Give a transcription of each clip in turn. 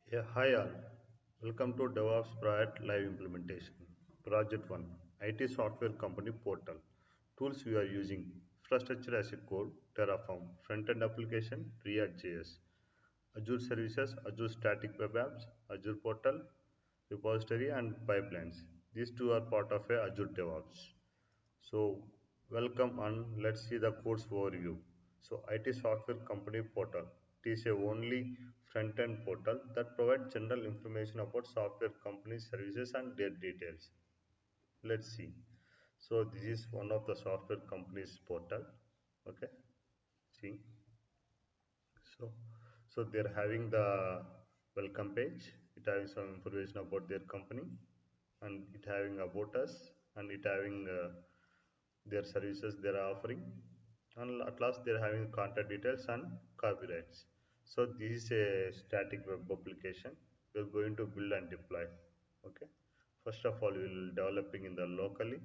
Yeah, hi all. Welcome to DevOps Project Live Implementation. Project 1 IT Software Company Portal. Tools we are using Infrastructure as a Code, Terraform, Frontend Application, ReactJS, Azure Services, Azure Static Web Apps, Azure Portal, Repository, and Pipelines. These two are part of a Azure DevOps. So, welcome and let's see the course overview. So, IT Software Company Portal. It is a only front-end portal that provides general information about software company services and their details. Let's see. So, this is one of the software companies portal. Okay, see. So, so they're having the welcome page. It having some information about their company, and it having about us, and it having their services they are offering, and at last they are having contact details and copyrights. So this is a static web application we are going to build and deploy. Okay, first of all we will developing in the locally,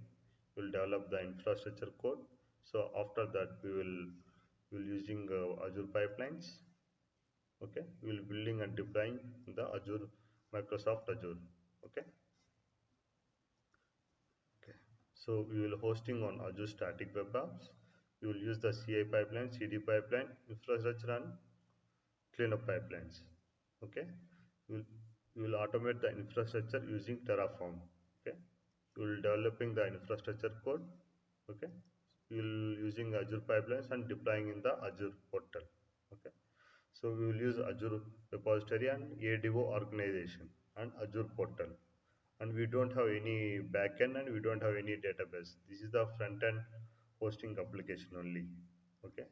we will develop the infrastructure code. So after that we will using Azure pipelines. Okay, we will building and deploying the Azure, Microsoft Azure. Okay. Okay. So we will hosting on Azure Static Web Apps. We will use the CI pipeline, CD pipeline, infrastructure and cleanup pipelines. Okay. We will, we will automate the infrastructure using Terraform. Okay. We will developing the infrastructure code. Okay. We will using Azure pipelines and deploying in the Azure portal. Okay. So we will use Azure repository and ADO organization and Azure portal, and we don't have any backend and we don't have any database. This is the front end hosting application only. Okay.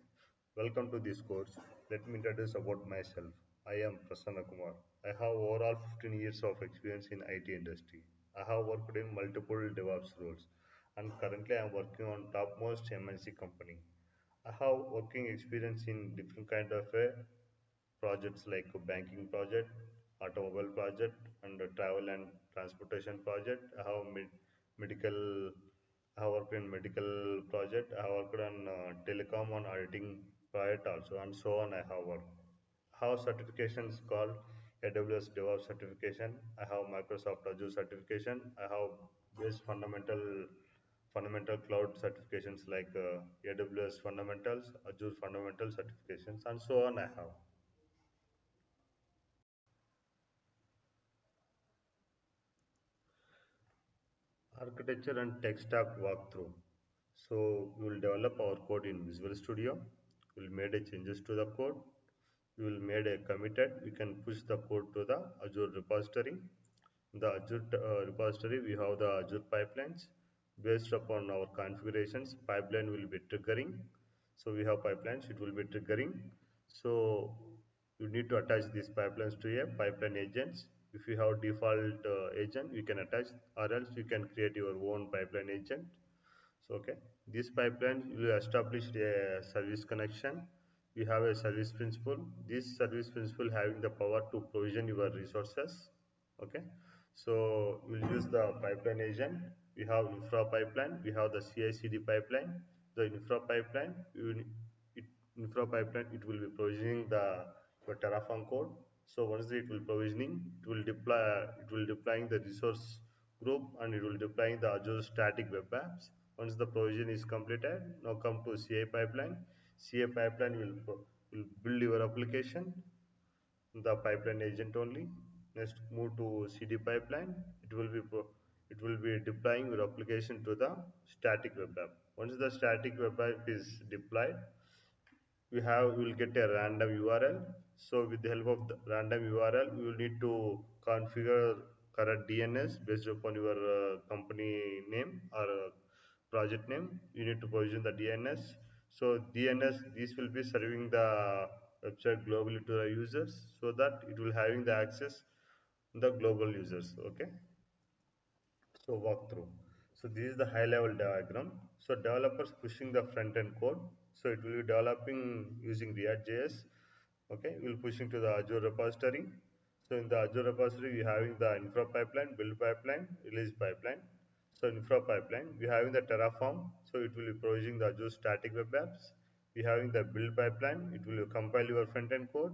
Welcome to this course. Let me introduce about myself. I am Prasanna Kumar. I have overall 15 years of experience in IT industry. I have worked in multiple DevOps roles, and currently I am working on topmost MNC company. I have working experience in different kind of projects like a banking project, automobile project, and a travel and transportation project. I have medical. I have worked in medical project. I have worked on telecom on auditing project also, and so on. I have worked. I have certifications called AWS DevOps certification. I have Microsoft Azure certification. I have base fundamental cloud certifications like AWS fundamentals, Azure fundamental certifications, and so on. I have. Architecture and tech stack walkthrough. So we will develop our code in Visual Studio. We will made a changes to the code. We will made a committed. We can push the code to the Azure repository. In the Azure repository, we have the Azure pipelines. Based upon our configurations, pipeline will be triggering. So we have pipelines, it will be triggering. So you need to attach these pipelines to a pipeline agents. If you have default agent, you can attach, or else you can create your own pipeline agent. So okay, this pipeline will establish a service connection. We have a service principal. This service principal having the power to provision your resources. Okay, so we'll use the pipeline agent. We have infra pipeline. We have the CI/CD pipeline. The infra pipeline, it, infra pipeline, it will be provisioning the your Terraform code. So once it will provisioning, it will deploy. It will deploying the resource group, and it will deploying the Azure Static Web Apps. Once the provision is completed, now come to CI pipeline. CI pipeline will build your application, the pipeline agent only. Next, move to CD pipeline. It will be deploying your application to the static web app. Once the static web app is deployed, we will get a random URL. So with the help of the random URL, we will need to configure correct DNS based upon your company name or project name. You need to provision the DNS. So DNS, this will be serving the website globally to the users, so that it will having the access the global users. Okay. So walkthrough. So this is the high level diagram. So developers pushing the front end code. So it will be developing using React.js. Okay, we'll pushing to the Azure repository. So in the Azure repository, we having the infra pipeline, build pipeline, release pipeline. So infra pipeline, we having the Terraform. So it will be provisioning the Azure static web apps. We having the build pipeline. It will compile your front end code.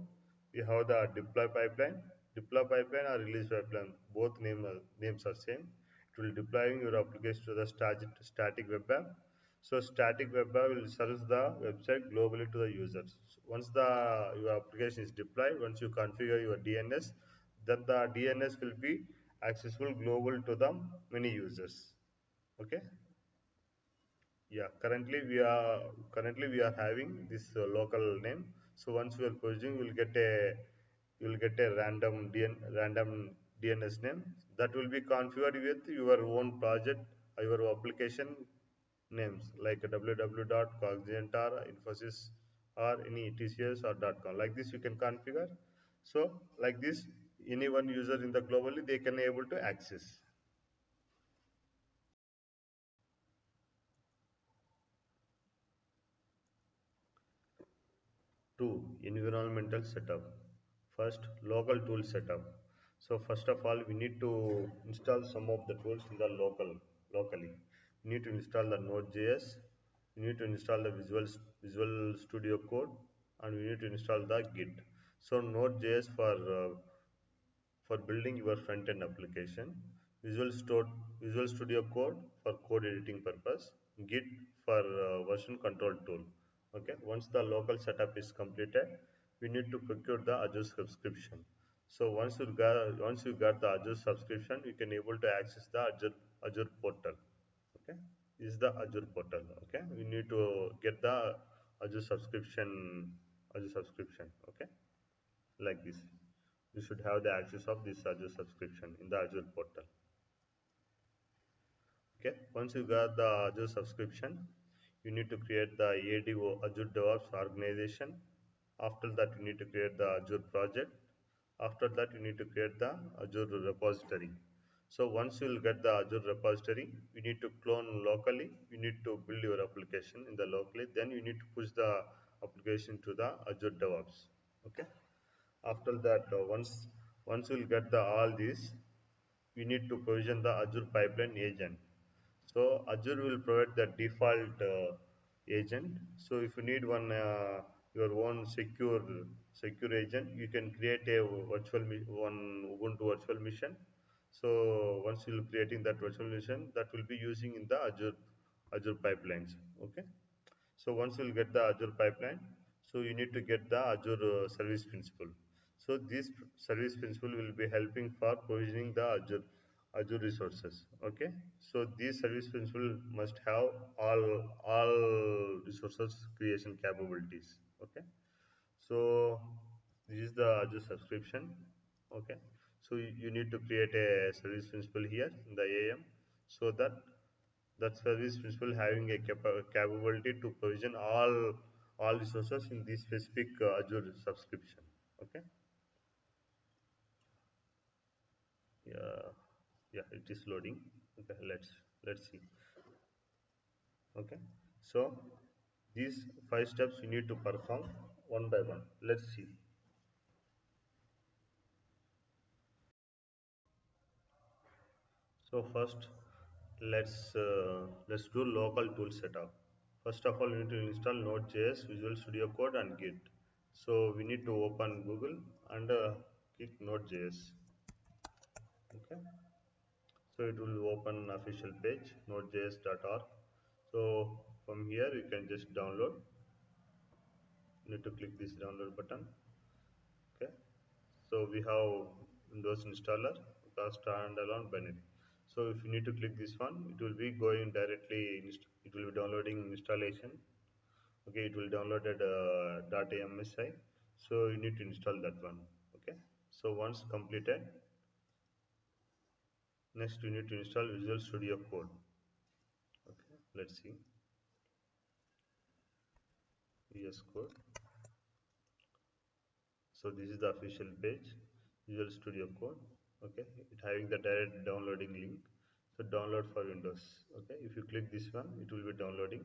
We have the deploy pipeline. Deploy pipeline or release pipeline, both names are same. It will deploying your application to the static web app. So static web app will serve the website globally to the users. So once the your application is deployed, once you configure your DNS, then the DNS will be accessible global to the many users. Okay. Yeah, currently we are having this local name. So once we are purging, you'll get a random DNS name that will be configured with your own project, your application names like www.cognizant or Infosys or any TCS or .com. Like this, you can configure. So like this, any one user in the globally they can able to access. 2. Environmental setup. First, local tool setup. So first of all, we need to install some of the tools in the locally. We need to install the Node.js. We need to install the Visual Studio Code, and we need to install the Git. So Node.js for building your front-end application, Visual Studio Code for code editing purpose, Git for version control tool. Okay, once the local setup is completed, we need to procure the Azure subscription. So once you got the Azure subscription, you can able to access the Azure portal. Okay, this is the Azure portal. Okay, we need to get the Azure subscription Azure subscription. Okay, like this. You should have the access of this Azure subscription in the Azure portal. Okay, once you got the Azure subscription, you need to create the ADO Azure DevOps organization. After that, you need to create the Azure project. After that, you need to create the Azure repository. So once you will get the Azure repository, you need to clone locally. You need to build your application in the locally. Then you need to push the application to the Azure DevOps. Okay. After that, once you will get the all these, we need to provision the Azure pipeline agent. So Azure will provide the default agent. So if you need your own secure agent, you can create a one Ubuntu virtual machine. So once you're creating that virtual machine, that will be using in the Azure pipelines. Okay. So once you'll get the Azure pipeline, so you need to get the Azure service principal. So this service principal will be helping for provisioning the Azure resources. Okay. So this service principal must have all resources creation capabilities. Okay. So this is the Azure subscription. Okay. So you need to create a service principal here in the AM so that service principal having a capability to provision all resources in this specific Azure subscription. Okay. Yeah. Yeah. It is loading. Okay. Let's see. Okay. So these 5 steps you need to perform one by one. Let's see. So first, let's do local tool setup. First of all, we need to install Node.js, Visual Studio Code, and Git. So we need to open Google and click Node.js. Okay. So it will open official page nodejs.org. So from here you can just download. You need to click this download button. Okay. So we have Windows installer, the standalone binary. So if you need to click this one, it will be going directly. It will be downloading installation. Okay, it will downloaded .amsi. So you need to install that one. Okay. So once completed, next you need to install Visual Studio Code. Okay. Let's see. VS Code. So this is the official page, Visual Studio Code. Okay, it having the direct downloading link. So download for Windows. Okay, if you click this one, it will be downloading.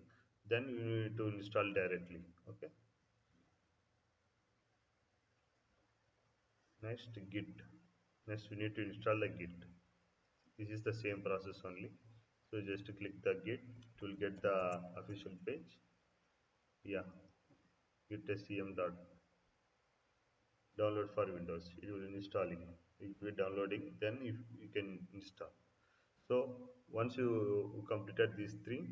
Then you need to install directly. Okay. Next, Git. Next, we need to install the Git. This is the same process only. So just to click the Git, it will get the official page. Yeah, git scm dot download for Windows. It will installing. If you're downloading, then if you can install. So once you completed these three,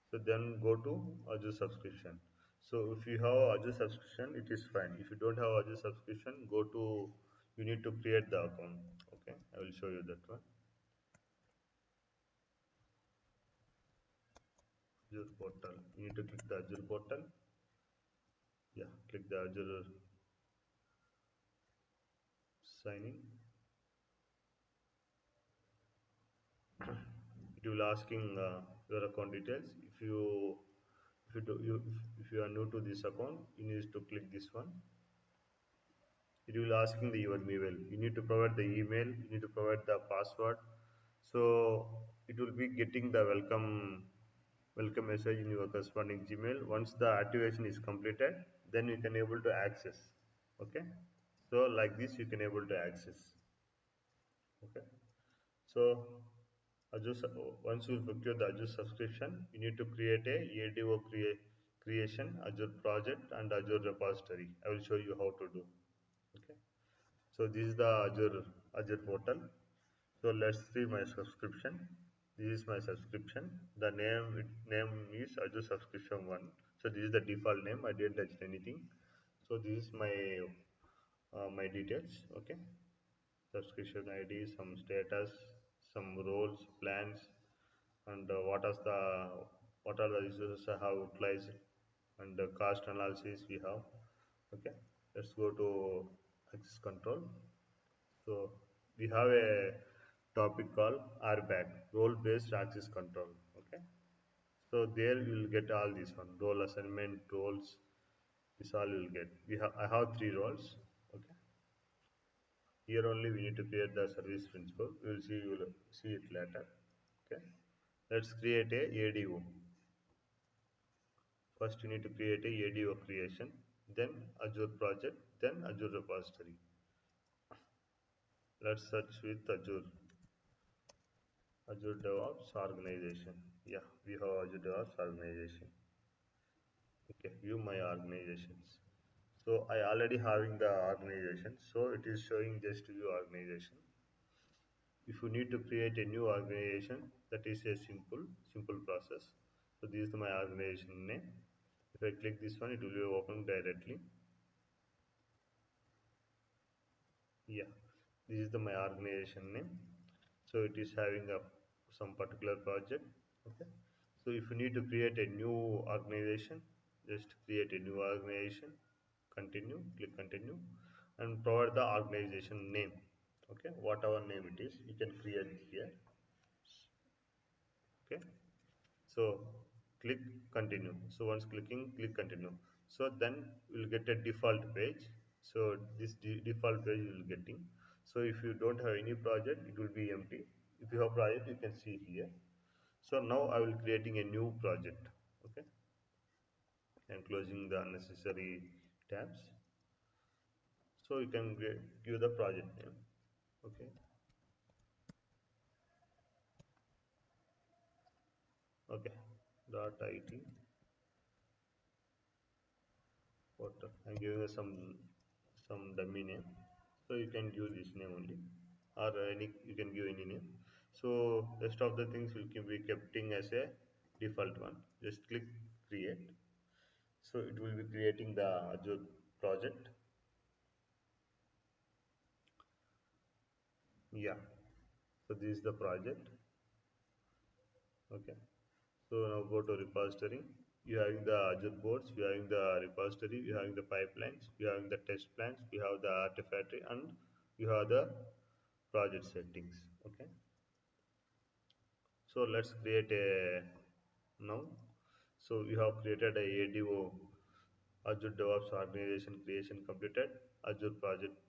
so then go to Azure subscription. So if you have Azure subscription, it is fine. If you don't have Azure subscription, go to, you need to create the account. Okay, I will show you that one. Azure portal. You need to click the Azure portal. Yeah, click the Azure sign in. It will asking your account details. If you are new to this account, you need to click this one. It will asking your email. You need to provide the email. You need to provide the password. So it will be getting the welcome message in your corresponding Gmail. Once the activation is completed, then you can able to access. Okay. So like this, you can able to access. Okay. So once you procure the Azure subscription, you need to create a ADO creation, Azure project, and Azure repository. I will show you how to do. Okay. So this is the Azure portal. So let's see my subscription. This is my subscription. The name is Azure subscription one. So this is the default name. I didn't touch anything. So this is my details. Okay. Subscription ID, some status, some roles, plans, and what are the users have utilized, and the cost analysis we have. Okay, let's go to access control. So we have a topic called RBAC, role based access control. Okay, so there you will get all these one, role assignment, roles. This all you will get. I have three roles. Okay, here only we need to create the service principal. You will see it later. Okay, let's create a ADO. First, you need to create a ADO creation, then Azure project, then Azure repository. Let's search with Azure DevOps organization. Yeah, we have Azure DevOps organization. Okay, view my organizations. So I already having the organization, so it is showing just view organization. If you need to create a new organization, that is a simple process. So this is my organization name. If I click this one, it will be open directly. Yeah, this is my organization name. So it is having some particular project. Okay, so if you need to create a new organization, just create a new organization, continue, click continue, and provide the organization name. Okay, whatever name it is, you can create here. Okay, so click continue. So once clicking, click continue. So then you'll get a default page. So this default page you will getting. So if you don't have any project, it will be empty. If you have project, you can see here. So now I will creating a new project. Okay, and closing the unnecessary tabs. So you can give the project name. Okay, okay, .it portal. I'm giving some dummy name. So you can give this name only, or any you can give any name. So rest of the things will be keeping as a default one. Just click create. So it will be creating the Azure project. Yeah, so this is the project. Okay, so now go to repository. You having the Azure boards, you having the repository, you having the pipelines, you having the test plans, you have the artifactory, and you have the project settings. Okay, so let's create a now. So we have created a ADO, Azure DevOps organization creation completed, Azure project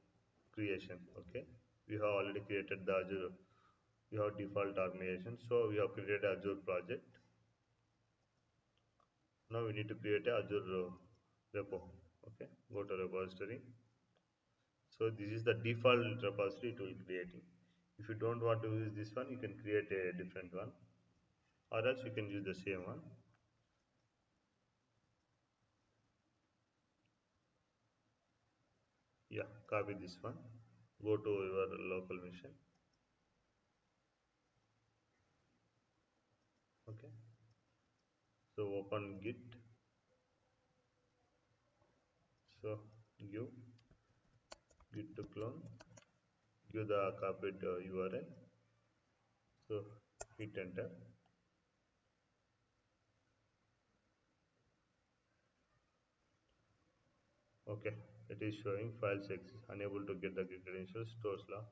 creation. Okay, we have already created the Azure. We have default organization, so we have created Azure project. Now we need to create a Azure repo. Okay, go to repository. So this is the default repository it will be creating. If you don't want to use this one, you can create a different one, or else you can use the same one. Yeah, copy this one. go to your local machine. Okay, so open git. So give git to clone, give the copied URL. So hit enter. Okay, it is showing files exist, unable to get the credentials, stores law.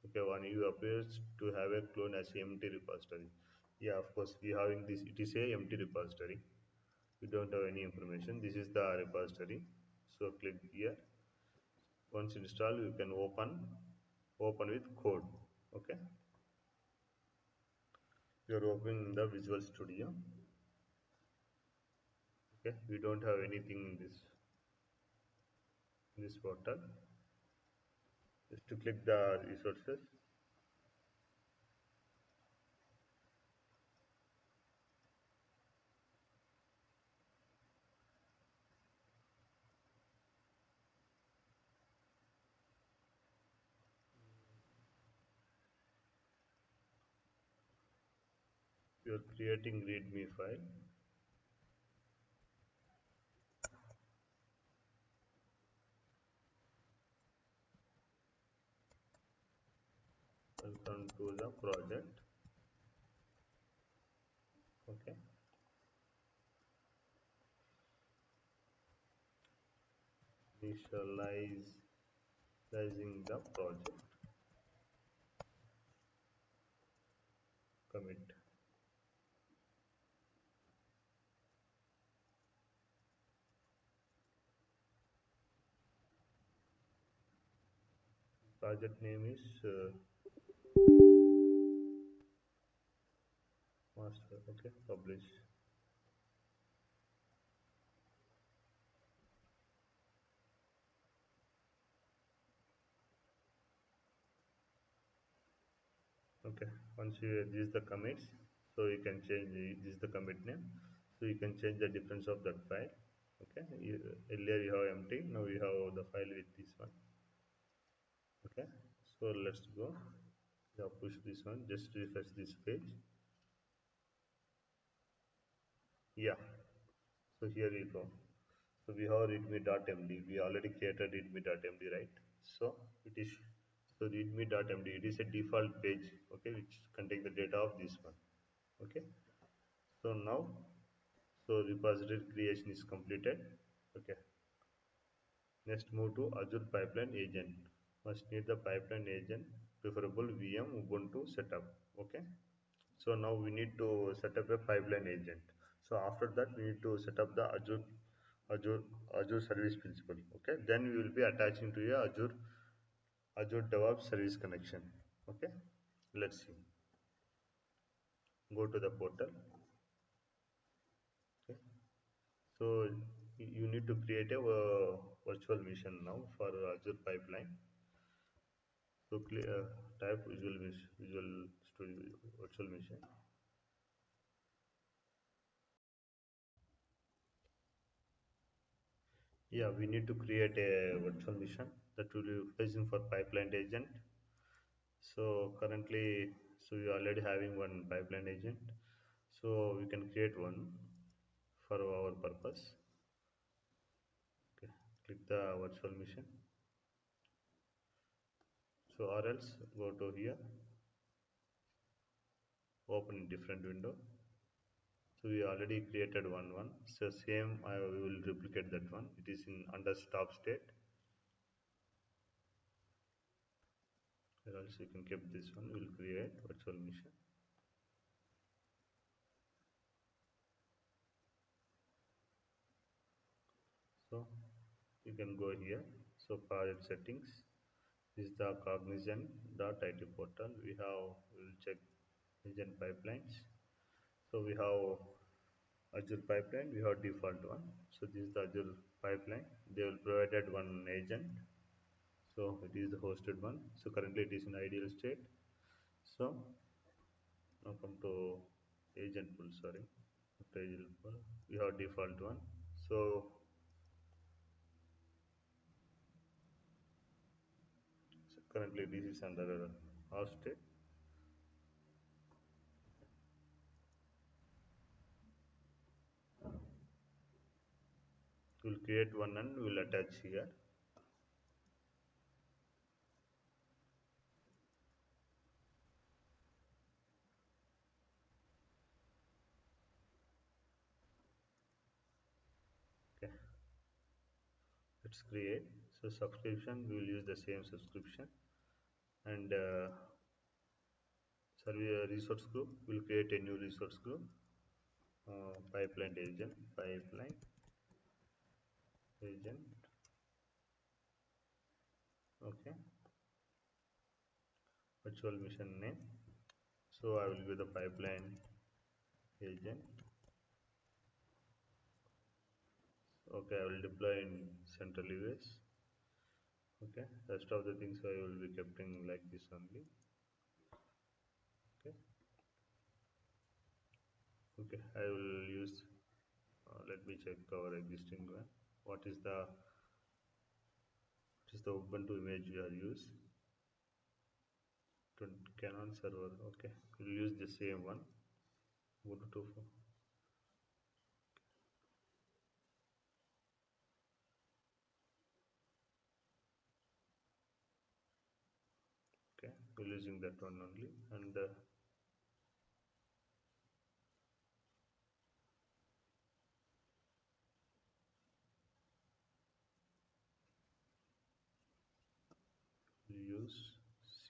Okay, one you appears to have a clone as empty repository. Yeah, of course, we having this, it is a empty repository. We don't have any information. This is the repository. So click here. Once installed, you can open with code. Okay, you're opening the Visual Studio. Okay, we don't have anything in this portal. Just to click the resources. You're creating README file. Welcome to the project. Okay, initializing the project. Commit. Project name is master. Okay, publish. Okay, once you this is the commits, so you can change this is the commit name, so you can change the difference of that file. Okay, earlier you have empty, now you have the file with this one. Okay, so let's go. Yeah, push this one, just refresh this page. Yeah, so here you go. So we have readme.md. We already created readme.md, right? So it is so readme.md. It is a default page, okay, which contains the data of this one. Okay. So now, so repository creation is completed. Okay. Next, move to Azure Pipeline Agent. Must need the pipeline agent, preferable VM Ubuntu setup. Okay. So now we need to set up a pipeline agent. So after that, we need to set up the Azure, Azure Service Principal. Okay, then we will be attaching to a Azure DevOps Service connection. Okay, let's see. Go to the portal. Okay, so you need to create a virtual machine now for Azure pipeline. So type Visual Studio virtual machine. Yeah, we need to create a virtual machine that will be using for pipeline agent. So currently, so we are already having one pipeline agent. So we can create one for our purpose. Okay, click the virtual machine. So or else go to here, open in different window. So we already created one. So same I will replicate that one. It is in under stop state. Or else you can keep this one. We'll create virtual machine. So you can go here. So project settings. This is the cognizant.it portal. We will check agent pipelines. So we have Azure pipeline, we have default one. So this is the Azure pipeline. They will provided one agent. So it is the hosted one. So currently it is in ideal state. So now come to agent pool, sorry. After agent pool, we have default one. So Currently this is under off state. We'll create one and we'll attach here. Okay, let's create. So subscription, we will use the same subscription, and service resource group, we'll create a new resource group. Pipeline agent, pipeline agent. Okay, virtual mission name. So I will give the pipeline agent. Okay, I will deploy in central US. Okay, rest of the things I will be keeping like this only. Okay, okay, I will use. Let me check our existing one. What is the Ubuntu image we are used? Canon server. Okay, we'll use the same one. Ubuntu. Okay, we're using that one only, and we use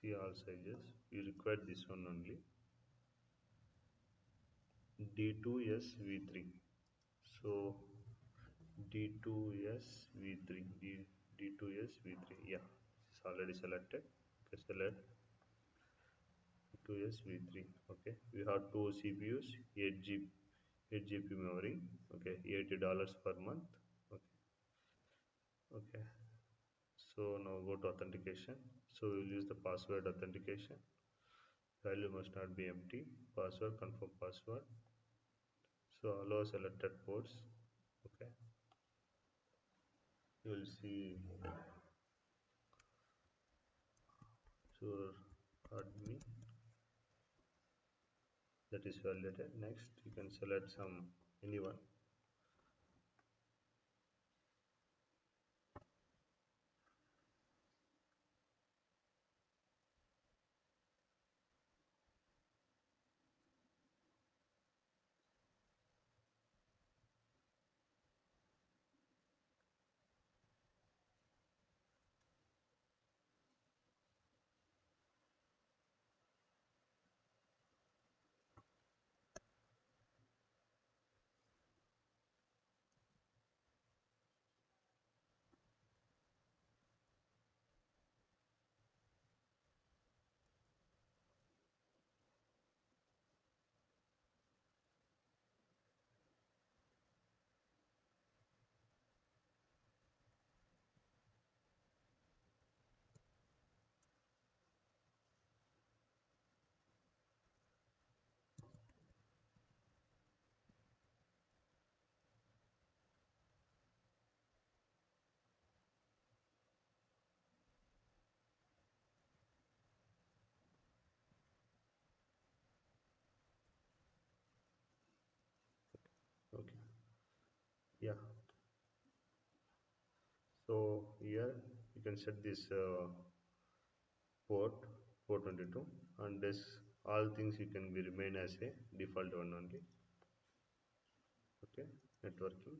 see all sizes. We require this one only. D2S V3. So D2S V3. D2S V3. Yeah, it's already selected. Okay, select D2S V3. Okay, we have two CPUs, 8 GB memory. Okay, $80 per month. Okay, okay. So now go to authentication. So we'll use the password authentication. Value must not be empty. Password, confirm password. So allow selected ports. Okay, you will see sure admin that is validated. Next, you can select anyone. Okay, yeah. So here you can set this port 422, and this all things you can be remain as a default one only. Okay, networking.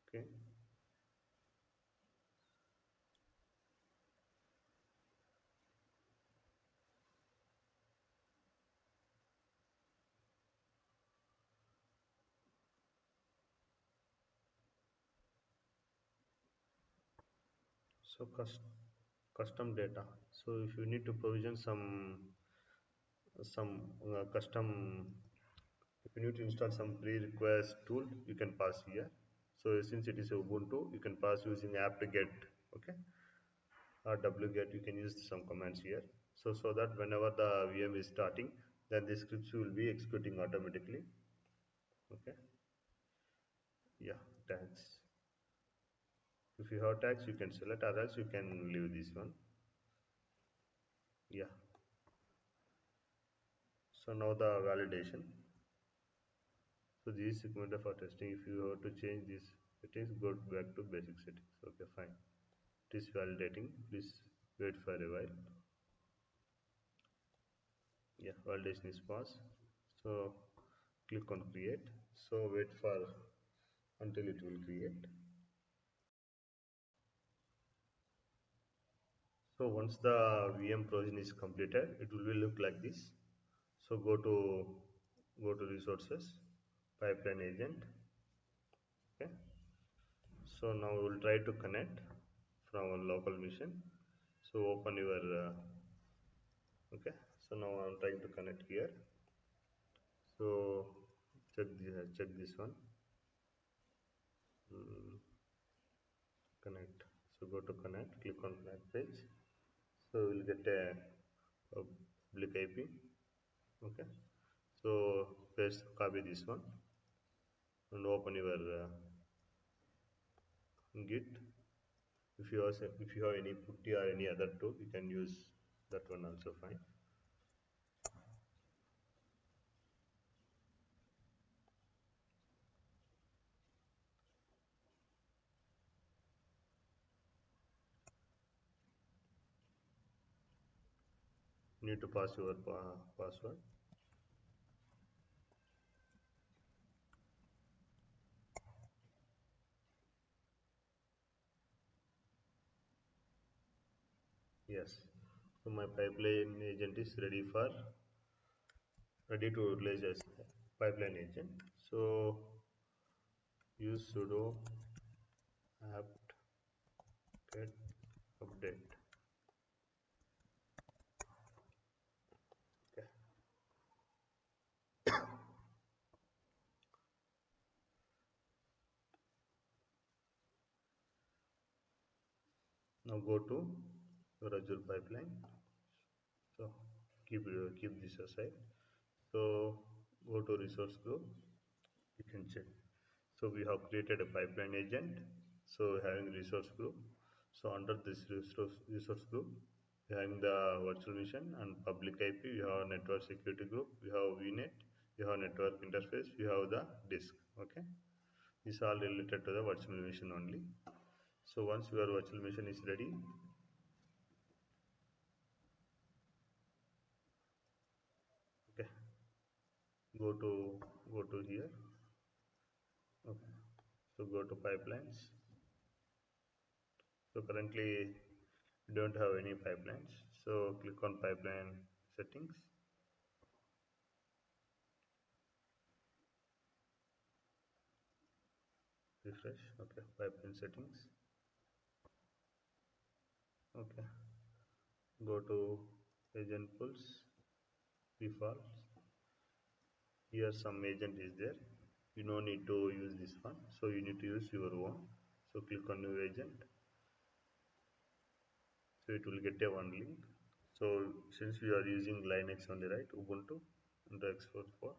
Okay, so custom data. So if you need to provision some custom, if you need to install some pre-request tool, you can pass here. So since it is Ubuntu, you can pass using apt-get. Okay, or wget, you can use some commands here. So that whenever the VM is starting, then the scripts will be executing automatically. Okay, yeah, thanks. If you have tags, you can select, or else you can leave this one. Yeah. So now the validation. So this is segment for testing. If you have to change these settings, go back to basic settings. Okay, fine. It is validating. Please wait for a while. Yeah, validation is passed. So click on create. So wait for until it will create. So once the VM provision is completed, it will look like this. So go to resources, pipeline agent. Okay. So now we will try to connect from our local machine. So open your okay. So now I'm trying to connect here. So check this one. Mm, connect. So go to connect. Click on connect page. So we'll get a public IP. Okay. So paste copy this one and open your Git. If you have any putty or any other tool, you can use that one also fine. You need to pass your password. Yes. So my pipeline agent is ready to utilize as pipeline agent. So use sudo apt get update. Okay. Now go to your Azure pipeline. So keep this aside. So go to resource group. You can check. So we have created a pipeline agent. So having resource group. So under this resource group, we having the virtual machine and public IP. We have network security group. We have VNet. We have network interface. We have the disk. Okay. This all related to the virtual machine only. So once your virtual machine is ready, okay, go to go to here. Okay. So go to pipelines. So currently we don't have any pipelines. So click on pipeline settings. Refresh. Okay, pipeline settings. Okay, go to agent pools, defaults. Here some agent is there. You no need to use this one. So you need to use your own. So click on new agent. So it will get a one link. So since we are using Linux only, right? Ubuntu and X44,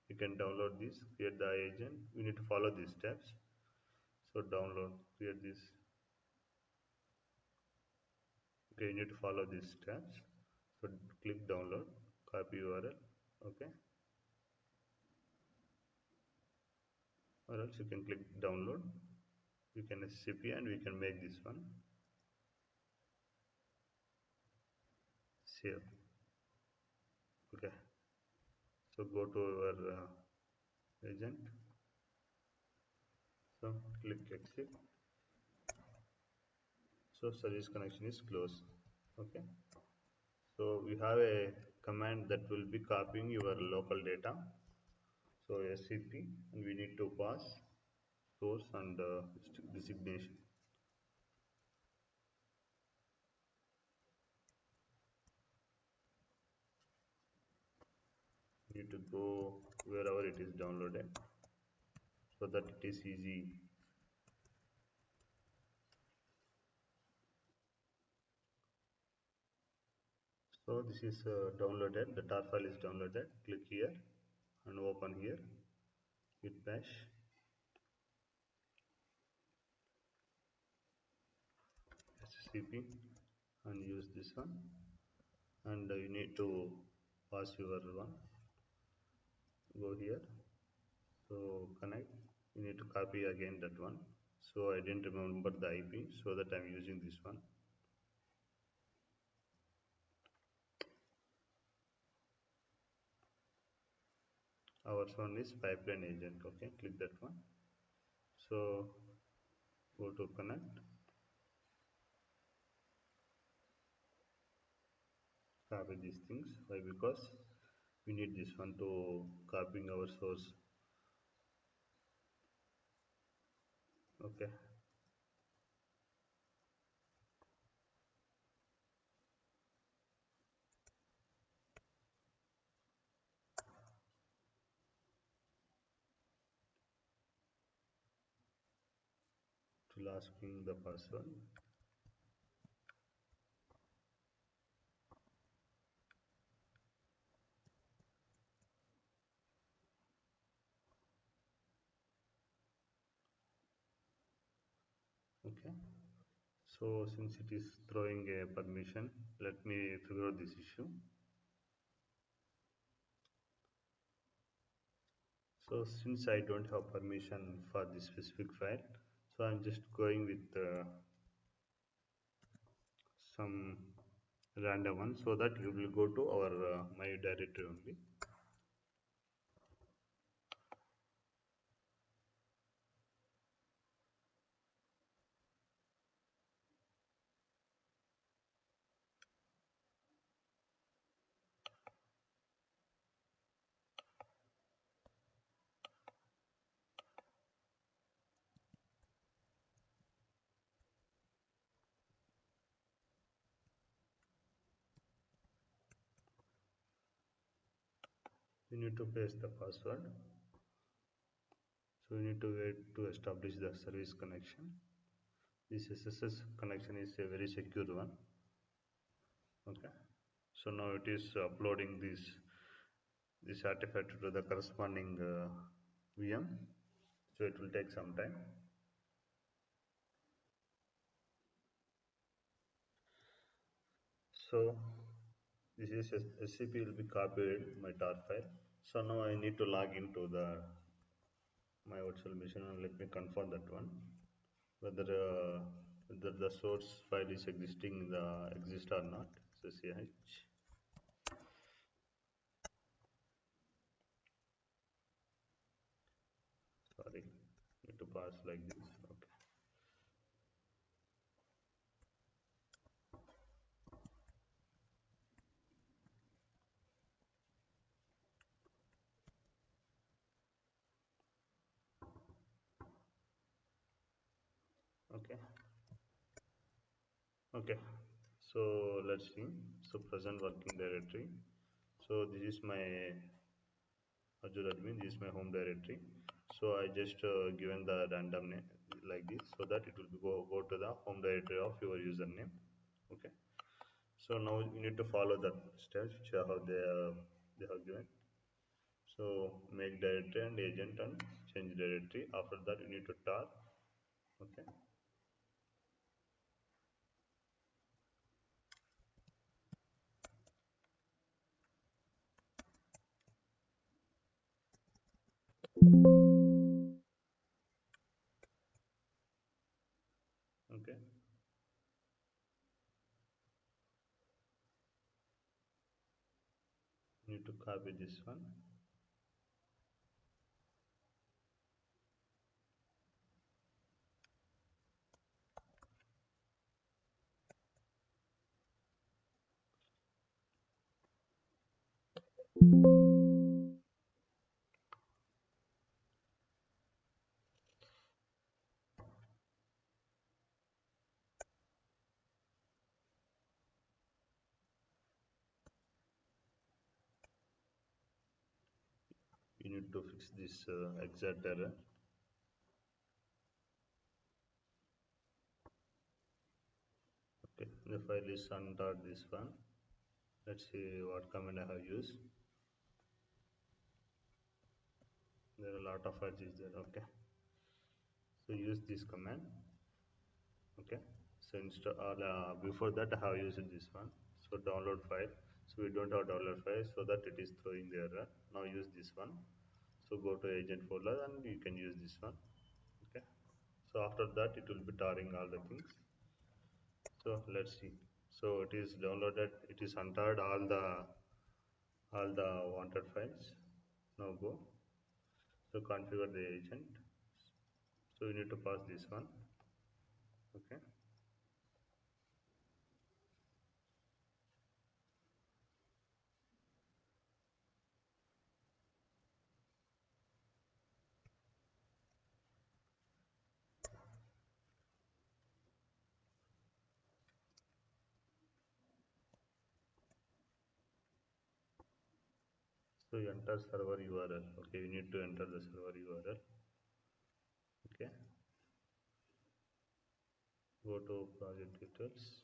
you can download this, create the agent. You need to follow these steps. So download, create this. Okay, you need to follow these steps. So click download, copy URL. Okay, or else you can click download. You can SCP and we can make this one. Save. Okay. So go to our agent. So click exit. So service connection is closed. Okay. So we have a command that will be copying your local data. So SCP, and we need to pass source and designation. You need to go wherever it is downloaded so that it is easy. So this is downloaded, the tar file is downloaded. Click here and open here, git bash. cp and use this one, and you need to pass your one, go here, so connect, you need to copy again that one. So I didn't remember the ip, so that I'm using this one. Our one is pipeline agent. Okay, click that one. So go to connect, copy these things. Why? Because we need this one to copying our source. Okay, to asking the password. Okay, so since it is throwing a permission, let me figure out this issue. So since I don't have permission for this specific file, so I'm just going with some random one, so that we will go to our my directory only. You need to paste the password. So you need to wait to establish the service connection. This SSS connection is a very secure one. Okay. So now it is uploading this artifact to the corresponding VM. So it will take some time. So this is SCP will be copied my tar file. So now I need to log into the my virtual machine and let me confirm that one, whether the source file is existing the exist or not. So ch, sorry, need to pass like this. Okay, okay, okay. So let's see. So present working directory. So this is my Azure admin. This is my home directory. So I just given the random name like this, so that it will go to the home directory of your username. Okay. So now you need to follow the steps which they have given. So make directory and agent and change directory. After that you need to tar. Okay. Okay. You need to copy this one. You need to fix this exact error. Okay. The file is under this one. Let's see what command I have used. There are a lot of files is there. Okay. So use this command. Okay. So before that I have used this one. So download file. So we don't have download file, so that it is throwing the error. Now use this one. So go to agent folder and you can use this one. Okay. So after that it will be tarring all the things. So let's see. So it is downloaded. It is untarred all the wanted files. Now go. So configure the agent. So you need to pass this one. Okay. So you enter server URL. Okay, you need to enter the server URL. Okay. Go to project details.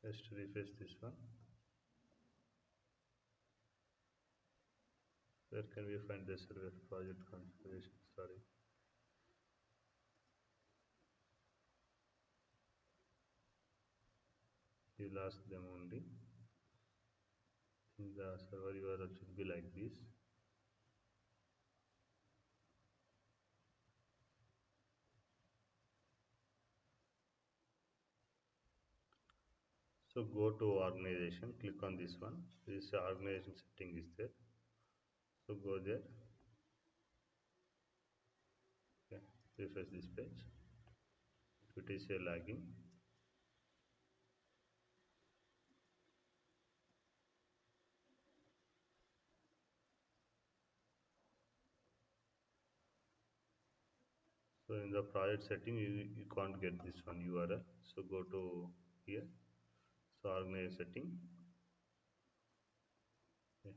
Just refresh this one. Where can we find the server project configuration? Sorry. You'll ask them only. The server URL should be like this. So go to organization, click on this one. This organization setting is there. So go there. Okay. Refresh this page. It is a lagging. So in the project setting, you can't get this one URL. So go to here. So organize setting. Yeah.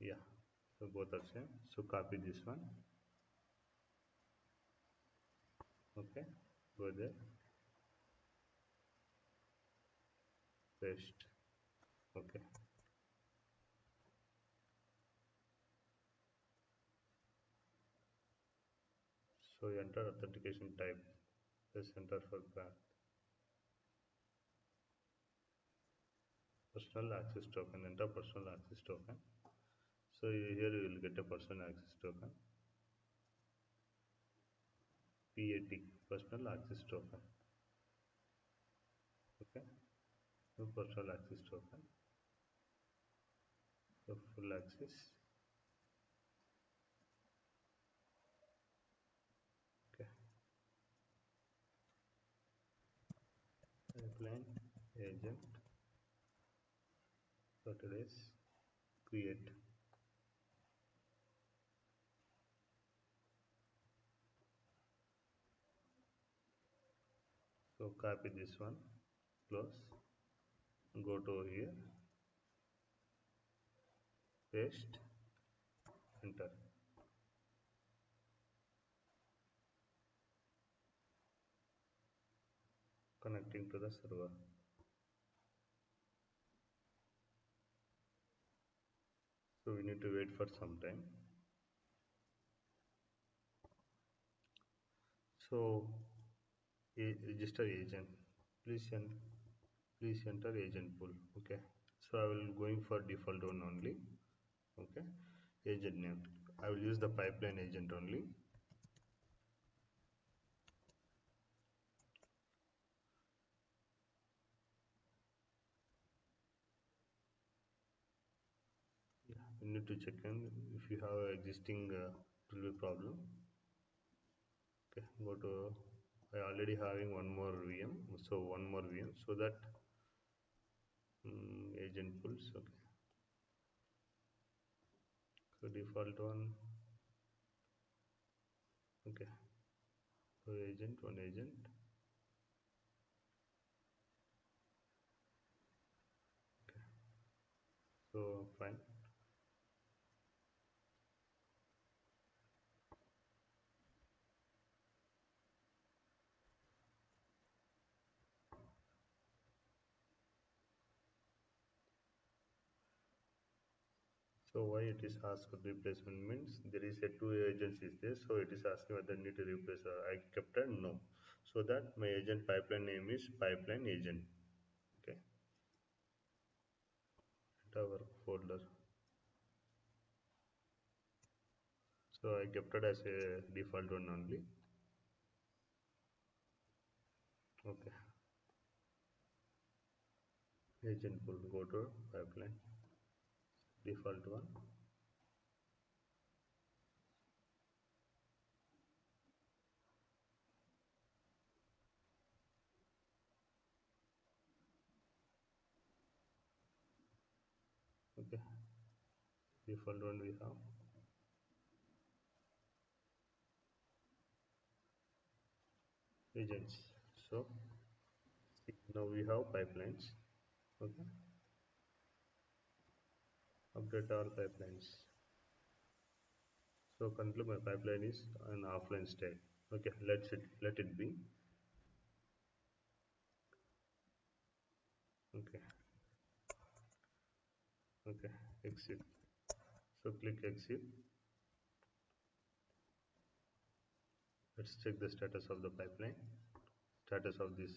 Yeah. So both are same. So copy this one. Okay. Go there. Paste. Okay. So enter authentication type. Press enter for path. Personal access token. Enter personal access token. So here you will get a personal access token. PAT. Personal access token. Okay. No personal access token. So full access. Okay. Pipeline agent. So today's create. So copy this one. Close. Go to here. Paste. Enter. Connecting to the server. So we need to wait for some time. So register agent. Please enter agent pool. Okay. So I will going for default one only. Okay. Agent name. I will use the pipeline agent only. Yeah. You need to check in if you have existing it will be problem. Okay. Go to. I already having one more VM. So one more VM so that agent pools. Okay. So default one. Okay. So agent one agent. Okay. So fine. So why it is asked replacement means there is a two agents is there, so it is asking whether need to replace. I kept a no, so that my agent pipeline name is pipeline agent. Okay, enter work folder. So I kept it as a default one only. Okay, agent pool, go to pipeline default one. Okay, default one we have agents. So now we have pipelines. Okay, update all pipelines. So currently my pipeline is an offline state. Okay, let it be. Okay, okay, exit. So click exit. Let's check the status of the pipeline, status of this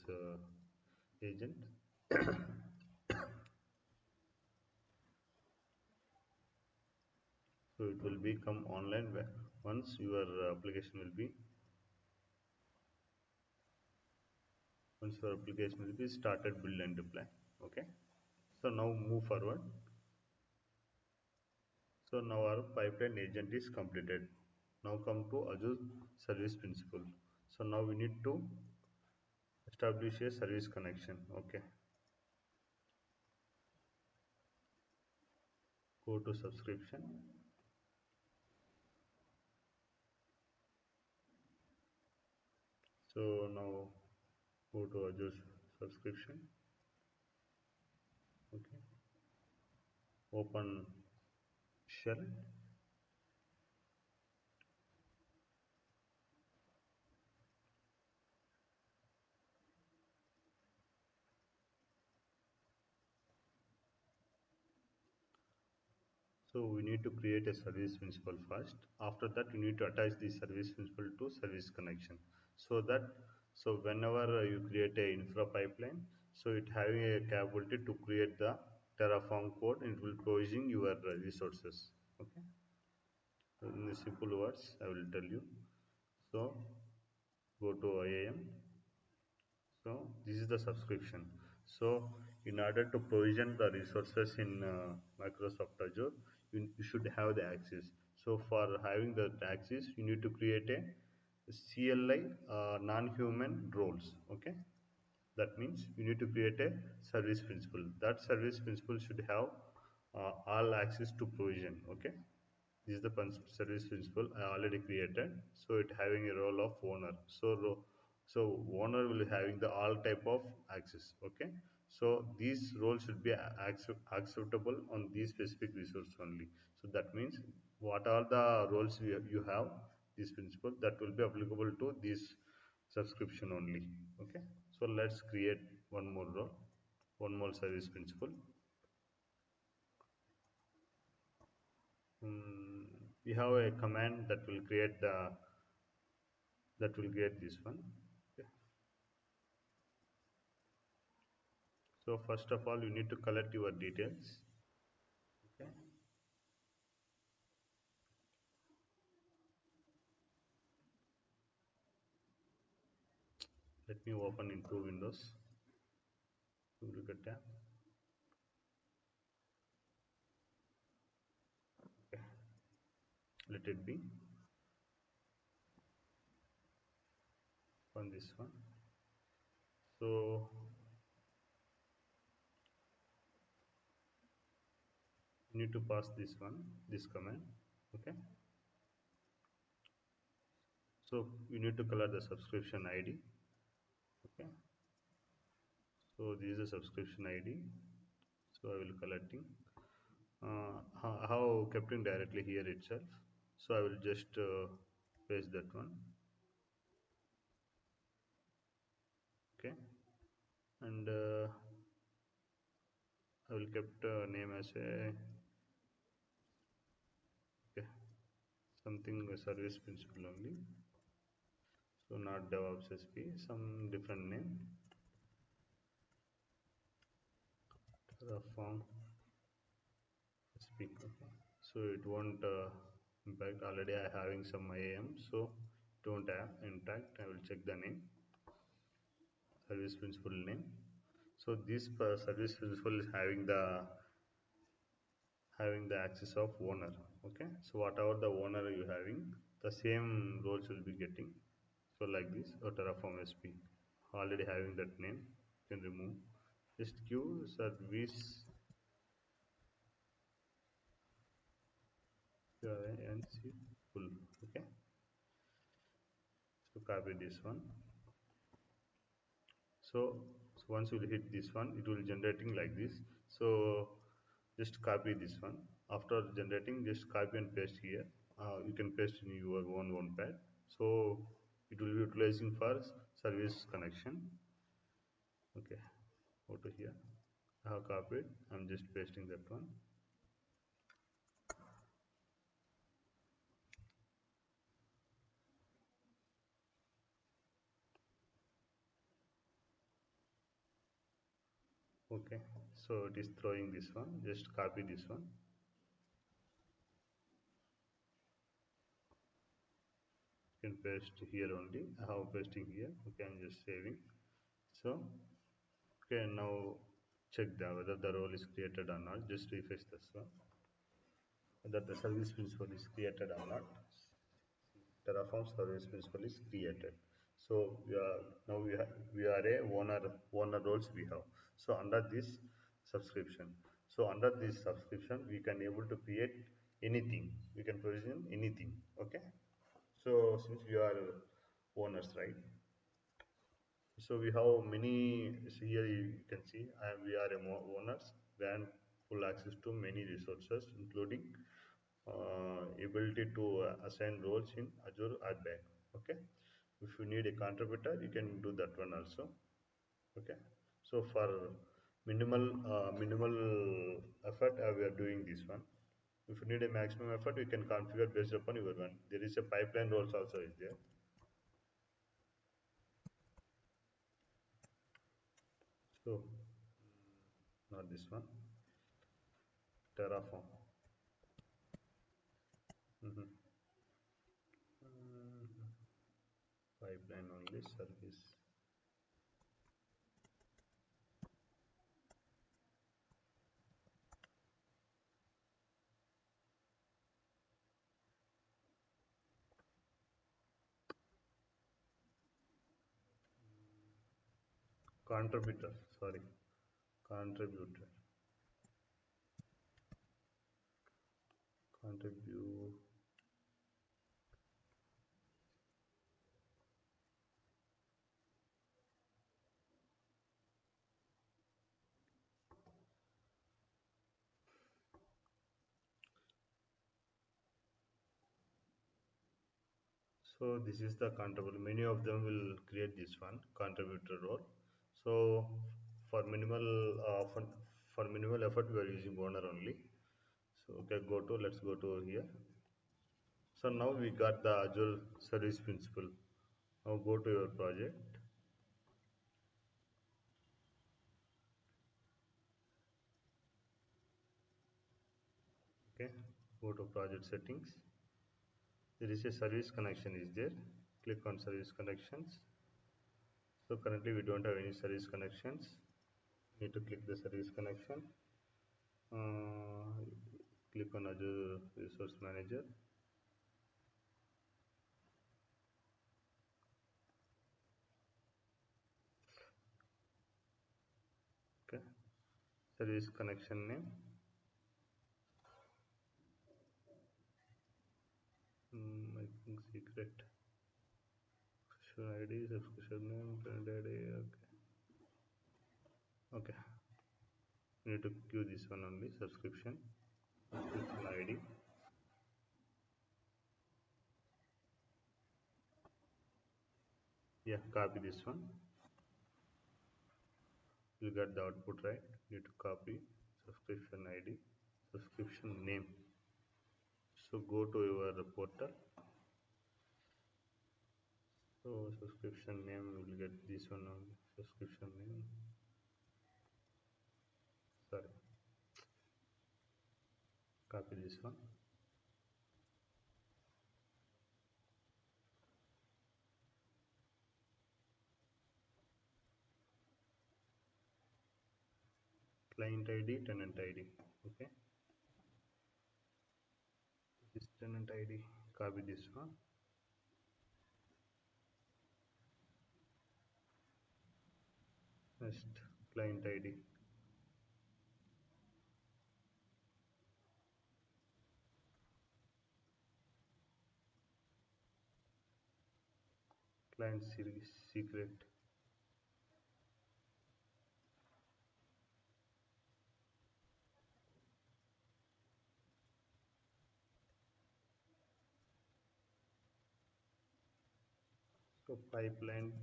agent. So it will become online once your application will be started build and deploy. Okay. So now move forward. So now our pipeline agent is completed. Now come to Azure service principal. So now we need to establish a service connection. Okay. Go to subscription. So now go to Azure subscription. Okay. Open shell. So we need to create a service principal first. After that, you need to attach the service principal to service connection. So that whenever you create a infra pipeline, so it having a capability to create the Terraform code and it will provision your resources. Okay. In the simple words, I will tell you. So go to IAM. So this is the subscription. So in order to provision the resources in Microsoft Azure, you should have the access. So for having the access, you need to create a CLI non-human roles. Okay, that means you need to create a service principal. That service principal should have all access to provision. Okay, this is the service principal I already created. So it having a role of owner. So owner will having the all type of access. Okay. So these roles should be acceptable on these specific resource only. So that means what are the roles you have this principal that will be applicable to this subscription only. Okay. So let's create one more role, one more service principal. We have a command that will create this one. Okay. So first of all, you need to collect your details. Okay. Let me open in two windows. Duplicate tab. Okay. Let it be on this one. So you need to pass this one, this command. Okay. So you need to color the subscription ID. Okay. So this is a subscription ID. So I will collecting. How kept directly here itself. So I will just paste that one. Okay. And I will kept name as a something service principal only. So not DevOps SP, some different name. Terraform SP. Okay. So it won't impact. Already I having some IAM, so don't have impact. I will check the name, service principal name. So this service principal is having the access of owner. Okay. So whatever the owner you having, the same roles will be getting. So like this, or Terraform SP. Already having that name, you can remove. Just give service and see full. Okay. So copy this one. So once you hit this one, it will generating like this. So just copy this one. After generating, just copy and paste here. You can paste in your own pad. So it will be utilizing for service connection. Okay, go to here. I have copied. I'm just pasting that one. Okay, so it is throwing this one. Just copy this one. You can paste here only. I have pasting here. Okay, I'm just saving. So okay, now check whether the role is created or not. Just refresh this one. Whether the service principal is created or not. Terraform service principal is created. So we are a owner roles we have. So under this subscription. So under this subscription, we can able to create anything. We can provision anything. Okay. So since we are owners, right? So we have many. So here you can see, we are owners. Grant full access to many resources, including ability to assign roles in Azure or Bank. Okay. If you need a contributor, you can do that one also. Okay. So for minimal effort, we are doing this one. If you need a maximum effort, you can configure based upon your one. There is a pipeline roles also is there. So not this one. Terraform. Mhm. Pipeline only service. Contributor, sorry, contributor, contribute. So this is the contributor. Many of them will create this one contributor role. So for for minimal effort, we are using owner only. So okay, let's go to here. So now we got the Azure service principal. Now go to your project. Okay, go to project settings. There is a service connection is there. Click on service connections. So currently we don't have any service connections. Need to click the service connection. Click on Azure Resource Manager. Okay. Service connection name. I think secret. Subscription ID, subscription name, current ID. Okay. Okay. You need to queue this one only. Subscription ID. Yeah, copy this one. You get the output right. You need to copy subscription ID, subscription name. So go to your portal. So subscription name will get this one on subscription name. Sorry, copy this one. Client ID, tenant ID. Okay, this tenant ID. Copy this one. Next, client ID. Client series secret. So pipeline.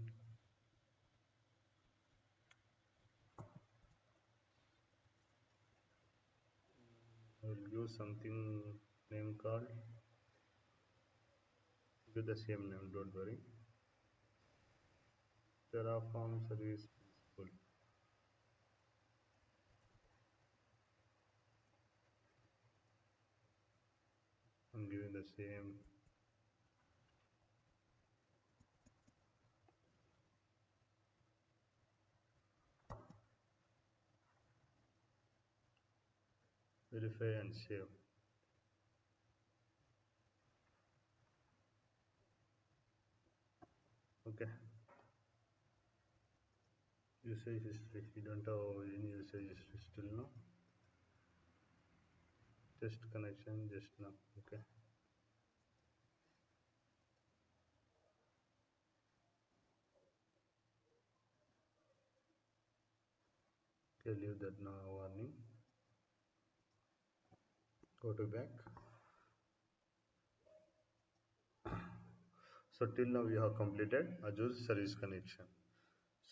I will use something name called. Give the same name. Don't worry. Terraform service principal. I'm giving the same. Verify and save. Okay. Usage history. You don't have any usage history still, no? Test connection just now. Okay. Okay, leave that now warning. Go to back. So till now we have completed Azure service connection.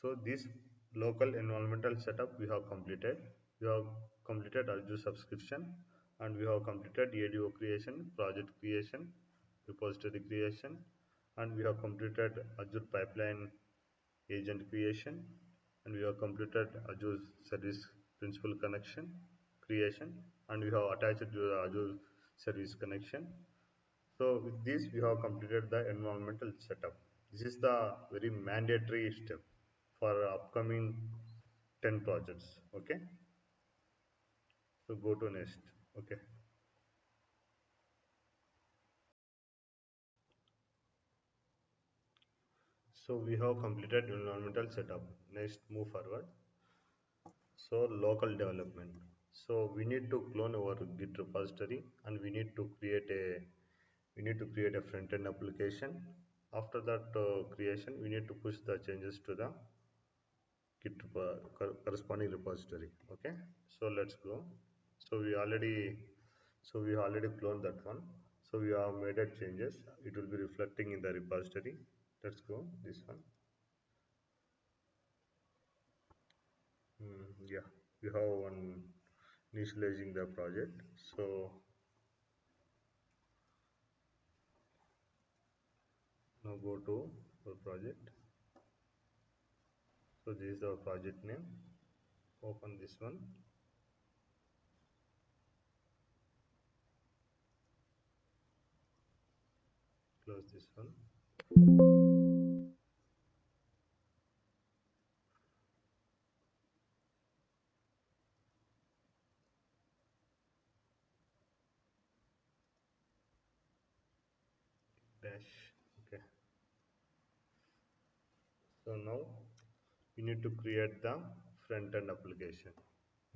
So this local environmental setup we have completed. We have completed Azure subscription and we have completed ADO creation, project creation, repository creation, and we have completed Azure pipeline agent creation, and we have completed Azure service principal connection creation, and we have attached the Azure service connection. So with this, we have completed the environmental setup. This is the very mandatory step for upcoming 10 projects. Okay. So go to next. Okay. So we have completed environmental setup. Next, move forward. So local development. So we need to clone our Git repository and we need to create a front-end application. After that creation, we need to push the changes to the Git corresponding repository. Okay. So let's go. So we already cloned that one. So we have made it changes. It will be reflecting in the repository. Let's go this one. Yeah, we have one initializing the project. So now go to our project. So this is our project name. Open this one. Close this one. Dash. Okay. So now we need to create the front end application.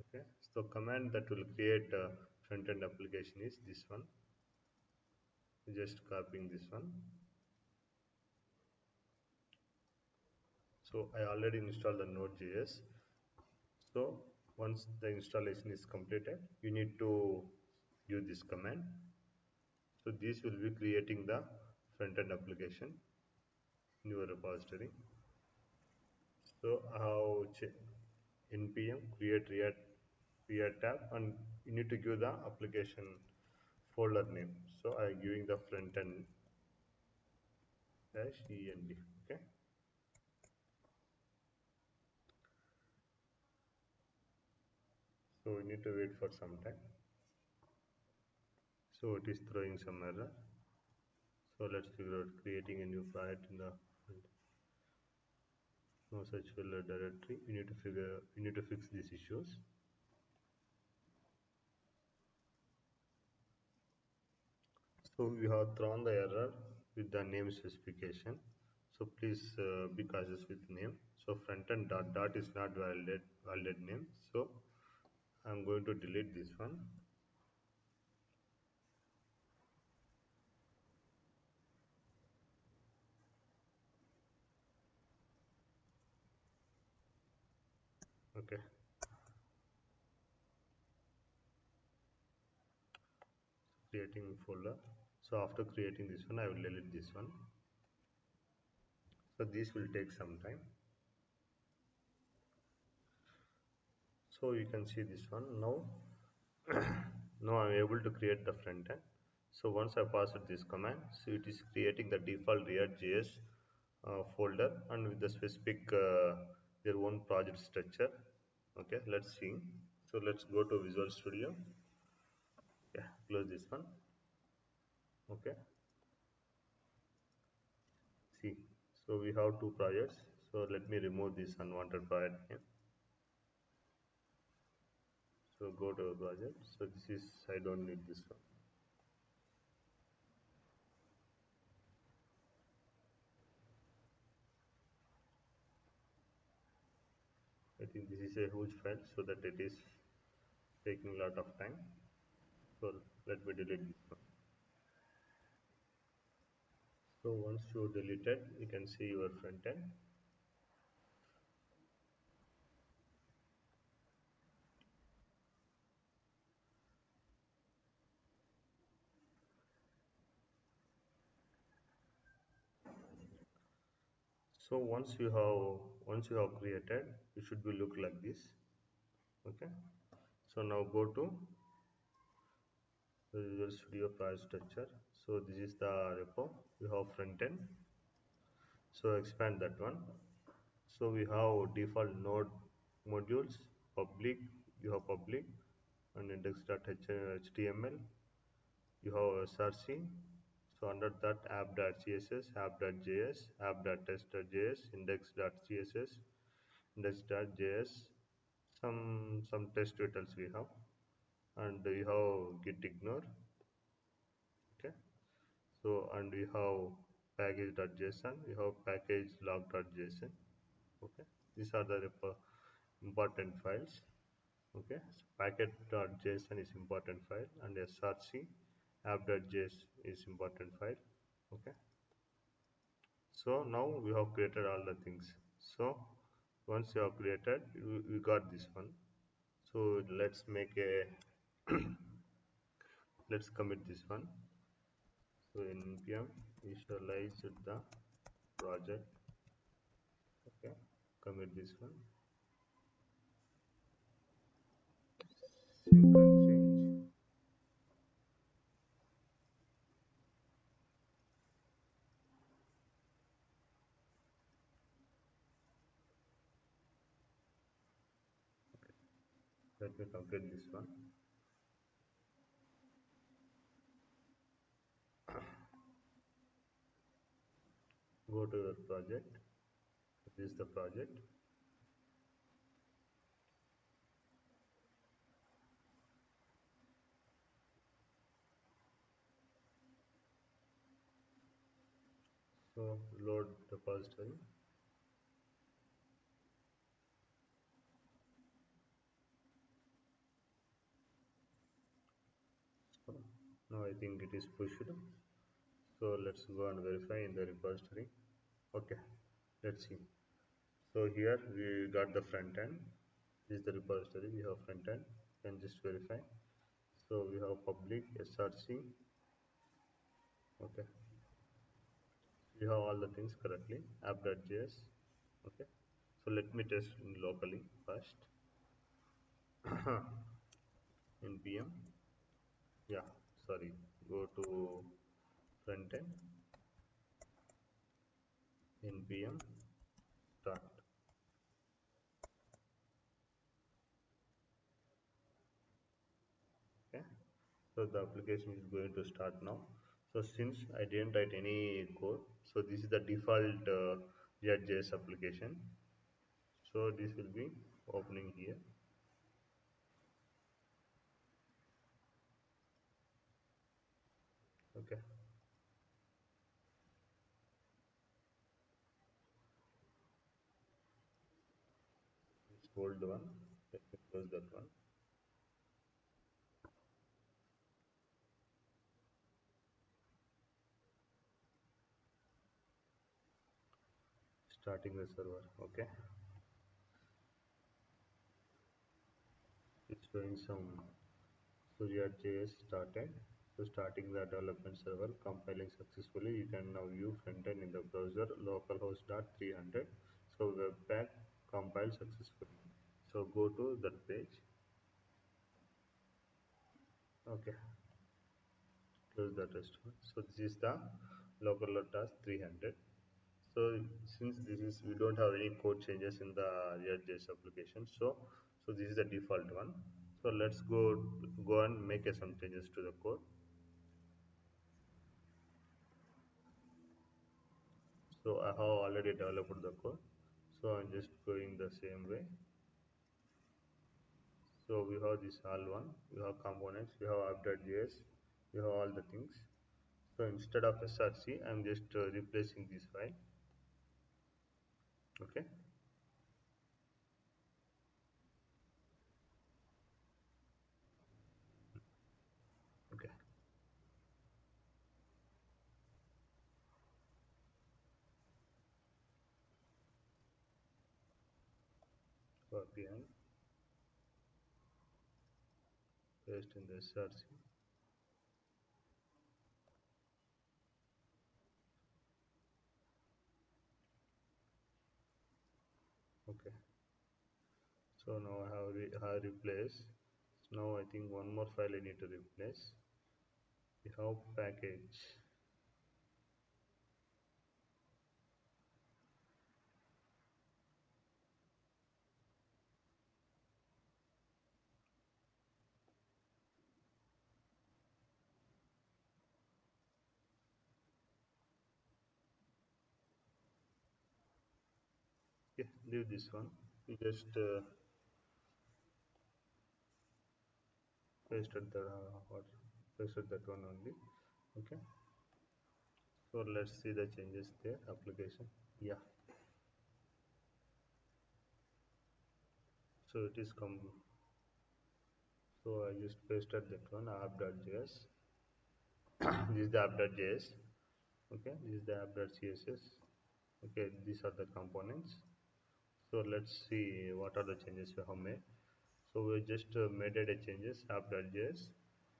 Okay. So command that will create a front end application is this one. Just copying this one. So I already installed the Node.js. So once the installation is completed, you need to use this command. So this will be creating the front-end application in your repository. So how npm create React tab, and you need to give the application folder name. So I giving the front end dash end. Okay. So we need to wait for some time. So it is throwing some error. So let's figure out creating a new project in the no such folder directory. We need to fix these issues. So we have thrown the error with the name specification. So please be cautious with name. So frontend dot is not valid name. So I'm going to delete this one. Okay, creating folder. So after creating this one, I will delete this one. So this will take some time. So you can see this one now. Now I'm able to create the front end. So once I pass it this command, so it is creating the default ReactJS folder and with the specific their own project structure. Okay, let's see. So let's go to Visual Studio. Yeah, close this one. Okay, see. So we have two projects. So let me remove this unwanted project name. So go to a project. So this is I don't need this one. I think this is a huge file so that it is taking a lot of time. So let me delete this one. So once you delete it, you can see your front end. So once you have created, it should be look like this. Okay. So now go to the Visual Studio project structure. So this is the repo. We have front end. So expand that one. So we have default node modules, public, you have public, and index.html, you have src. So under that app.css, app.js, app.test.js, index.css, index.js, some test utils we have, and we have git ignore. Okay. So and we have package.json, we have package log.json. Okay. These are the important files. Okay, so packet.json is important file and src app.js is important file. Okay, so now we have created all the things. So once you have created, we got this one. So let's make a let's commit this one. So in npm initialize the project. Okay, commit this one. Simple change. Let me complete this one. Go to your project. This is the project. So load repository. So now I think it is pushed. So let's go and verify in the repository. Okay, let's see. So here we got the front end. This is the repository. We have front end. Can just verify. So we have public src. Okay, we have all the things correctly. App.js. Okay, so let me test locally first. npm. Yeah, sorry. go to Frontend, npm start. Okay, so the application is going to start now. So since I didn't write any code, so this is the default React.js application. So this will be opening here. Okay, it's old one. Let me close that one. Starting the server. Okay, it's showing some. So React.js started. So starting the development server, compiling successfully. You can now view frontend in the browser, localhost 300. So webpack compiled successfully. So go to that page. Okay, close the rest one. So this is the localhost 300. So since this is we don't have any code changes in the React.js application, so this is the default one. So let's go and make some changes to the code. So I have already developed the code. So I'm just going the same way. So we have this all one, we have components, we have app.js, we have all the things. So instead of src, I'm just replacing this file. Okay, okay, copy and paste in the src. Okay, so now I have replaced. Now I think one more file I need to replace. We have package. Okay, leave this one. We just pasted the what pasted that one only. Okay, so let's see the changes there. Application. Yeah, so it is come. So I just pasted that one app.js. This is the app.js. Okay, this is the app.css. Okay, these are the components. So let's see what are the changes we have made. So we just made a changes app.js.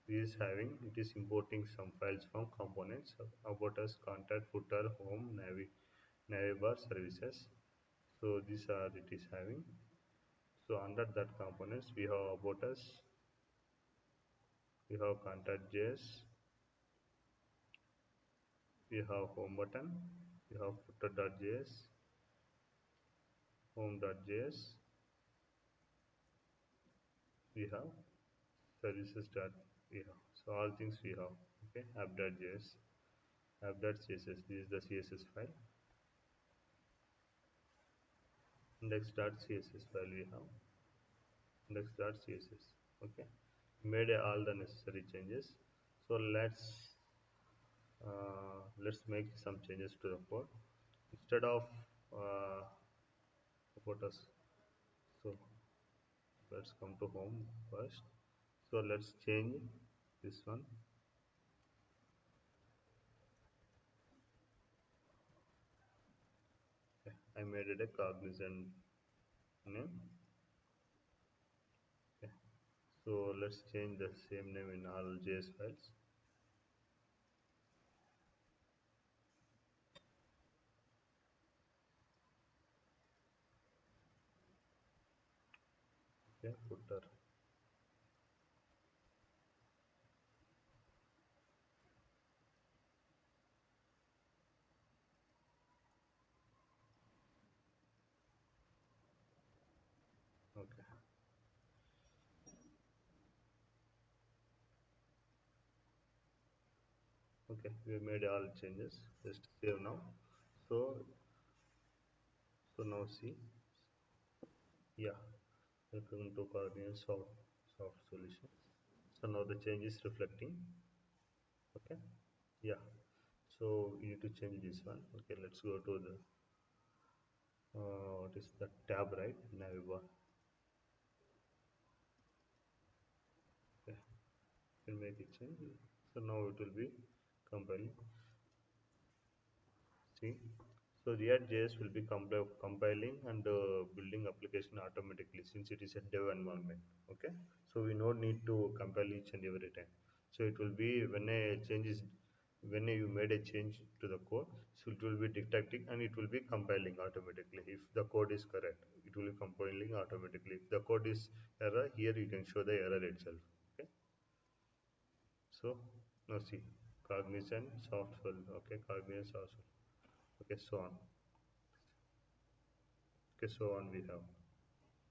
It is importing some files from components about us, contact, footer, home, navbar, services. So these are it is having. So under that components we have about us, we have contact.js, we have home button, we have footer.js, home.js, we have services dot we have. So all things we have. Okay, app.js, app.css. This is the CSS file. Index.css file we have. Index.css. Okay, made all the necessary changes. So let's make some changes to the code instead of uh, about us. So let's come to home first. So let's change this one. Okay, I made it a cognizant name. Okay, so let's change the same name in all JS files. Okay, footer. Okay, we made all changes. Just save now. So so now see, yeah, welcome to Coordinate Soft Solutions. So now the change is reflecting. Okay, yeah. So you need to change this one. Okay, let's go to the what is the tab, right? Navbar. Okay, you can make it change. So now it will be compiling. See, so ReactJS will be compiling and building application automatically since it is a dev environment. Okay, so we no need to compile each and every time. So it will be when you made a change to the code, so it will be detecting and it will be compiling automatically. If the code is correct, it will be compiling automatically. If the code is error, here you can show the error itself. Okay, so now see, cognizant software. Okay, cognizant software. Okay, so on. Okay, so on we have.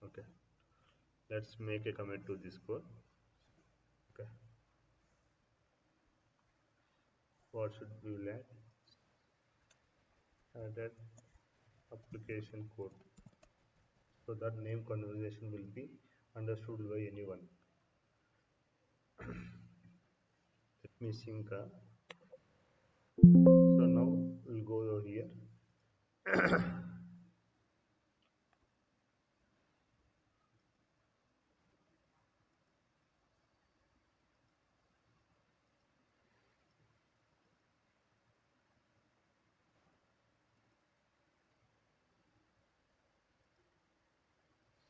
Okay, let's make a commit to this code. Okay, what should we add? Added application code. So that name conversation will be understood by anyone. Let me sync. So now we'll go here.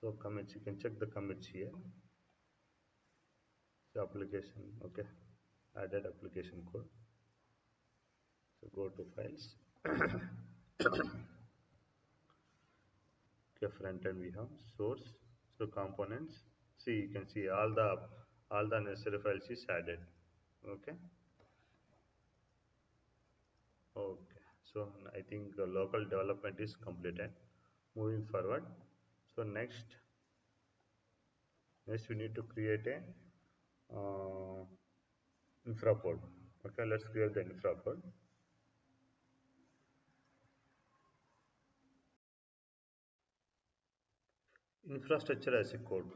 So commits, you can check the commits here. So application, okay, added application code. So go to files. Okay, front end we have source. So components. See, you can see all the necessary files is added. Okay. Okay. So I think the local development is completed. Moving forward. So next we need to create a infra code. Okay, let's create the infra code. Infrastructure as a code.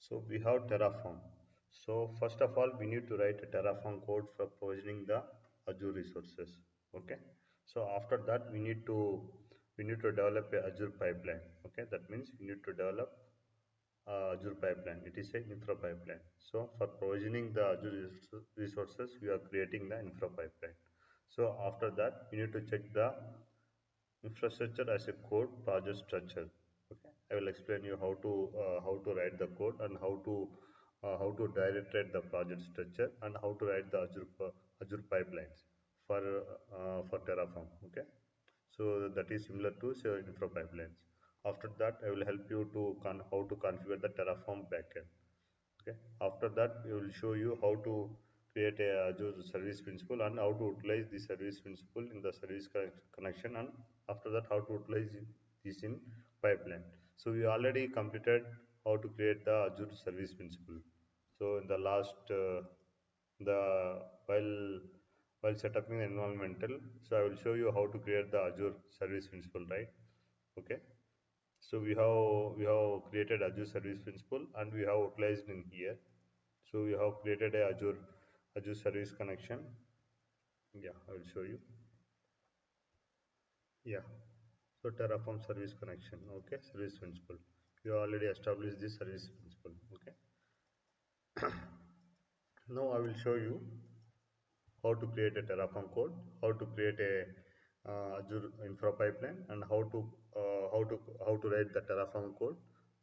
So we have Terraform. So first of all, we need to write a Terraform code for provisioning the Azure resources. Okay. So after that, we need to develop a Azure pipeline. Okay. That means we need to develop Azure pipeline. It is a infra pipeline. So for provisioning the Azure resources, we are creating the infra pipeline. So after that, we need to check the infrastructure as a code project structure. Okay, I will explain you how to write the code and how to direct the project structure and how to write the Azure pipelines for Terraform. Okay, so that is similar to say infra pipelines. After that, I will help you to how to configure the Terraform backend. Okay. After that, we will show you how to create a Azure service principal and how to utilize the service principal in the service connection, and after that, how to utilize this in pipeline. So we already completed how to create the Azure service principal. So in the last the while setting the environmental, so I will show you how to create the Azure service principal, right? Okay. So we have created Azure Service Principal and we have utilized in here. So we have created a Azure Service connection. Yeah, I will show you. Yeah. So Terraform Service connection. Okay, Service Principal. You already established this Service Principal. Okay. Now I will show you how to create a Terraform code, how to create a Azure Infra pipeline, and how to write the Terraform code,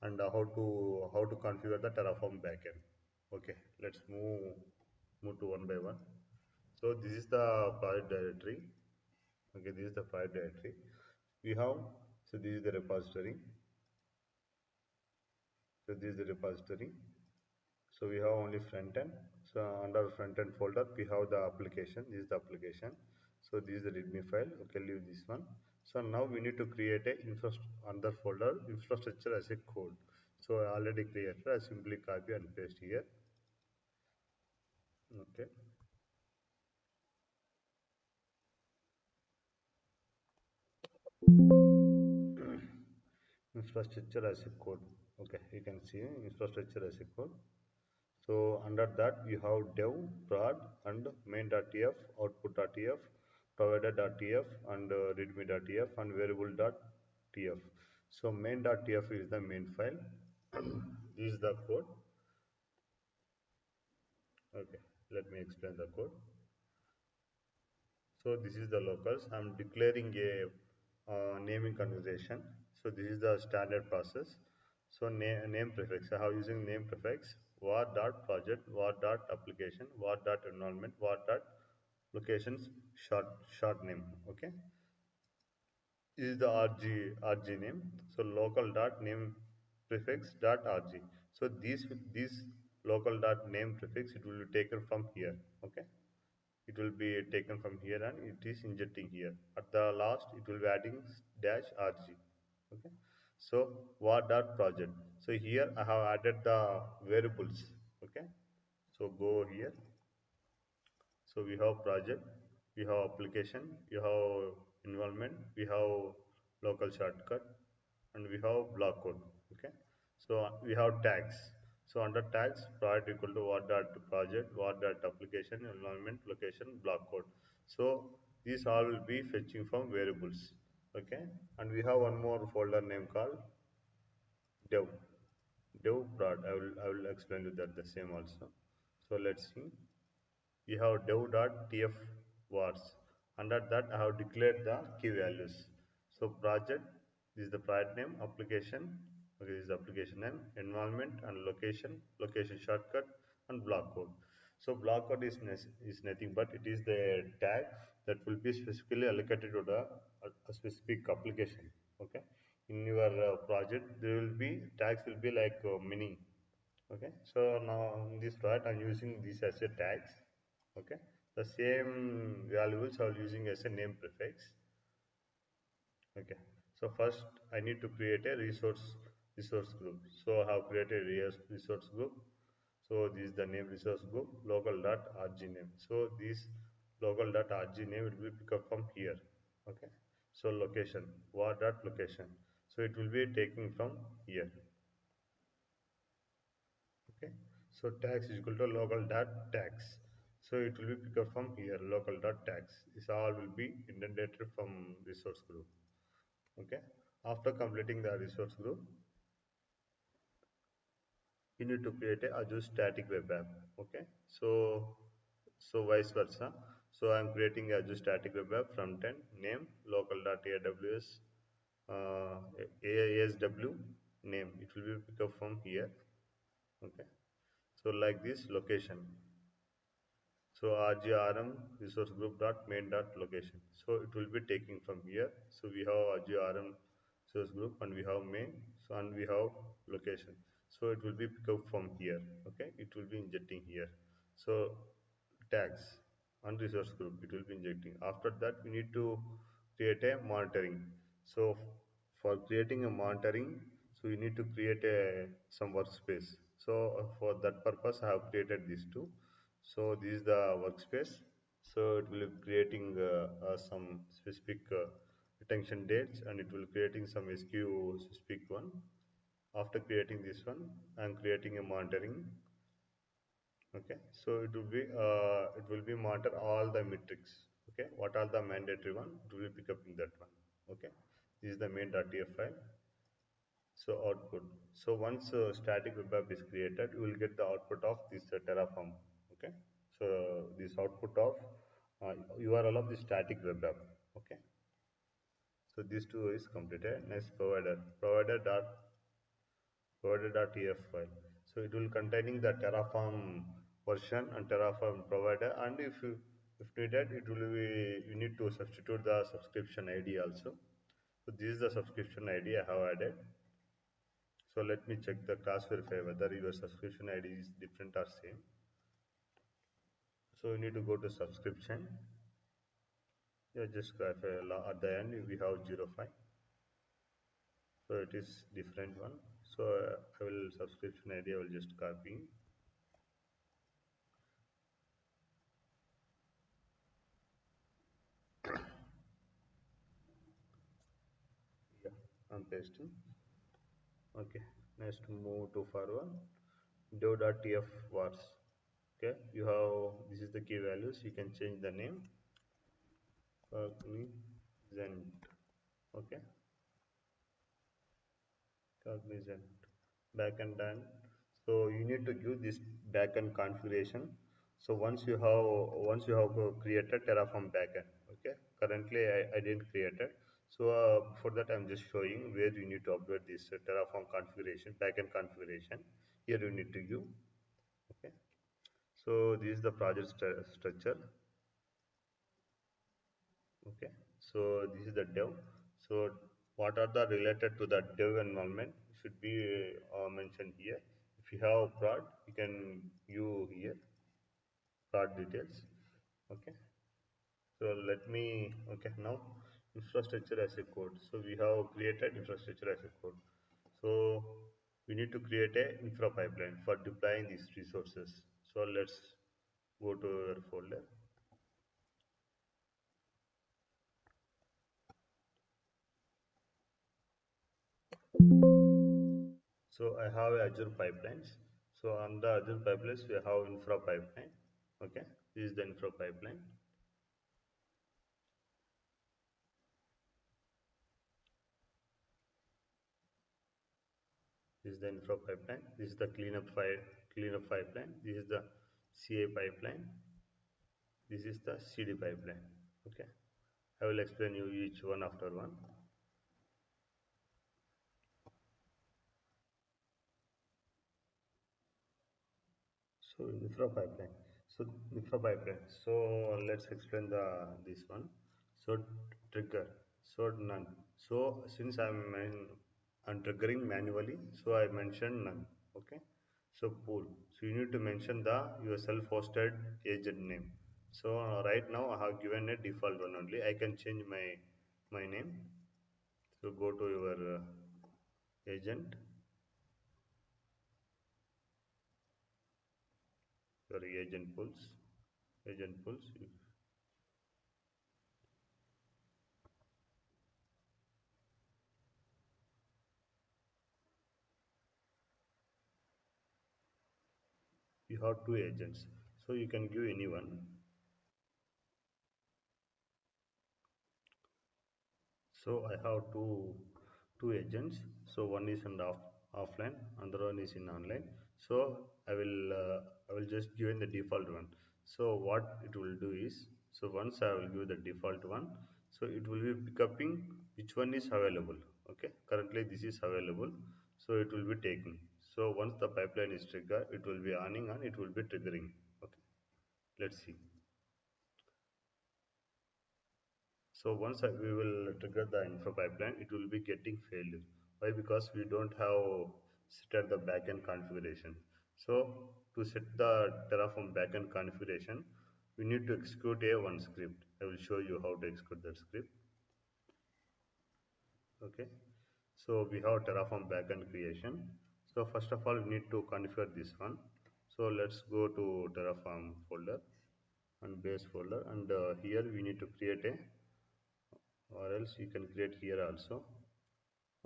and how to configure the Terraform backend. Okay, let's move to one by one. So this is the project directory. Okay, this is the project directory. We have so this is the repository. So this is the repository. So we have only front end. So under front end folder, we have the application. This is the application. So this is the README file. Okay, leave this one. So now we need to create a under folder infrastructure as a code. So I already created. I simply copy and paste here. Okay. infrastructure as a code. Okay, you can see infrastructure as a code. So under that you have dev, prod and main.tf, output.tf, provider.tf and readme.tf and variable.tf. So main.tf is the main file. This is the code. Okay, let me explain the code. So this is the locals. I'm declaring a naming conversation. So this is the standard process. So name prefix. I have using name prefix var dot project, var dot application, var dot environment, var dot locations short name. Okay. This is the RG name. So local dot name prefix dot RG. So these local dot name prefix it will be taken from here. Okay, it will be taken from here and it is injecting here. At the last, it will be adding dash RG. Okay. So what dot project. So here I have added the variables. Okay. So go here. So we have project, we have application, we have environment, we have local shortcut, and we have block code. Okay. So we have tags. So under tags, project equal to what dot project, what dot application, environment, location, block code. So these all will be fetching from variables. Okay. And we have one more folder name called dev. Dev prod. I will explain you that the same also. So let's see. We have dev.tf vars. Under that, I have declared the key values. So project is the project name, application, okay, this is the application name, environment and location shortcut, and block code. So block code is nothing but it is the tag that will be specifically allocated to the a specific application. Okay, in your project there will be tags will be like mini. Okay, so now in this part I'm using this as a tags. Okay, the same values are using as a name prefix. Okay, so first I need to create a resource group. So I have created a resource group. So this is the name resource group local.rg name. So this local.rg name will be picked up from here. Okay, so location what dot location. So it will be taking from here. Okay, so tax is equal to local dot tax. So it will be picked up from here local dot tax. This all will be indented from resource group. Okay, after completing the resource group, you need to create a Azure Static Web App. Okay, so vice versa. So I'm creating Azure Static Web App frontend name local.aws ASW name. It will be picked up from here. Okay, so like this location. So RGRM resource group dot main dot location. So it will be taking from here. So we have RGRM resource group and we have main. So and we have location. So it will be picked up from here. Okay, it will be injecting here. So tags and resource group it will be injecting. After that we need to create a monitoring. So for creating a monitoring, so you need to create a some workspace. So for that purpose I have created these two. So this is the workspace. So it will be creating some specific retention dates and it will creating some SQ specific one. After creating this one, I am creating a monitoring. Okay, so it will be monitor all the metrics. Okay, what are the mandatory one? It will be pick up in that one. Okay, this is the main.tf file. So output. So once static web app is created, you will get the output of this Terraform. Okay. So this output of URL of the static web app. Okay. So these two is completed. Next provider.tf file. So it will containing the Terraform version and Terraform provider. And if needed, it will be you need to substitute the subscription ID also. So this is the subscription ID I have added. So let me check the class verify whether your subscription ID is different or same. So you need to go to subscription. Yeah, just clarify at the end we have 05. So it is different one. So I will subscription ID I will just copy. Yeah, I'm pasting. Okay, next move to forward. Dev.tf vars. Okay, you have this is the key values. You can change the name. Cognizant. Okay, cognizant. Backend done. So you need to give this backend configuration. So once you have created Terraform backend. Okay, currently I didn't create it. So for that I'm just showing where you need to upload this Terraform configuration, backend configuration. Here you need to give. Okay. So this is the project structure. Okay. So this is the dev. So what are the related to the dev environment should be mentioned here. If you have prod, you can view here prod details. Okay. So let me okay now infrastructure as a code. So we have created infrastructure as a code. So we need to create a infra pipeline for deploying these resources. So let's go to your folder. So I have Azure pipelines. So on the Azure pipelines, we have infra pipeline. Okay, this is the infra pipeline. This is the infra pipeline. This is the cleanup pipeline. This is the CA pipeline. This is the CD pipeline. Okay, I will explain you each one after one. So infra pipeline. So infra pipeline. So let's explain the this one. So trigger. So none. So since I'm triggering manually, so I mentioned none. Okay. So pool. So you need to mention the your self-hosted agent name. So right now I have given a default one only. I can change my name. So go to your agent, your agent pools, agent pools. You have two agents, so you can give anyone. So I have two agents. So one is in the offline, another one is in online. So I will just give in the default one. So what it will do is, so once I will give the default one, so it will be picking which one is available. Okay, currently this is available, so it will be taking. So once the pipeline is triggered, it will be earning and it will be triggering. Okay, let's see. So once we will trigger the info pipeline, it will be getting failure. Why? Because we don't have set the backend configuration. So to set the Terraform backend configuration, we need to execute a one script. I will show you how to execute that script. Okay. So we have Terraform backend creation. So first of all, we need to configure this one. So let's go to Terraform folder and base folder, and here we need to create a, or else you can create here also.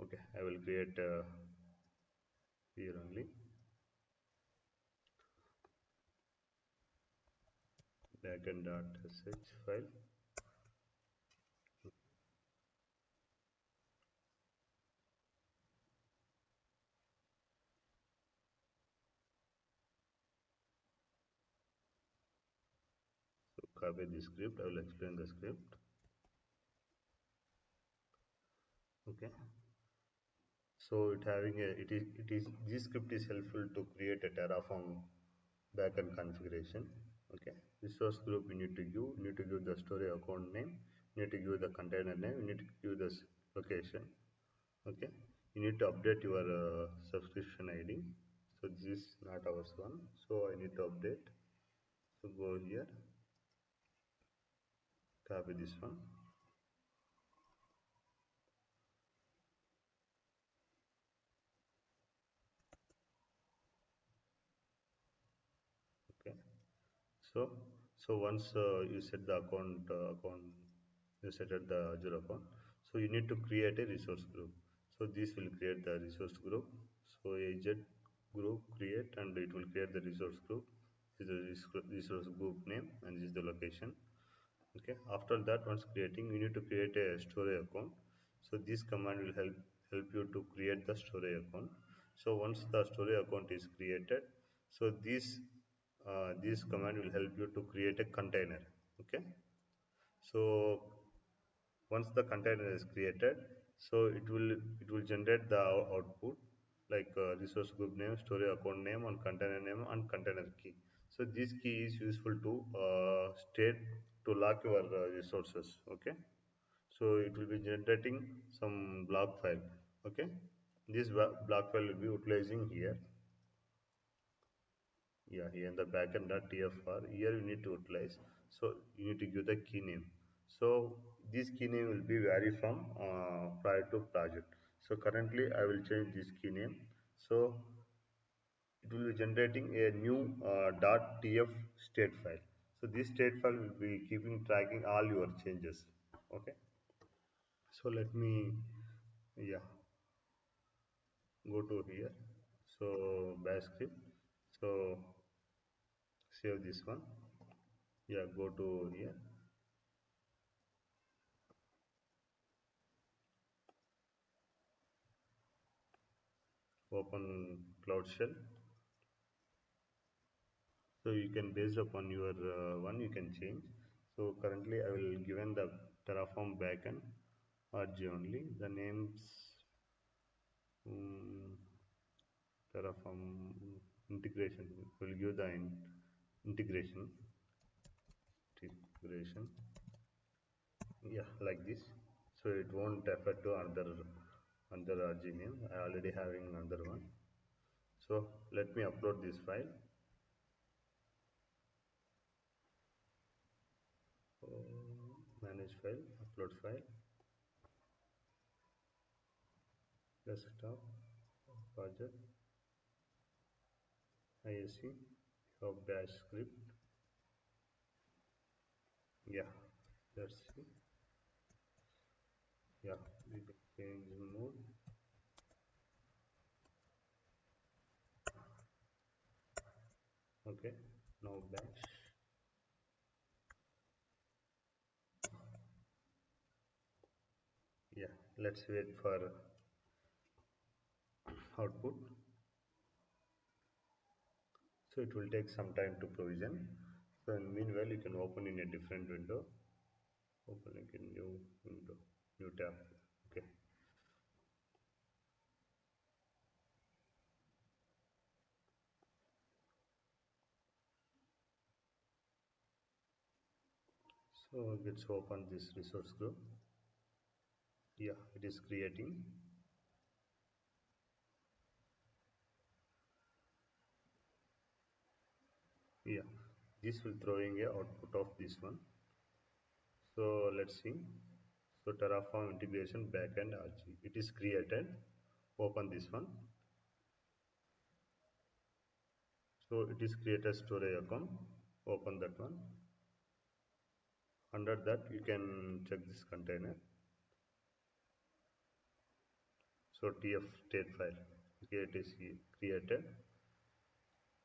Okay, I will create here only backend.sh file. So copy the script. I will explain the script. Okay. So it is this script is helpful to create a Terraform backend configuration. Okay. Resource group you need to give. You need to give the story account name. You need to give the container name. You need to give the location. Okay. You need to update your subscription ID. So this is not ours one. So I need to update. So go here, copy this one. Okay. So once you set the account, you set at the Azure account. So you need to create a resource group. So this will create the resource group. So AZ group create and it will create the resource group. This is the resource group name and this is the location. Okay. After that, once creating, you need to create a storage account. So this command will help you to create the storage account. So once the storage account is created, so this command will help you to create a container. Okay. So once the container is created, so it will generate the output like resource group name, storage account name and container key. So this key is useful to state to lock your resources. Okay, so it will be generating some block file. Okay, this block file will be utilizing here. Yeah, here in the backend.tfr, here you need to utilize. So you need to give the key name. So this key name will be vary from prior to project. So currently I will change this key name. So it will be generating a new .tf state file. So this state file will be keeping tracking all your changes. Okay. So let me, yeah, go to here. So bash script. So save this one. Yeah, go to here. Open cloud shell. So you can based upon your one you can change. So currently I will given the Terraform backend RG only. The names um, Terraform integration will give the integration. Yeah, like this. So it won't affect to another RG name. I already having another one. So let me upload this file. Manage file, upload file, desktop, project, ISC, of bash script. Yeah, let's see. Yeah, we can change mode. Okay, now bash. Yeah, let's wait for output. So it will take some time to provision. So meanwhile, you can open in a different window. Open like a new window, new tab. Okay. So let's open this resource group. Yeah, it is creating. Yeah, this will throwing a output of this one. So let's see. So Terraform integration backend RG. It is created. Open this one. So it is created storage account. Open that one. Under that you can check this container. So TF state file. Okay, it is created.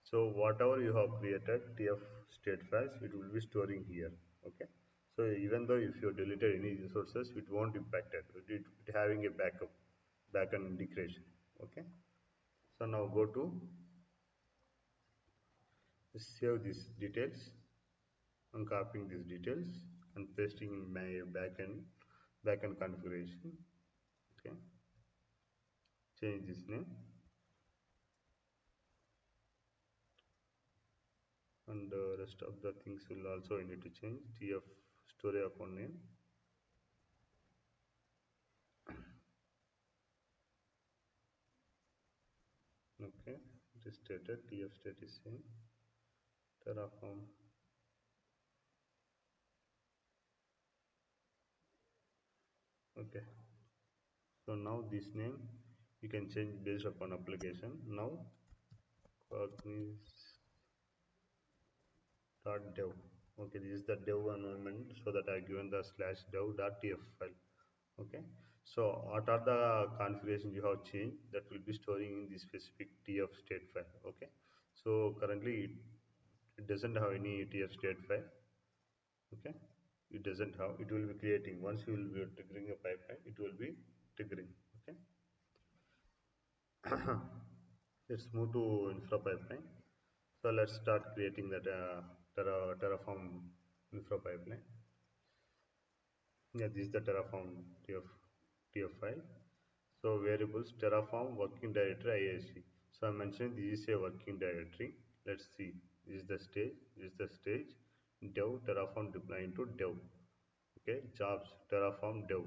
So whatever you have created TF state files, it will be storing here. Okay. So even though if you deleted any resources, it won't impact it. It having a backup, backend integration. Okay. So now go to save these details. I'm copying these details and pasting in my backend configuration. Okay. Change this name and the rest of the things will also need to change. TF storage account name. Okay. It is stated. TF state is same. Terraform. Okay. So now this name you can change based upon application. Now cognis.dev. Okay, this is the dev environment, so that I given the /dev.tf file. Okay, So what are the configurations you have changed that will be storing in the specific tf state file? Okay, so currently it doesn't have any tf state file. Okay, it doesn't have, it will be creating once you will be triggering a pipeline, it will be triggering. Okay, let's move to infra pipeline. So let's start creating that Terraform infra pipeline. Yeah, this is the Terraform TF file. So variables Terraform working directory IAC. So I mentioned this is a working directory. Let's see. This is the stage. This is the stage. Dev Terraform deploy into dev. Okay. Jobs Terraform dev.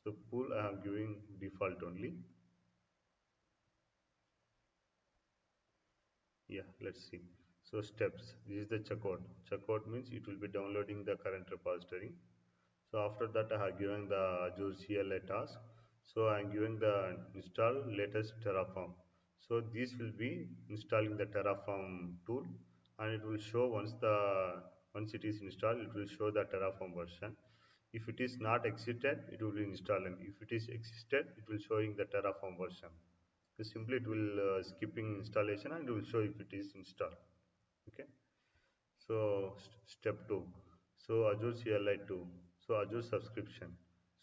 So pool I am giving default only. Yeah. Let's see. So steps. This is the checkout. Checkout means it will be downloading the current repository. So after that, I have given the Azure CLI task. So I am giving the install latest Terraform. So this will be installing the Terraform tool, and it will show once it is installed, it will show the Terraform version. If it is not existed, it will be installed, and if it is existed, it will showing the Terraform version. So simply it will skipping installation, and it will show if it is installed. Okay. So step 2. So Azure CLI 2. So Azure subscription.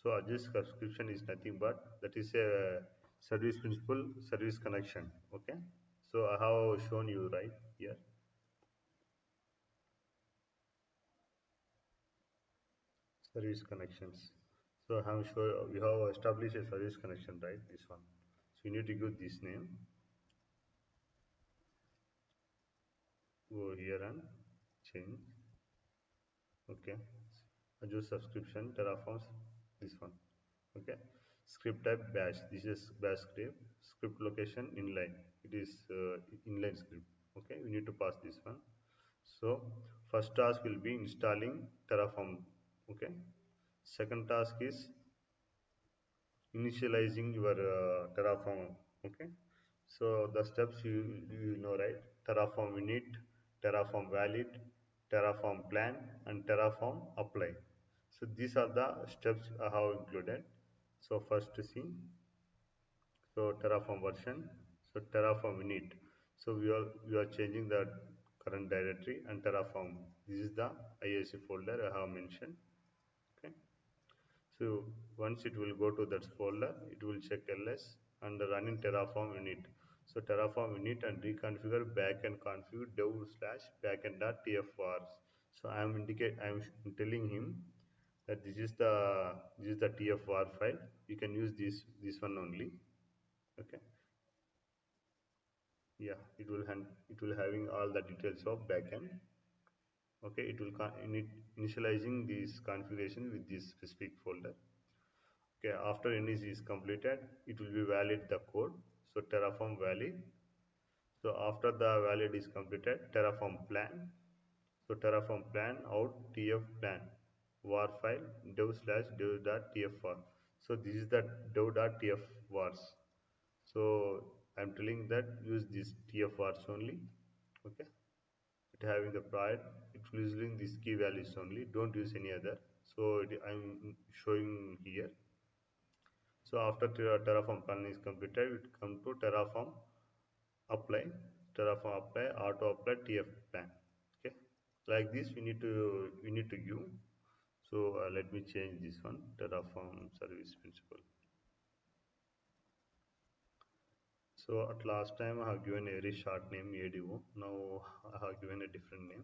So Azure subscription is nothing but that is a service principal service connection. Okay. So I have shown you right here service connections. So I have shown we have established a service connection, right? This one. So you need to give this name. Go here and change. Okay. Azure subscription Terraform this one. Okay, script type bash, this is bash script. Script location inline, it is inline script. Okay, we need to pass this one. So first task will be installing Terraform. Okay, second task is initializing your Terraform. Okay, so the steps you know, right? Terraform init, Terraform valid, Terraform plan, and Terraform apply. So these are the steps I have included. So first to see, so Terraform version, so Terraform init. So we are changing the current directory and Terraform. This is the IAC folder I have mentioned. Okay. So once it will go to that folder, it will check ls and run in Terraform init. So Terraform init and reconfigure backend config dev slash backend.tfvars. So I am telling him that this is the tfvar file. You can use this one only. Okay. Yeah, it will having all the details of backend. Okay, it will initializing this configuration with this specific folder. Okay, after init is completed, it will be valid the code. So Terraform valid. So after the valid is completed, Terraform plan. So Terraform plan out tf plan var file dev slash dev.tfvar. So this is the dev.tfvars. So I'm telling that use this tfvars only. Okay, it having the pride, it will using these key values only. Don't use any other. So I'm showing here. So after Terraform plan is completed, it come to Terraform apply. Terraform apply, auto apply TF plan. Okay, like this we need to give. So let me change this one. Terraform service principal. So at last time I have given a very short name ADO. Now I have given a different name.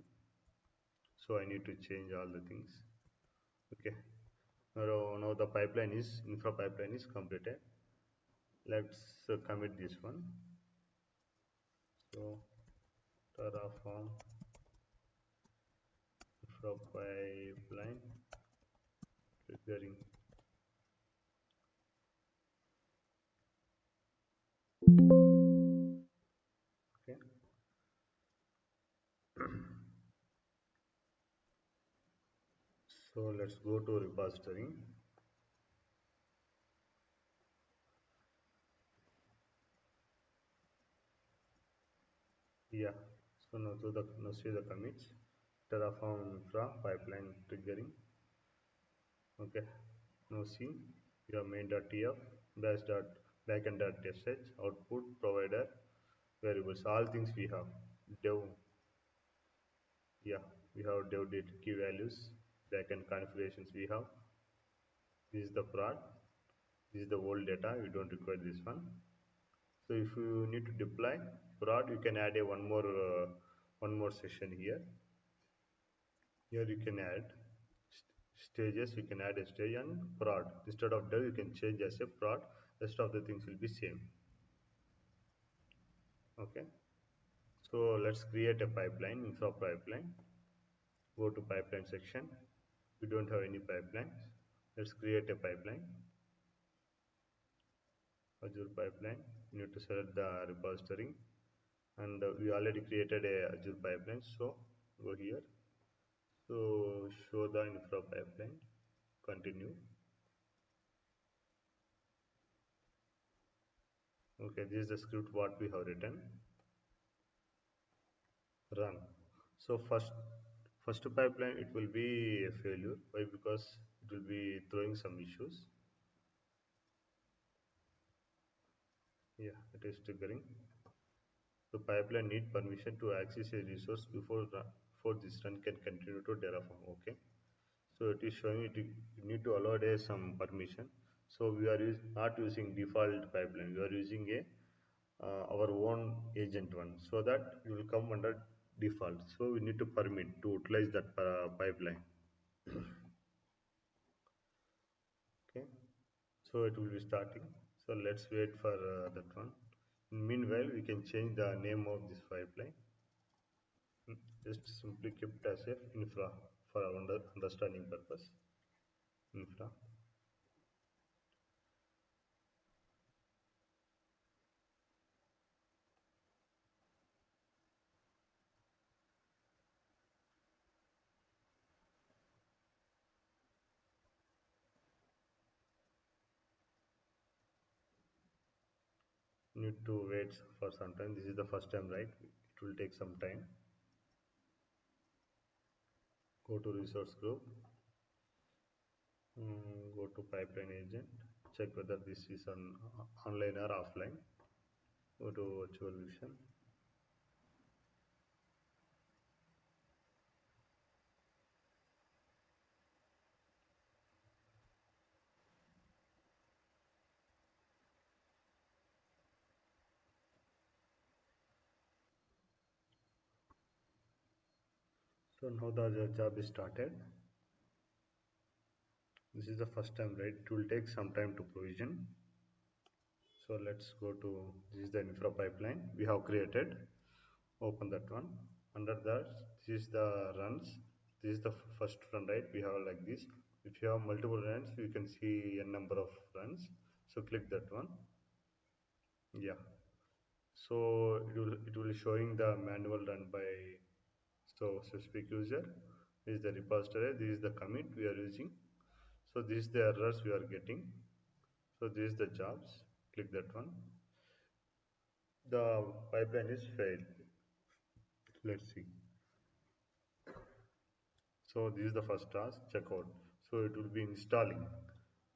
So I need to change all the things. Okay. Now the pipeline is infra pipeline is completed. Let's commit this one. So Terraform infra pipeline triggering. Okay. So let's go to repository. Yeah. So now see the commits. Terraform infra pipeline triggering. Okay. Now see your main.tf, backend.sh, output, provider, variables, all things we have. Dev, yeah, we have dev data key values, backend configurations we have. This is the prod, this is the old data, we don't require this one. So if you need to deploy prod, you can add a one more session here. Here you can add stages, you can add a stage and prod. Instead of dev, you can change as a prod. Rest of the things will be same. Okay. So let's create a pipeline, infra pipeline. Go to pipeline section. We don't have any pipelines. Let's create a pipeline. Azure pipeline. You need to select the repository. And we already created a Azure pipeline. So go here. So show the infra pipeline. Continue. Okay, this is the script what we have written. Run. So first pipeline it will be a failure. Why? Because it will be throwing some issues. Yeah, it is triggering. The pipeline need permission to access a resource before this run can continue to Terraform. Okay. So it is showing it you need to allow some permission. So we are not using default pipeline. We are using a our own agent one, so that it will come under default. So we need to permit to utilize that pipeline. Okay. So it will be starting. So let's wait for that one. Meanwhile, we can change the name of this pipeline. Just simply kept as a infra for our understanding purpose. Infra. Need to wait for some time. This is the first time, right? It will take some time. Go to resource group. Go to pipeline agent. Check whether this is an online or offline. Go to virtual vision. So now the job is started. This is the first time, right? It will take some time to provision. So let's go to, this is the infra pipeline we have created. Open that one. Under that, this is the runs. This is the first run, right? We have like this. If you have multiple runs, you can see a number of runs. So click that one. Yeah. So it will showing the manual run by specific user. This is the repository. This is the commit we are using. So this is the errors we are getting. So this is the jobs. Click that one. The pipeline is failed. Let's see. So this is the first task, checkout. So it will be installing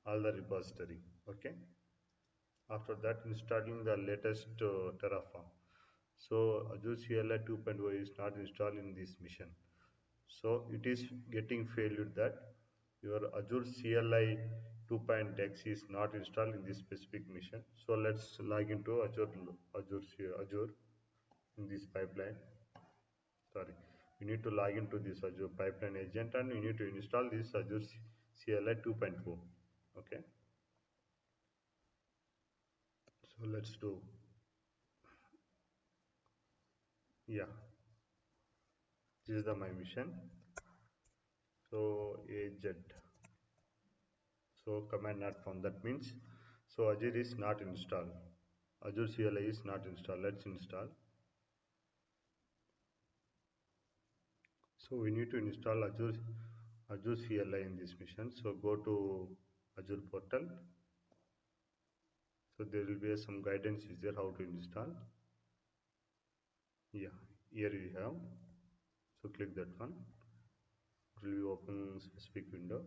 all the repository. Okay. After that, installing the latest Terraform. So Azure CLI 2.0 is not installed in this mission. So it is getting failure that your Azure CLI 2.x is not installed in this specific mission. So let's log into Azure in this pipeline. Sorry, you need to log into this Azure pipeline agent and you need to install this Azure CLI 2.4. Okay. So let's do. Yeah, this is the my mission. So agent. So command not found. That means so Azure is not installed. Azure CLI is not installed. Let's install. So we need to install Azure CLI in this mission. So go to Azure portal. So there will be some guidance is there how to install. Yeah, here we have. So click that one. It will be open specific window.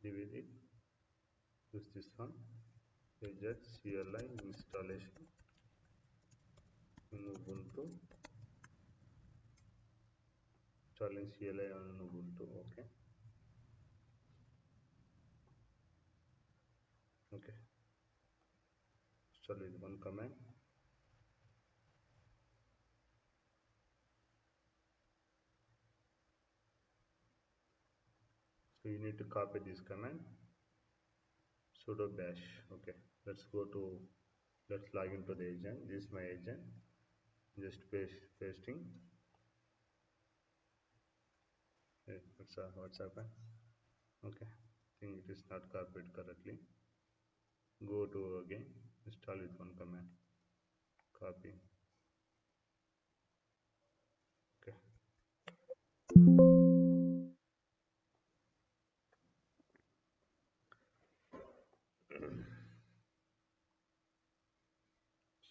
Delete it. Use this one. Azure CLI installation in Ubuntu. Installing CLI on Ubuntu. Okay. Okay. Install with one command. So you need to copy this command. Sudo bash. Okay. Let's log into the agent. This is my agent. Just pasting. Hey, what's happened? Okay. Think it is not copied correctly. Go to again. Install with one command. Copy. Okay.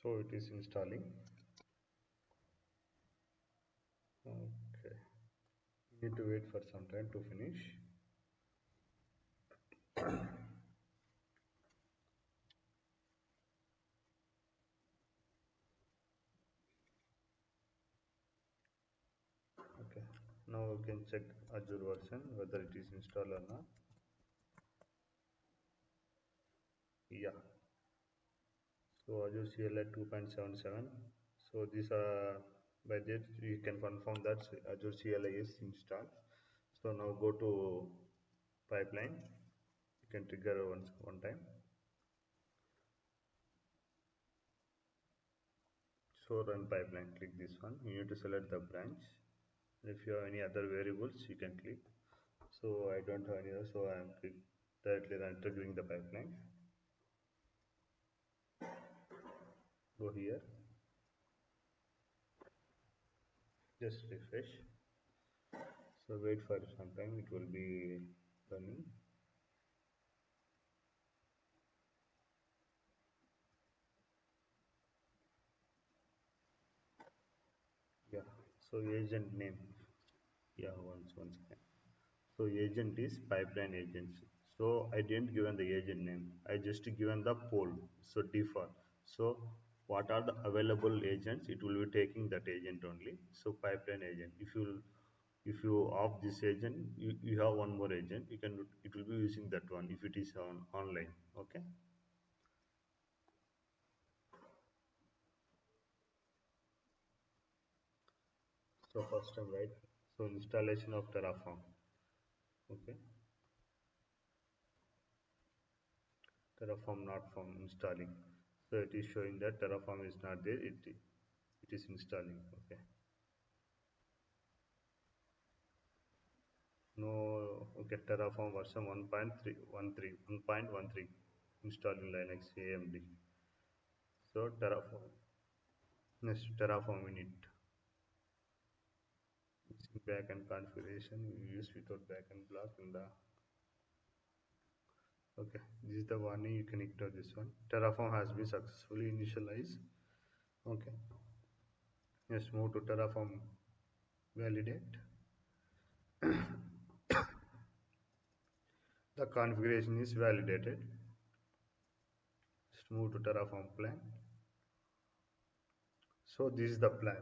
So it is installing. Okay. You need to wait for some time to finish. Okay. Now you can check Azure version whether it is installed or not. Yeah. So Azure CLI 2.77. So these are by that you can confirm that Azure CLI is installed. So now go to pipeline. You can trigger once one time. So run pipeline. Click this one. You need to select the branch. If you have any other variables, you can click. So I don't have any other, so I am directly triggering the pipeline. Go here. Just refresh. So wait for some time. It will be running. Yeah. So agent name. Yeah, once again. So agent is pipeline agents. So I didn't given the agent name. I just given the pool. So default. So what are the available agents? It will be taking that agent only. So pipeline agent. If you off this agent, you have one more agent. It will be using that one if it is online. Okay. So first time, right? So installation of Terraform. Okay. Terraform not from installing. So it is showing that Terraform is not there. It is installing. Okay. No. Okay. Terraform version 1.13 installing Linux AMD. So Terraform. Next Terraform we need backend configuration. We use without backend block in the. Okay. This is the warning. You can ignore this one. Terraform has been successfully initialized. Okay. Let's move to Terraform validate. The configuration is validated. Let's move to Terraform plan. So this is the plan.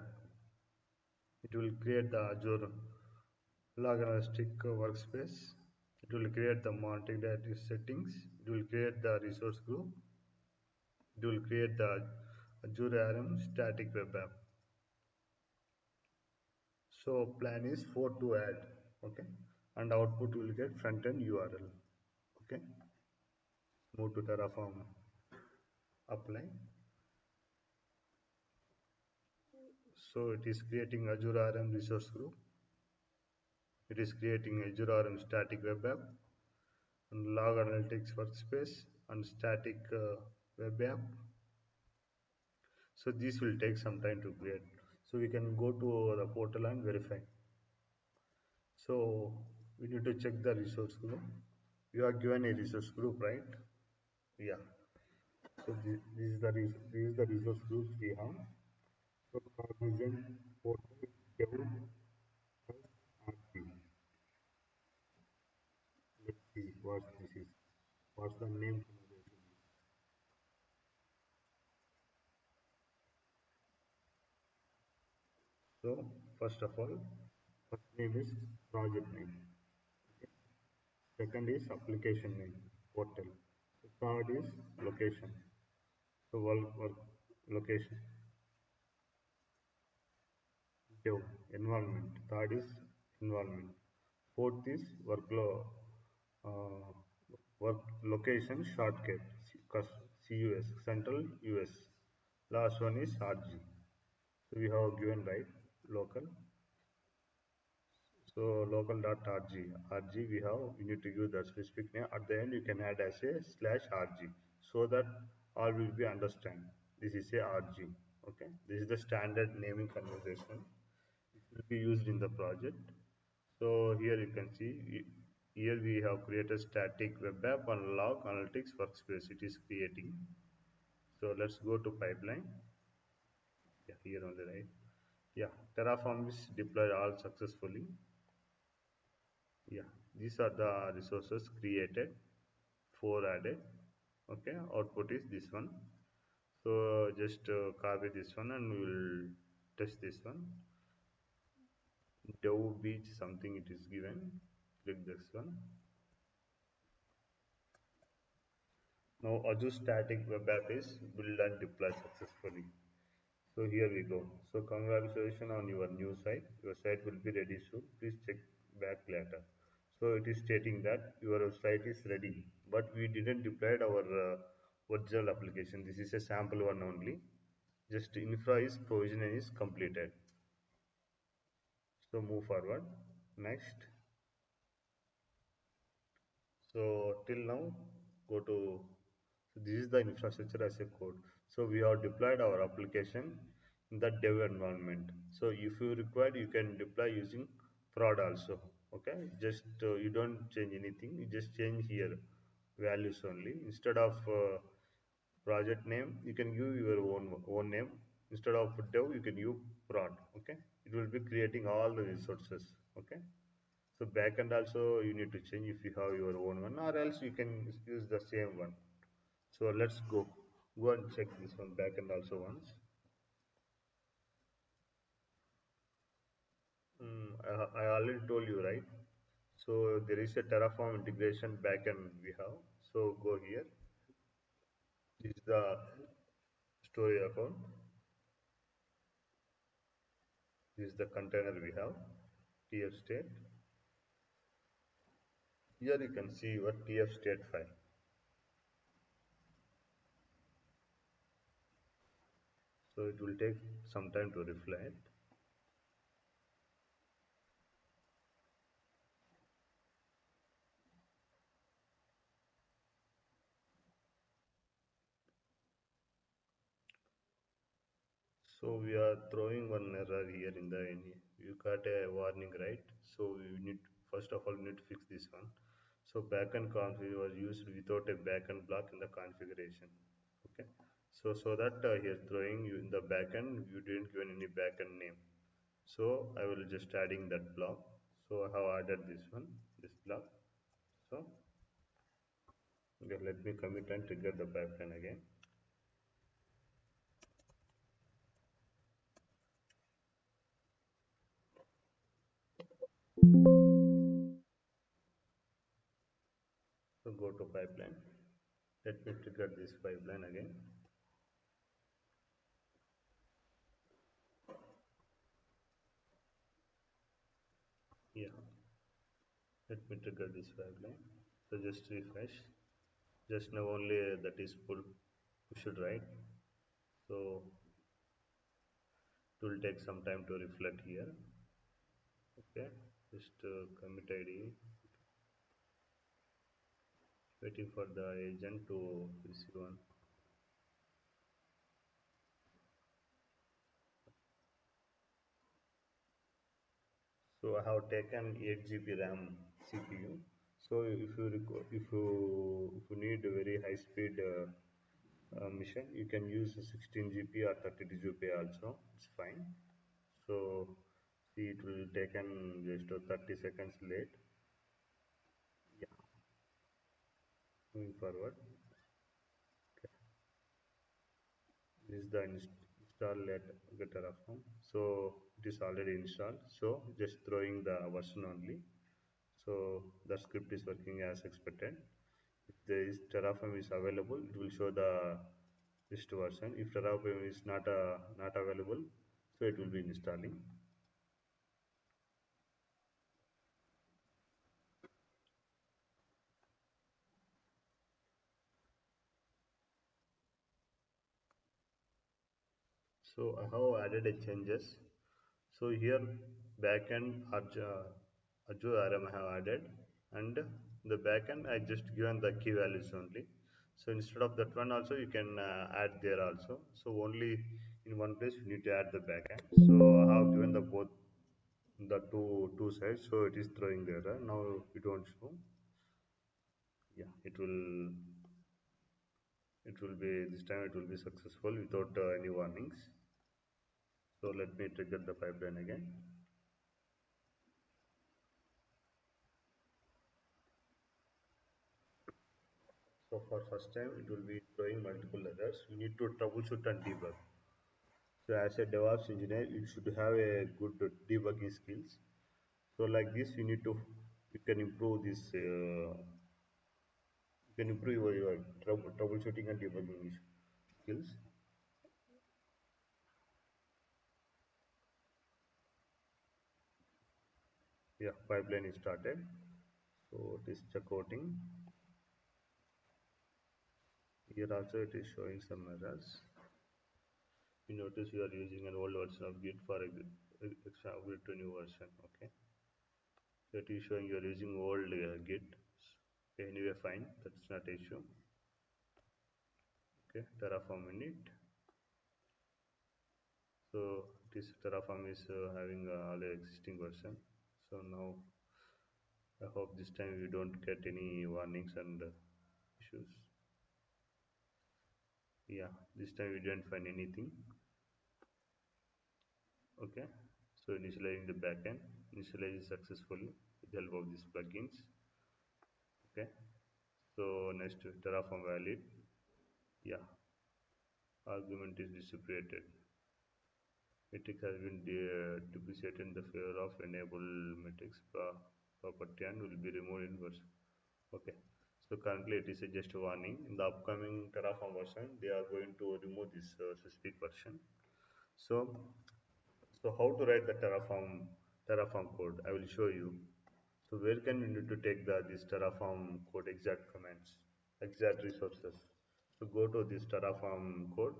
It will create the Azure log-analytic workspace. It will create the monitoring data settings. It will create the resource group. It will create the Azure RM Static Web App. So plan is 4 to add. Okay. And output will get front-end URL. Okay. Move to Terraform apply. So it is creating Azure RM resource group. It is creating Azure RM Static Web App and Log Analytics Workspace and Static Web App. So this will take some time to create. So we can go to the portal and verify. So we need to check the resource group. You are given a resource group, right? Yeah. So this is the resource groups we have. So Cognizant portal dev plus RP. Let's see what's So first of all, first name is project name. Okay. Second is application name, portal. So third is location. So work location, dev, environment. Third is environment. Fourth is uh, work location shortcut, CUS, Central US. Last one is RG. So we have given right local. So local.rg, rg we have, you need to give the specific name. At the end, you can add as a /rg so that all will be understand. This is a rg. Okay, this is the standard naming conversation. It will be used in the project. So here you can see, here we have created static web app and log analytics workspace. It is creating. So let's go to pipeline. Yeah, here on the right. Yeah, Terraform is deployed all successfully. Yeah, these are the resources created, 4 added. Okay, output is this one. So just copy this one and we will test this one. Dev beach something it is given. Click this one. Now Azure Static Web App is built and deployed successfully. So here we go. So congratulations on your new site. Your site will be ready soon. Please check back later. So it is stating that your site is ready, but we didn't deploy our original application. This is a sample one only. Just infra is provisioning is completed. So move forward. Next. So till now, go to, so this is the infrastructure as a code. So we have deployed our application in the dev environment. So if you require, you can deploy using prod also. Okay, just you don't change anything. You just change here values only. Instead of project name, you can give your own name. Instead of dev, you can use prod. Okay, it will be creating all the resources. Okay. So backend also you need to change if you have your own one, or else you can use the same one. So let's go and check this one backend also once. I already told you, right? So there is a Terraform integration backend we have. So go here. This is the story account. This is the container we have. TF state. Here you can see your TF state file. So it will take some time to reflect. So we are throwing one error here in the end. You got a warning, right? So we need, first of all we need to fix this one. So backend config was used without a backend block in the configuration. Okay. So that here throwing you in the backend, you didn't give any backend name. So I will just adding that block. So I have added this one, this block. So okay, let me commit and trigger the pipeline again. So go to pipeline. Let me trigger this pipeline again. Yeah, let me trigger this pipeline. So just refresh. Just now only that is pushed right. So it will take some time to reflect here. Okay, just commit ID. Waiting for the agent to receive one. So I have taken 8 GB RAM CPU. So if you need a very high speed machine, you can use 16 GB or 32 GB also. It's fine. So see, it will taken just 30 seconds late. Yeah, moving forward. Okay. This is the install get Terraform. So it is already installed. So just throwing the version only. So the script is working as expected. If there is Terraform is available, it will show the list version. If Terraform is not available, so it will be installing. So I have added a changes. So here backend Azure RM I have added, and the backend I just given the key values only. So instead of that one also you can add there also. So only in one place you need to add the backend. So I have given the both the two sides. So it is throwing the error. Now it won't show. Yeah, it will be this time it will be successful without any warnings. So let me trigger the pipeline again. So for first time, it will be throwing multiple errors. You need to troubleshoot and debug. So as a DevOps engineer, you should have a good debugging skills. So like this, you can improve this, you can improve your troubleshooting and debugging skills. Yeah, pipeline is started. So it is checkoutting. Here also it is showing some errors. You notice you are using an old version of Git for extra upgrade to new version. Okay. So it is showing you are using old Git. Okay, anyway, fine. That's not an issue. Okay, Terraform in it. So this Terraform is having all the existing version. So now I hope this time we don't get any warnings and issues. Yeah, this time we didn't find anything. Okay, so initializing the backend, initializing successfully with the help of these plugins. Okay, so next Terraform valid. Yeah, argument is distributed. It has been depreciated in the favor of enable metrics property and will be removed in version. Okay. So currently it is just a warning. In the upcoming Terraform version, they are going to remove this specific version. So, so how to write the Terraform code? I will show you. So where can we need to take this Terraform code exact commands, exact resources? So go to this Terraform code.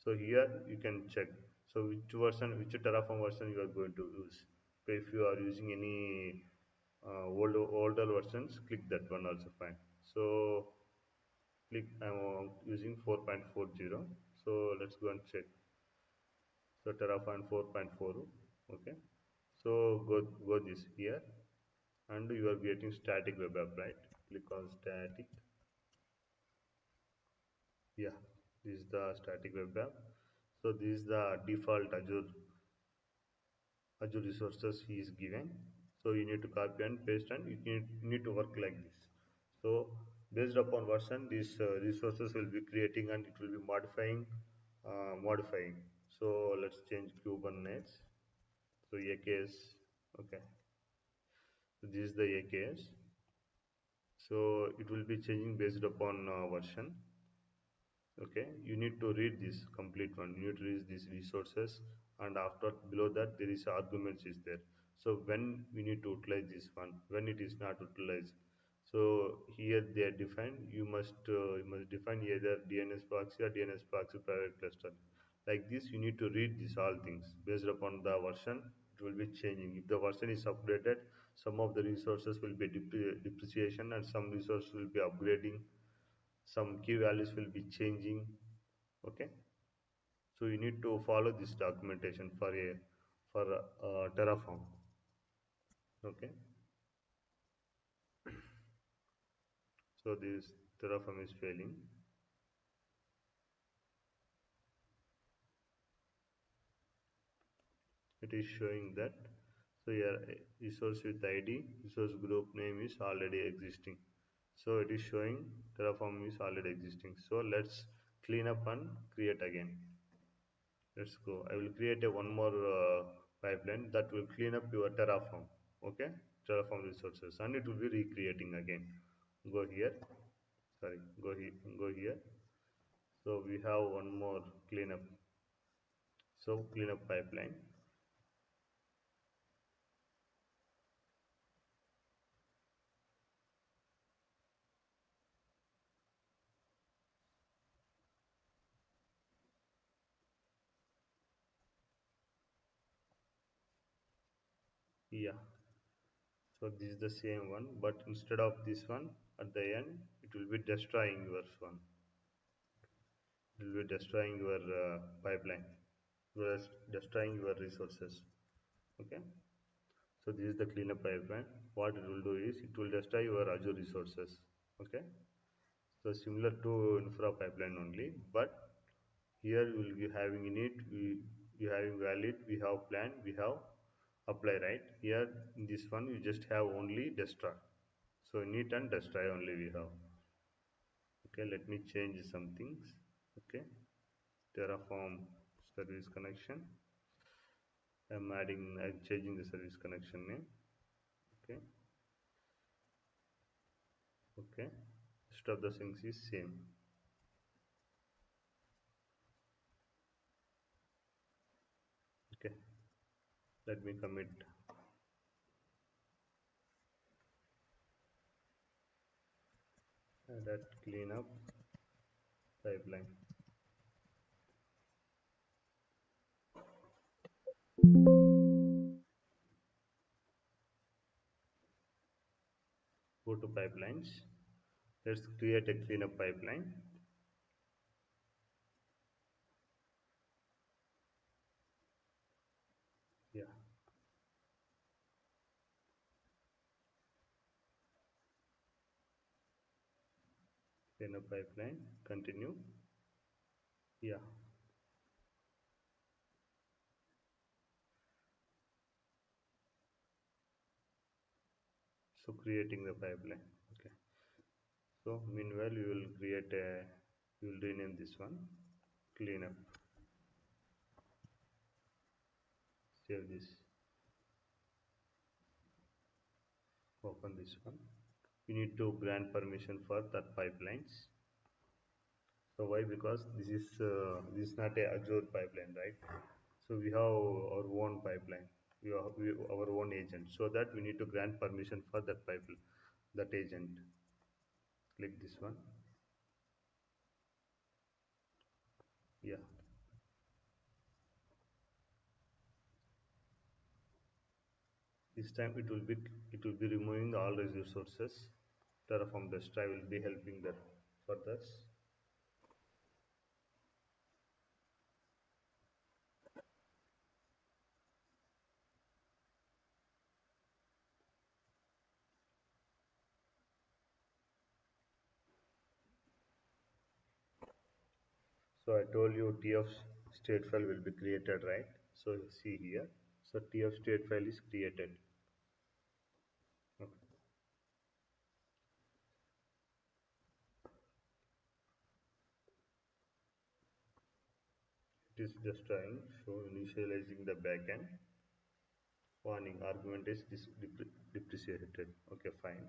So here you can check. So which Terraform version you are going to use. So if you are using any older versions, click that one also fine. So click I'm using 4.40. So let's go and check. So Terraform 4.40. Okay. So go this here and you are getting static web app, right? Click on static. Yeah, this is the static web app. So this is the default Azure resources he is given. So you need to copy and paste and you need to work like this. So based upon version, these resources will be creating and it will be modifying. So let's change Kubernetes. So AKS, okay. So this is the AKS. So it will be changing based upon version. Okay, you need to read this complete one. You need to read these resources, and after below that there is arguments is there. So when we need to utilize this one, when it is not utilized. So here they are defined. You must define either DNS proxy or DNS proxy private cluster. Like this, you need to read these all things based upon the version. It will be changing. If the version is updated, some of the resources will be depreciation, and some resources will be upgrading, some key values will be changing. Okay, so you need to follow this documentation for Terraform. Okay, so this Terraform is failing. It is showing that, so here resource with id, resource group name is already existing. So it is showing Terraform is already existing. So let's clean up and create again. Let's go. I will create a one more pipeline that will clean up your Terraform. Okay, Terraform resources, and it will be recreating again. Go here. Sorry, go here. Go here. So we have one more cleanup. So cleanup pipeline. Yeah. So this is the same one, but instead of this one, at the end, it will be destroying yours one. It will be destroying your pipeline. You are destroying your resources. Okay. So this is the cleanup pipeline. What it will do is it will destroy your Azure resources. Okay. So similar to infra pipeline only, but here we will be having in it, we having valid, we have plan, we have apply, right? Here in this one, you just have only destroy. So init and destroy only we have. Okay, let me change some things. Okay, Terraform service connection. I'm changing the service connection name. Okay, okay. Rest of the things is same. Okay, let me commit that cleanup pipeline. Go to pipelines. Let's create a cleanup pipeline. Yeah, cleanup pipeline. Continue. Yeah, so creating the pipeline. Okay. So meanwhile, you will rename this one, cleanup, save this, open this one. You need to grant permission for that pipelines. So why? Because this is not a Azure pipeline, right? So we have our own pipeline, our own agent. So that we need to grant permission for that pipeline, that agent. Click this one. Yeah. This time it will be removing all resources. Terraform destroy will be helping that further. So I told you TF state file will be created, right? So see here. So TF state file is created. Okay. It is just trying. So initializing the backend. Warning argument is depreciated. Okay, fine.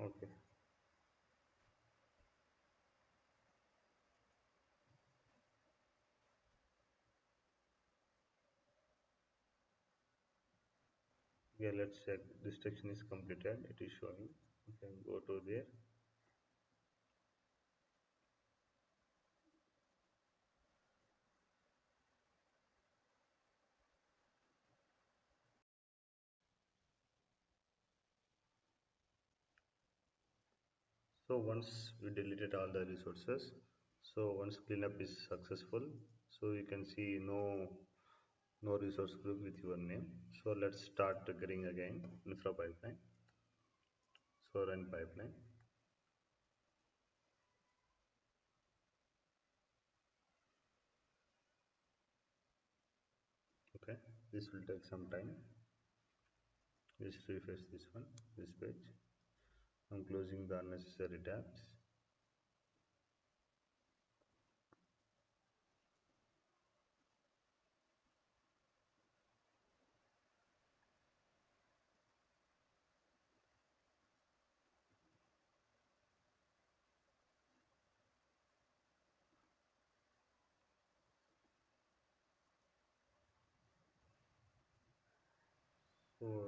Okay. Yeah, let's check. Destruction is completed. It is showing. You can go to there. So once we deleted all the resources, so once cleanup is successful, so you can see no resource group with your name. So let's start triggering again infra pipeline. So run pipeline. Okay, this will take some time. Just refresh this one, this page. I'm closing the unnecessary tabs. So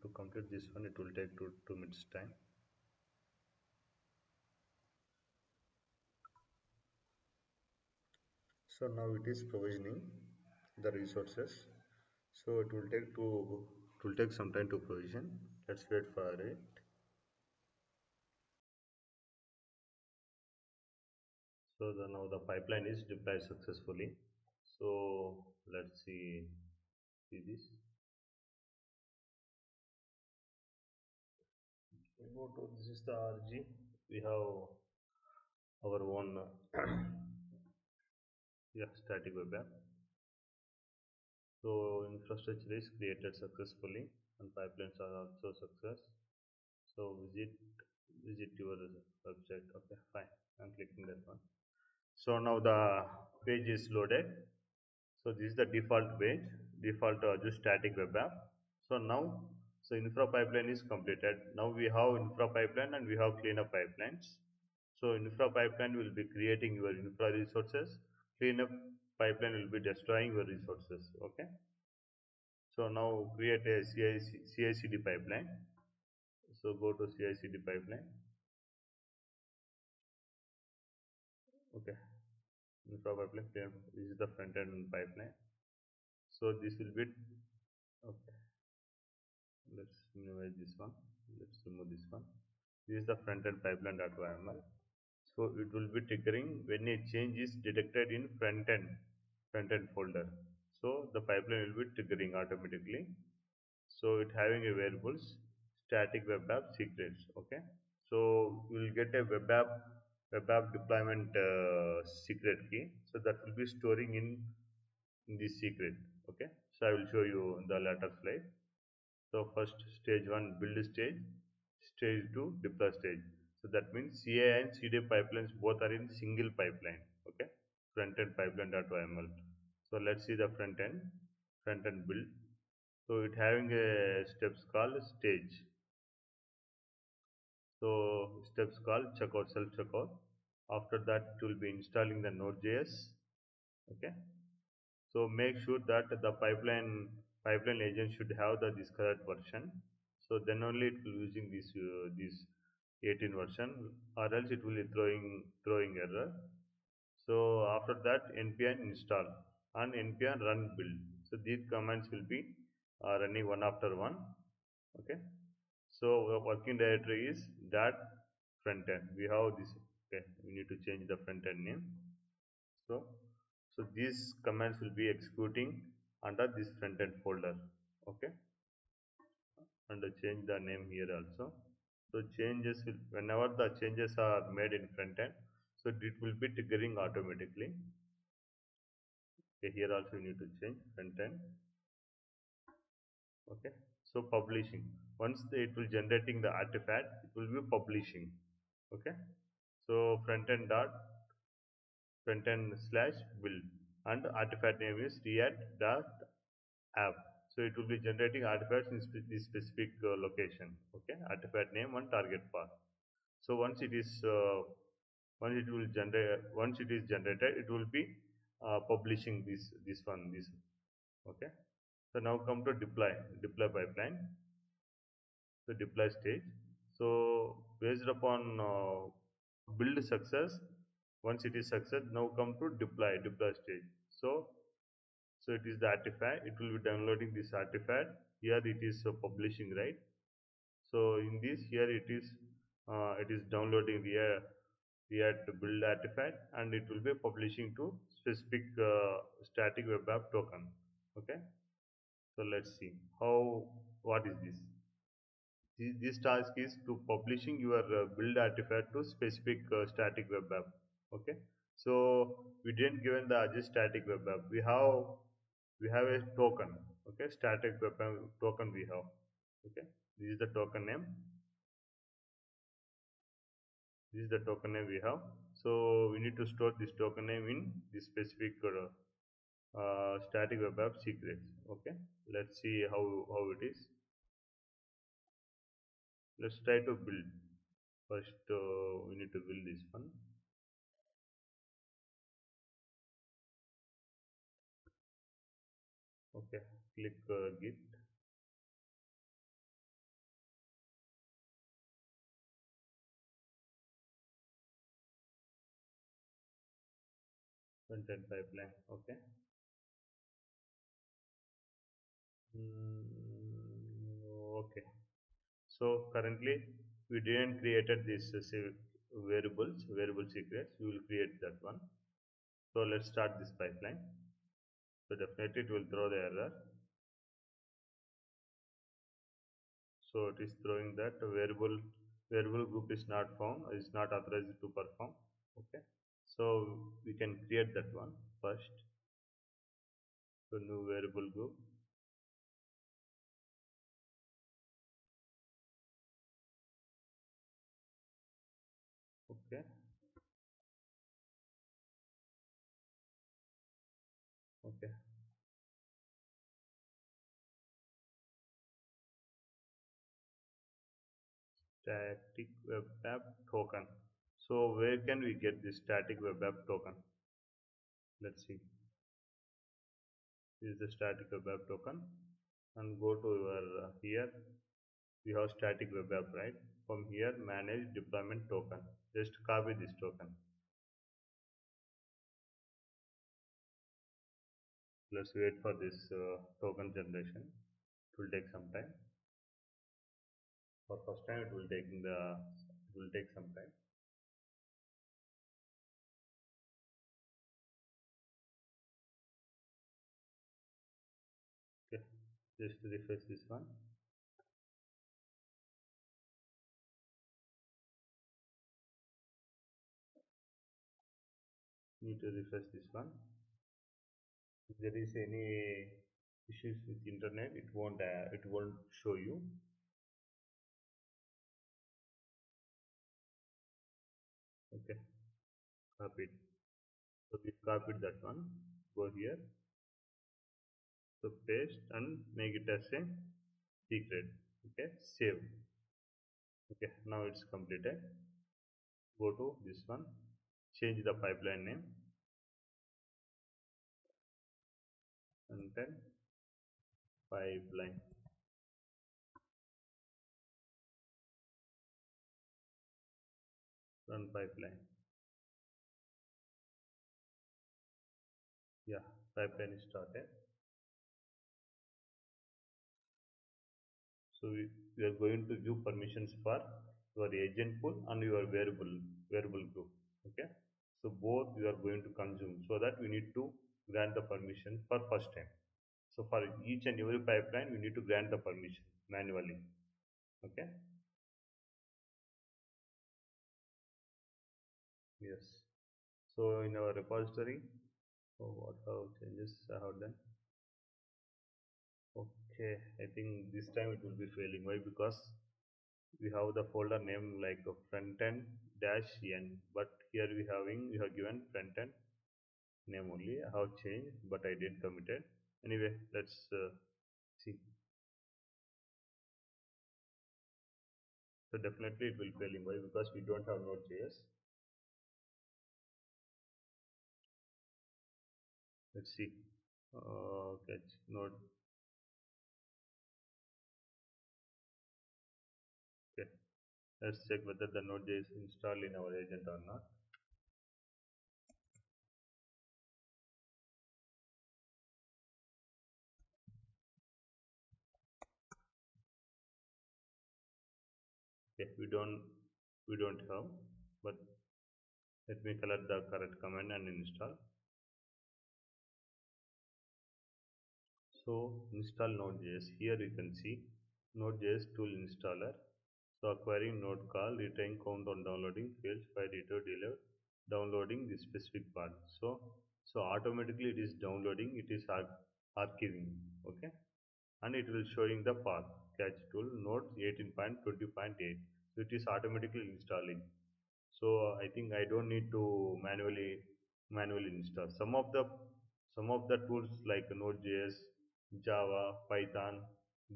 to complete this one, it will take 2 minutes time. So now it is provisioning the resources. So it will take some time to provision. Let's wait for it. So now the pipeline is deployed successfully. So let's see this. We go to this is the RG. We have our own yeah, static web app. So infrastructure is created successfully and pipelines are also success. So visit your website. Okay, fine. I'm clicking that one. So now the page is loaded. So this is the default page, default Azure Static Web App. So now, so infra pipeline is completed. Now we have infra pipeline and we have cleanup pipelines. So infra pipeline will be creating your infra resources. Cleanup pipeline will be destroying your resources. Okay. So now create a CI/CD pipeline. So go to CI/CD pipeline. Okay. Infra pipeline. This is the front end pipeline. So this will be okay. Let's minimize this one. Let's remove this one. This is the front-end pipeline.yml. So it will be triggering when a change is detected in front-end folder. So the pipeline will be triggering automatically. So it having a variables static web app secrets. Okay. So you will get a web app deployment secret key. So that will be storing in this secret. Okay. So I will show you in the later slide. So first stage one build stage, stage two deploy stage. So that means CA and CD pipelines both are in single pipeline. Okay, front end pipeline.yml. So let's see the front end build. So it having a steps called stage. So steps called checkout self checkout. After that it will be installing the Node.js. Okay. So make sure that the pipeline agent should have this correct version. So then only it will using this 18 version, or else it will be throwing error. So after that npm install and npm run build. So these commands will be running one after one. Okay. So working directory is that front end. We have this. Okay. We need to change the front end name. So, so these commands will be executing under this front end folder. Okay, and change the name here also. So changes will, whenever the changes are made in front end, so it will be triggering automatically. Okay, here also you need to change front end. Okay, so publishing. Once it will generating the artifact, it will be publishing. Okay, so front end/build and artifact name is react.app. So it will be generating artifacts in this specific location. Okay, artifact name and target path. So once it is generated, it will be publishing this. Okay. So now come to deploy pipeline. The deploy stage. So based upon build success, once it is success, now come to deploy stage. So it is the artifact. It will be downloading this artifact. Here it is publishing, right? So in this here it is downloading React build artifact and it will be publishing to specific static web app token. Okay. So let's see what is this. This task is to publishing your build artifact to specific static web app. Okay. So we didn't given the Azure static web app. We have a token. Okay, static web app token we have. Okay, this is the token name. This is the token name we have. So we need to store this token name in this specific static web app secrets. Okay, let's see how it is. Let's try to build. First, we need to build this one. Okay, click Git. Front-end pipeline. Okay. Okay. So currently we didn't created this variable secrets. We will create that one. So let's start this pipeline. So definitely it will throw the error. So it is throwing that variable group is not found, is not authorized to perform. Okay. So we can create that one first. So new variable group. Okay. Okay. Static Web App token. So where can we get this static web app token? Let's see. This is the static web app token. And go to your here. We have static web app, right? From here, manage deployment token. Just copy this token. Let's wait for this token generation. It will take some time. For first time, it will take some time. Okay, just refresh this one. Need to refresh this one. If there is any issues with internet, it won't show you. Okay, copy it. So we copied that one. Go here. So paste and make it as a secret. Okay, save. Okay, now it's completed. Go to this one. Change the pipeline name and then pipeline. Run pipeline. Yeah, pipeline is started. So we are going to give permissions for your agent pool and your variable group. Okay. So both we are going to consume. So that we need to grant the permission for first time. So for each and every pipeline, we need to grant the permission manually. Okay. Yes. So in our repository, oh, what are changes I have done? Okay, I think this time it will be failing. Why? Because we have the folder name like a frontend dash n, but here we have given frontend name only. I have changed, but I didn't commit it. Anyway, let's see. So definitely it will failing. Why? Because we don't have Node.js. Let's see. Catch Node. Okay. Let's check whether the Node.js installed in our agent or not. Okay, we don't have, but let me collect the correct command and install. So install Node.js. Here you can see Node.js tool installer. So acquiring node call, retain count on downloading, fails by return delay downloading the specific part. So automatically it is downloading, it is archiving. Okay, and it will showing the path catch tool node 18.20.8. So it is automatically installing. So I think I don't need to manually install some of the tools like Node.js, Java, Python,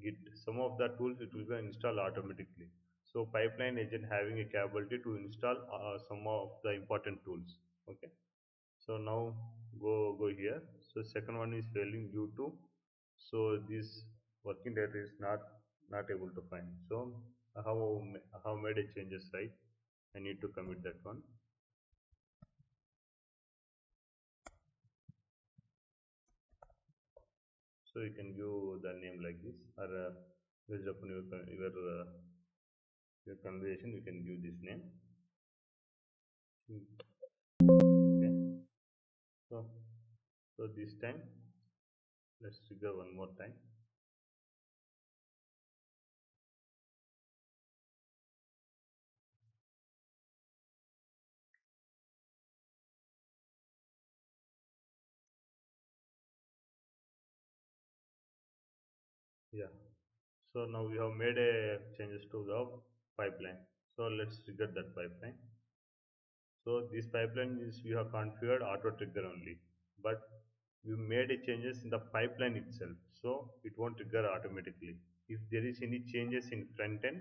Git. Some of the tools it will be installed automatically. So pipeline agent having a capability to install some of the important tools. Okay. So now go here. So second one is failing due to, so this working directory is not able to find. So I have made a changes, right? I need to commit that one. So you can give the name like this, or based upon your conversation, you can give this name. Okay. So this time, let's trigger one more time. Yeah. So now we have made a changes to the pipeline. So let's trigger that pipeline. So this pipeline is we have configured auto trigger only, but we made a changes in the pipeline itself, so it won't trigger automatically. If there is any changes in front end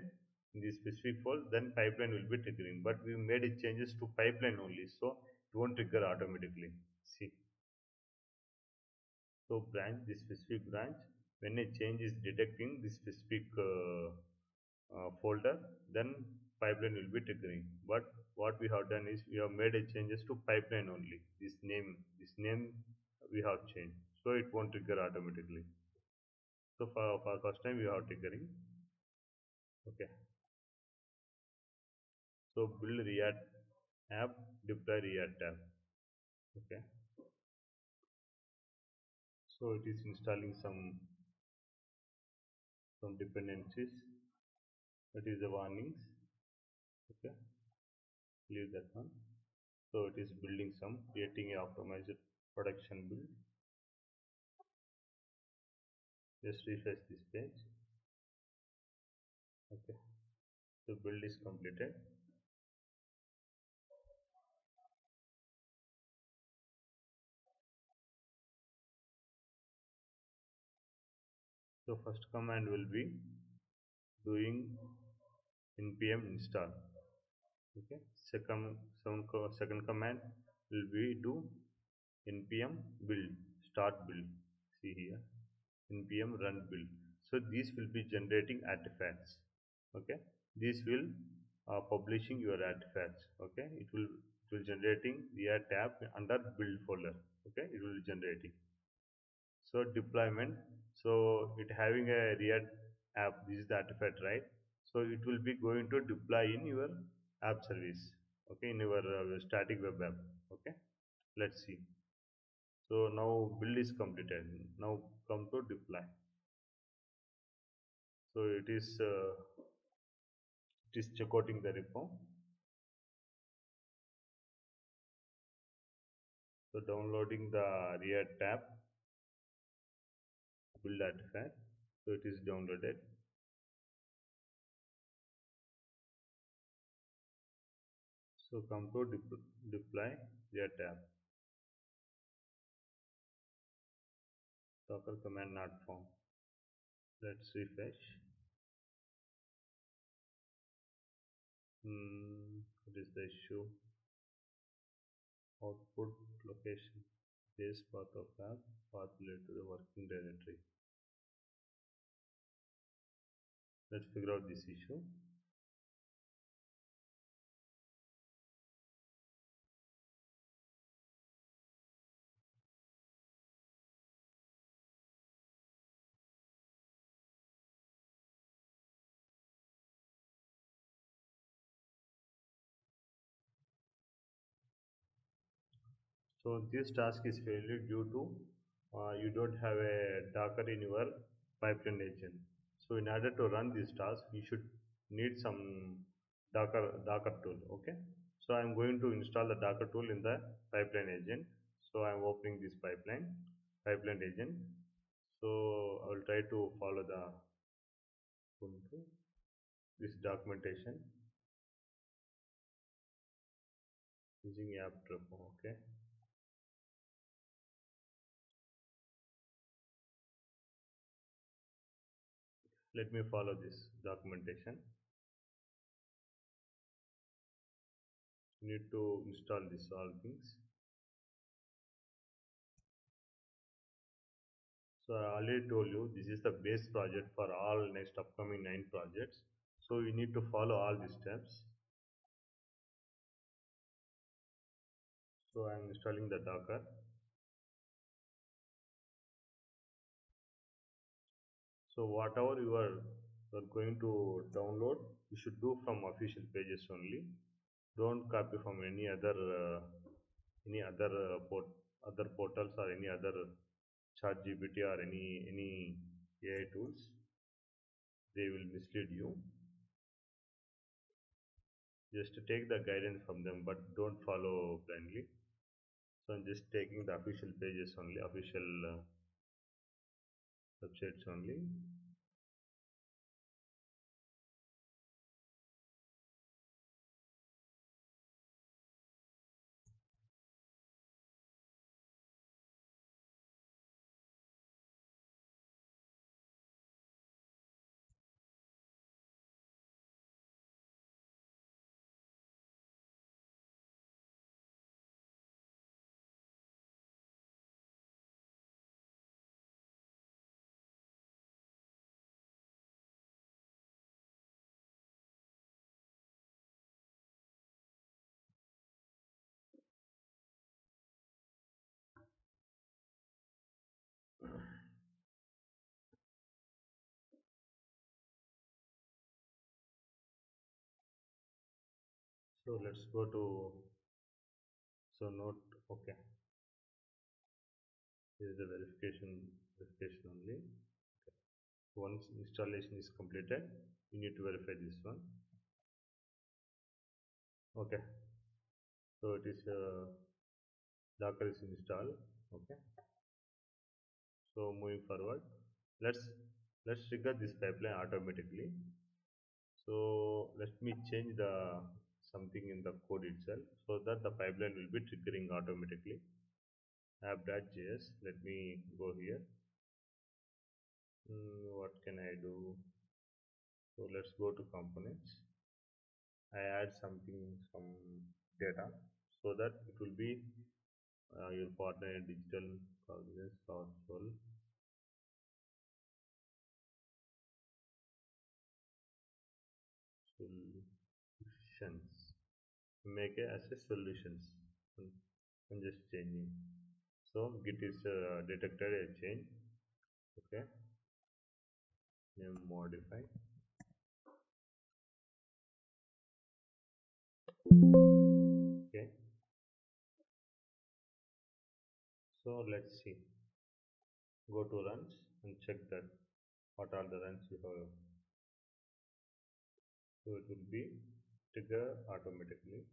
in this specific folder, then pipeline will be triggering. But we made a changes to pipeline only, so it won't trigger automatically. See, so branch this specific branch when a change is detecting this specific folder, then pipeline will be triggering. But what we have done is we have made a changes to pipeline only. This name we have changed, so it won't trigger automatically. So for first time we are triggering. Okay. So build React app, deploy React app. Okay. So it is installing some dependencies. That is the warnings. Okay. Leave that one. So it is building some, creating a optimized production build. Just refresh this page. Okay. So build is completed. So first command will be doing npm install. Okay. Second command will be do npm build start build. See here, npm run build. So these will be generating artifacts. Okay. This will publishing your artifacts. Okay. It will generating React app under build folder. Okay. It will generating. So deployment. So it having a React app. This is the artifact, right? So it will be going to deploy in your app service. Okay, in your static web app. Okay, let's see. So now build is completed. Now come to deploy. So it is checkoutting the repo. So downloading the React app build artifact. So it is downloaded. So come to deploy React app. Docker command not found. Let's refresh. What is the issue? Output location. Base path of app, path related to the working directory. Let's figure out this issue. So this task is failed due to you don't have a Docker in your pipeline agent. So in order to run this task, you should need some Docker tool. Okay. So I'm going to install the Docker tool in the pipeline agent. So I'm opening this pipeline agent. So I will try to follow this documentation using app Terraform. Okay. Let me follow this documentation. You need to install this all things. So I already told you this is the base project for all next upcoming 9 projects. So you need to follow all these steps. So I am installing the Docker. So whatever you are going to download, you should do from official pages only. Don't copy from any other other portals or any other chat GPT or any AI tools. They will mislead you. Just take the guidance from them, but don't follow blindly. So I'm just taking the official pages only, official websites only. So let's go to so note. Okay, this is the verification only. Once installation is completed, you need to verify this one. Okay, so it is Docker is installed. Okay, so moving forward, let's let's trigger this pipeline automatically. So let me change the something in the code itself so that the pipeline will be triggering automatically. App.js. Let me go here. What can I do? So let's go to components. I add some data so that it will be your partner digital cognizance or solutions. Make a as a solutions. I'm just changing. So Git is detected a change. Okay, name modify. Okay, so let's see. Go to runs and check that what are the runs you have. So it will be trigger automatically.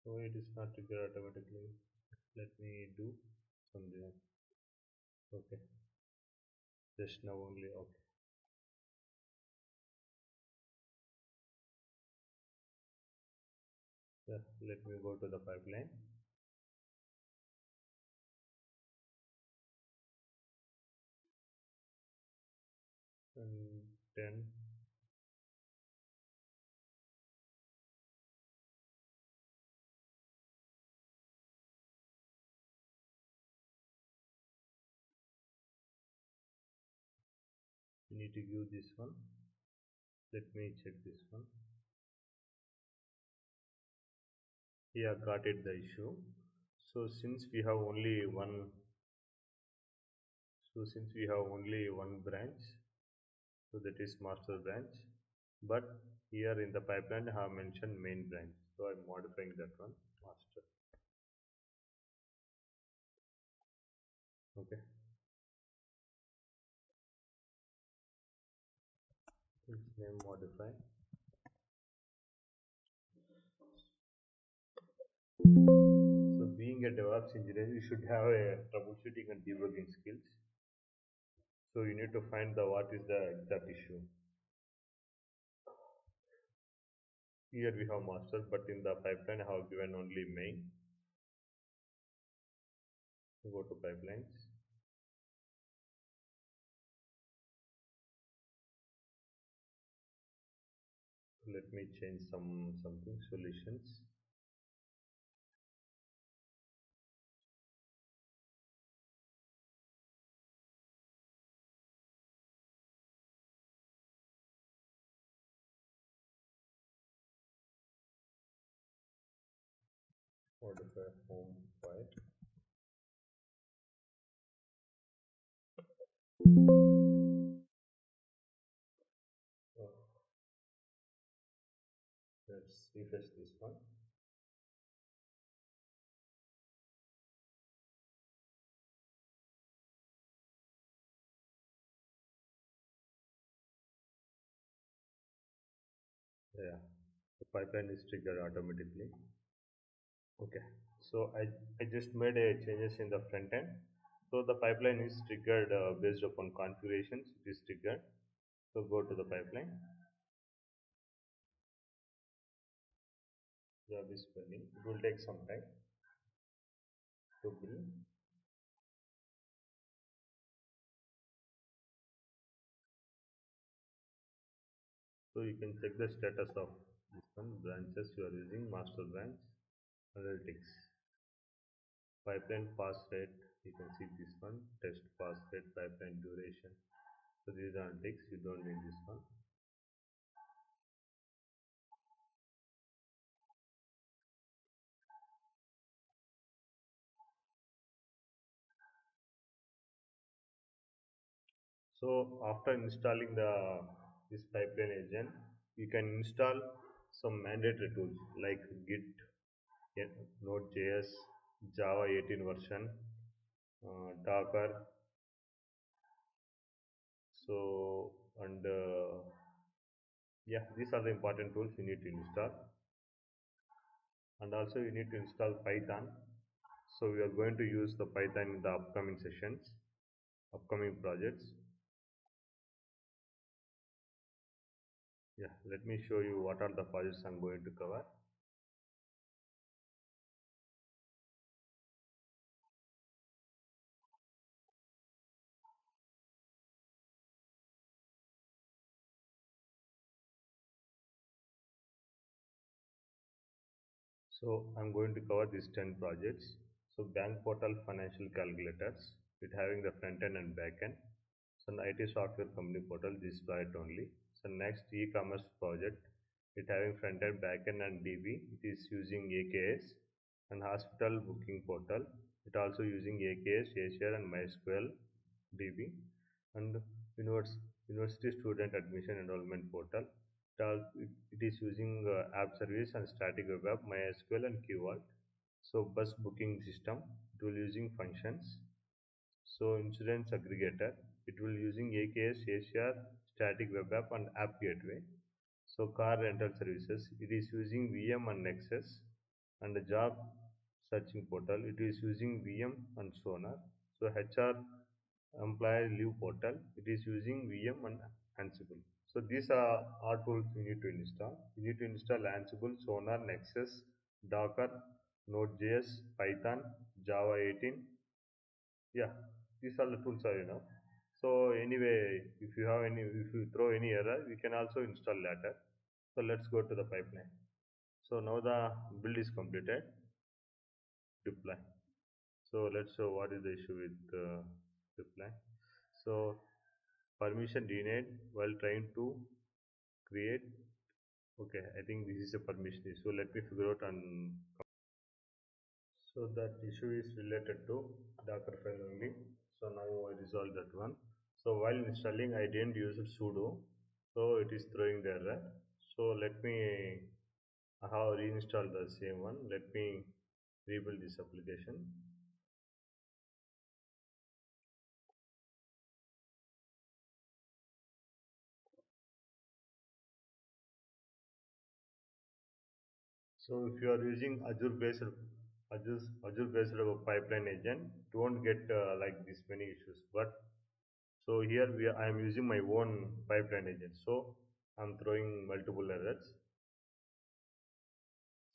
So it is not trigger automatically. Let me do something. Okay, just now only. Okay, yeah, let me go to the pipeline and then we need to give this one. Let me check this one. Yeah, got it the issue. So since we have only one, so since we have only one branch, so that is master branch. But here in the pipeline, I have mentioned main branch. So I'm modifying that one master. Okay, its name modify. So being a DevOps engineer, you should have a troubleshooting and debugging skills. So you need to find the what is the exact issue. Here we have master, but in the pipeline I have given only main. Go to pipelines. Let me change something solutions. modify home file. Oh, let's refresh this one. Yeah, the pipeline is triggered automatically. Okay, so I just made a changes in the front end. So the pipeline is triggered based upon configurations. It is triggered. So go to the pipeline. Job is pending. It will take some time to build. So you can check the status of this one branches you are using, master branch, analytics, pipeline pass rate. You can see this one, test pass rate, pipeline duration. So these are analytics. You don't need this one. So after installing the this pipeline agent, you can install some mandatory tools like Git, Node.js, Java 18 version, Docker. So and yeah, these are the important tools you need to install. And also you need to install Python. So we are going to use the Python in the upcoming sessions, upcoming projects. Yeah, let me show you what are the projects I'm going to cover. So I'm going to cover these 10 projects. So bank portal financial calculators, it having the front end and back end. So an IT software company portal, this project only. So next e-commerce project, it having front end, back end and DB. It is using AKS. And hospital booking portal, it also using AKS, Azure and MySQL DB. And university student admission enrollment portal, it is using app service and static web app, MySQL and Keyword. So bus booking system, it will using functions. So insurance aggregator, it will using AKS, Azure, static web app and app gateway. So car rental services, it is using VM and Nexus. And the job searching portal, it is using VM and Sonar. So HR employee leave portal, it is using VM and Ansible. So these are all tools you need to install. You need to install Ansible, Sonar, Nexus, Docker, Node.js, Python, Java 18. Yeah, these are the tools are enough. So anyway, if you throw any error, we can also install later. So let's go to the pipeline. So now the build is completed. Deploy. So let's show what is the issue with deploy. So permission denied while trying to create. Okay, I think this is a permission issue. Let me figure out and so that issue is related to Docker file only. So now I resolved that one. So while installing, I didn't use sudo, so it is throwing the error. So let me I have reinstalled the same one. Let me rebuild this application. So if you are using Azure based pipeline agent, don't get like this many issues. But so here I am using my own pipeline agent. So I'm throwing multiple errors.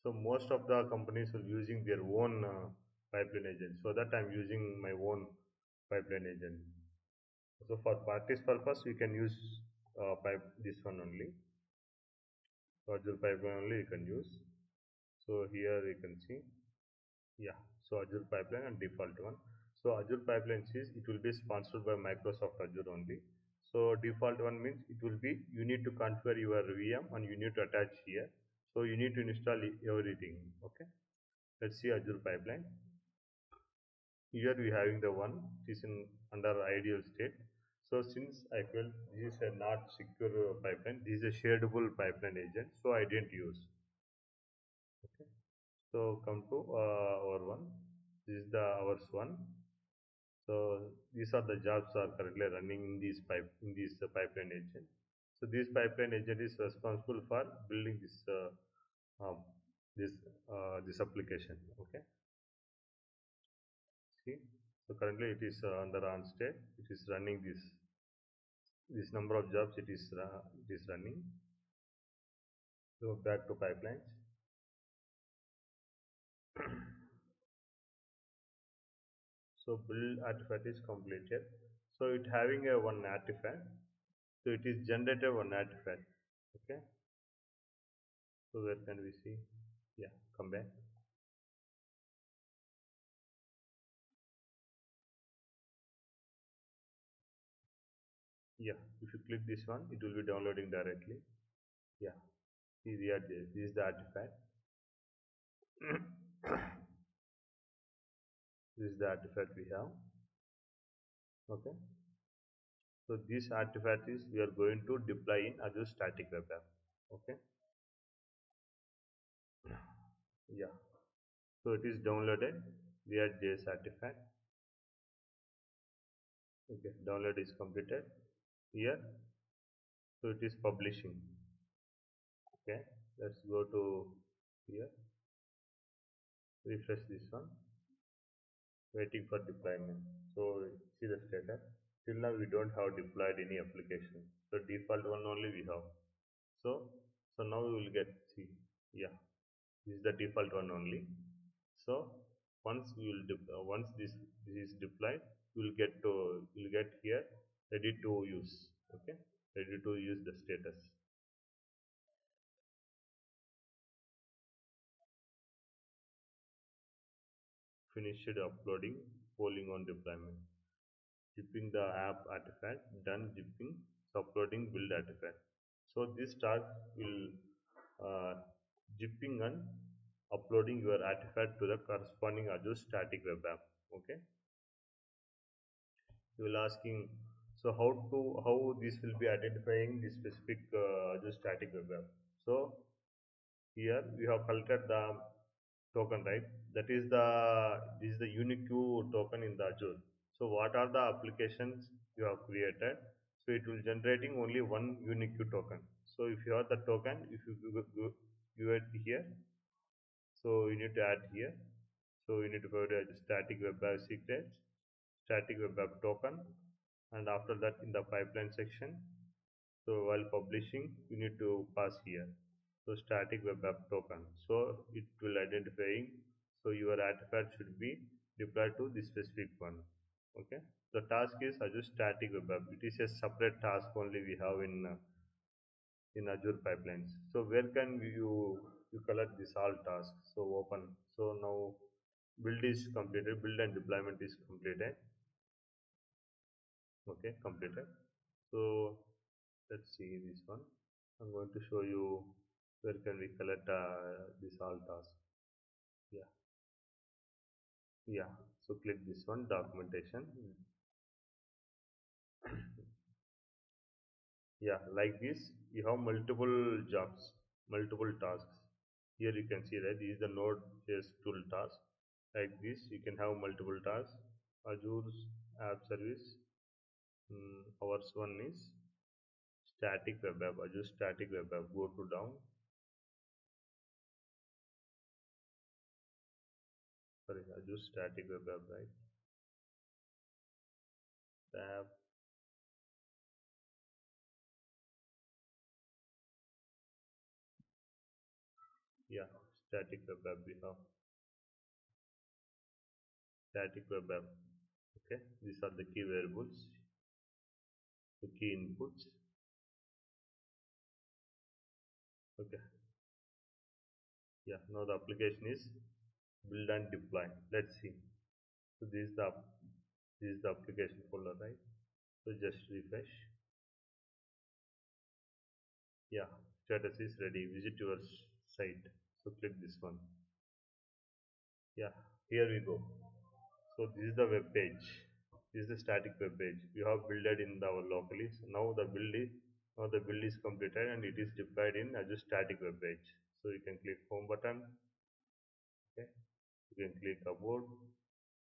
So most of the companies will using their own pipeline agent. So that I'm using my own pipeline agent. So for practice purpose, you can use this one only. So Azure pipeline only you can use. So here you can see, yeah. So Azure pipeline and default one. So Azure pipeline says it will be sponsored by Microsoft Azure only. So default one means it will be you need to configure your VM and you need to attach here. So you need to install everything. Okay. Let's see Azure pipeline. Here we having the one it is in under ideal state. So since I felt this is a not secure pipeline, this is a shareable pipeline agent, so I didn't use. Okay. So come to our one. This is the ours one. So these are the jobs are currently running in this pipeline agent. So this pipeline agent is responsible for building um, this this application. Okay. See. So currently it is under on state. It is running this number of jobs. It is running. So back to pipelines. So build artifact is completed. So it having a one artifact. So it is generated one artifact. Okay. So where can we see? Yeah, come back. Yeah, if you click this one, it will be downloading directly. Yeah, see ReactJS. This is the artifact. This is the artifact we have. Okay. So this artifact is we are going to deploy in Azure Static Web App. Okay. Yeah. So it is downloaded ReactJS artifact. Okay. Download is completed. Here. So it is publishing. Okay. Let's go to here. Refresh this one. Waiting for deployment. So see the status. Till now we don't have deployed any application. So default one only we have. So now we will get see. Yeah. This is the default one only. So once this is deployed, you will get here ready to use. Okay, ready to use the status. Finished uploading, polling on deployment, zipping the app artifact, done zipping, uploading build artifact. So this task will uh, zipping and uploading your artifact to the corresponding Azure Static Web App. Okay, you will asking so how this will be identifying the specific Azure Static Web App. So here we have collected the token, right? That is the this is the unique token in the Azure. So what are the applications you have created? So it will generating only one unique token. So if you have the token, if you give it here, so you need to add here. So you need to provide a static web app secret, static web app token, and after that in the pipeline section, so while publishing, you need to pass here. So static web app token. So it will identifying. So your artifact should be deployed to this specific one. Okay. The task is Azure Static Web App. It is a separate task only we have in Azure pipelines. So where can you collect this all tasks? So open. So now build is completed. Build and deployment is completed. Okay, completed. So let's see this one. I'm going to show you where can we collect this all task. Yeah, yeah. So click this one, documentation. Yeah, like this, you have multiple jobs, multiple tasks. Here you can see that this is the Node.js tool task. Like this, you can have multiple tasks. Azure's app service. Ours one is static web app. Azure static web app. Go to down. Sorry, Azure static web app, right? Tab. Yeah, static web app we have. Static web app. Okay, these are the key variables, the key inputs. Okay, yeah, now the application is build and deploy. Let's see. So this is the application folder, right? So just refresh. Yeah, status is ready. Visit your site. So click this one. Yeah, here we go. So this is the web page. This is the static web page. We have built it in our locally. So now the build is completed and it is deployed in Azure Static Web Page. So you can click Home button. Okay. You can click About.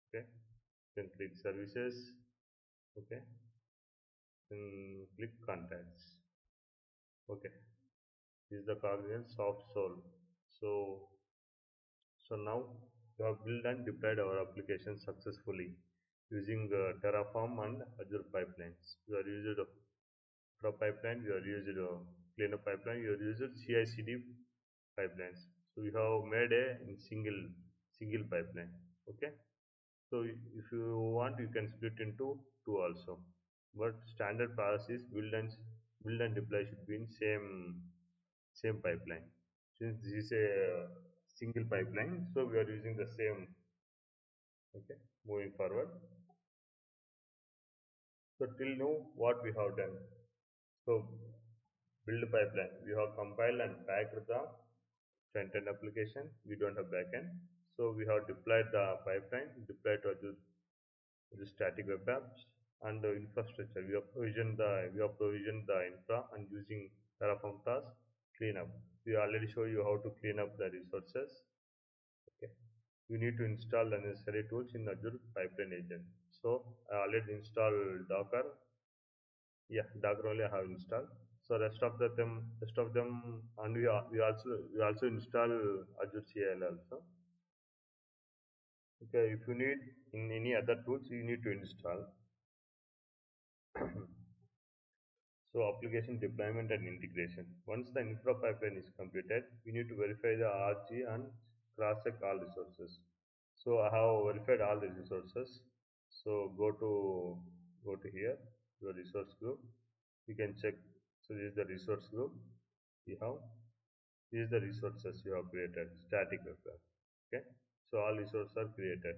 Okay. You can click Services. Okay. Then click Contacts. Okay. This is the Cognition Soft Soul. So So now we have built and deployed our application successfully using Terraform and Azure pipelines. We are used Infra pipeline, we are used cleaner pipeline, we are used CI/CD pipelines. So we have made a in single pipeline. Okay. So if you want, you can split into two also. But standard process is build and deploy should be in same pipeline. Since this is a single pipeline, so we are using the same. Okay, moving forward. So till now, what we have done. So build pipeline. We have compiled and packed the front-end application. We don't have backend. So we have deployed the pipeline, deployed to the static web apps and the infrastructure. We have provisioned the infra and using Terraform task cleanup. We already show you how to clean up the resources. Okay. You need to install the necessary tools in Azure Pipeline Agent. So I already installed Docker. Yeah, Docker only I have installed. So rest of them, and we also install Azure CL also. Okay, if you need in any other tools, you need to install. So application deployment and integration. Once the infra pipeline is completed, we need to verify the RG and cross-check all resources. So I have verified all the resources. So go to here, your resource group. You can check. So this is the resource group. You have These are the resources you have created. Static web app. Okay. So all resources are created.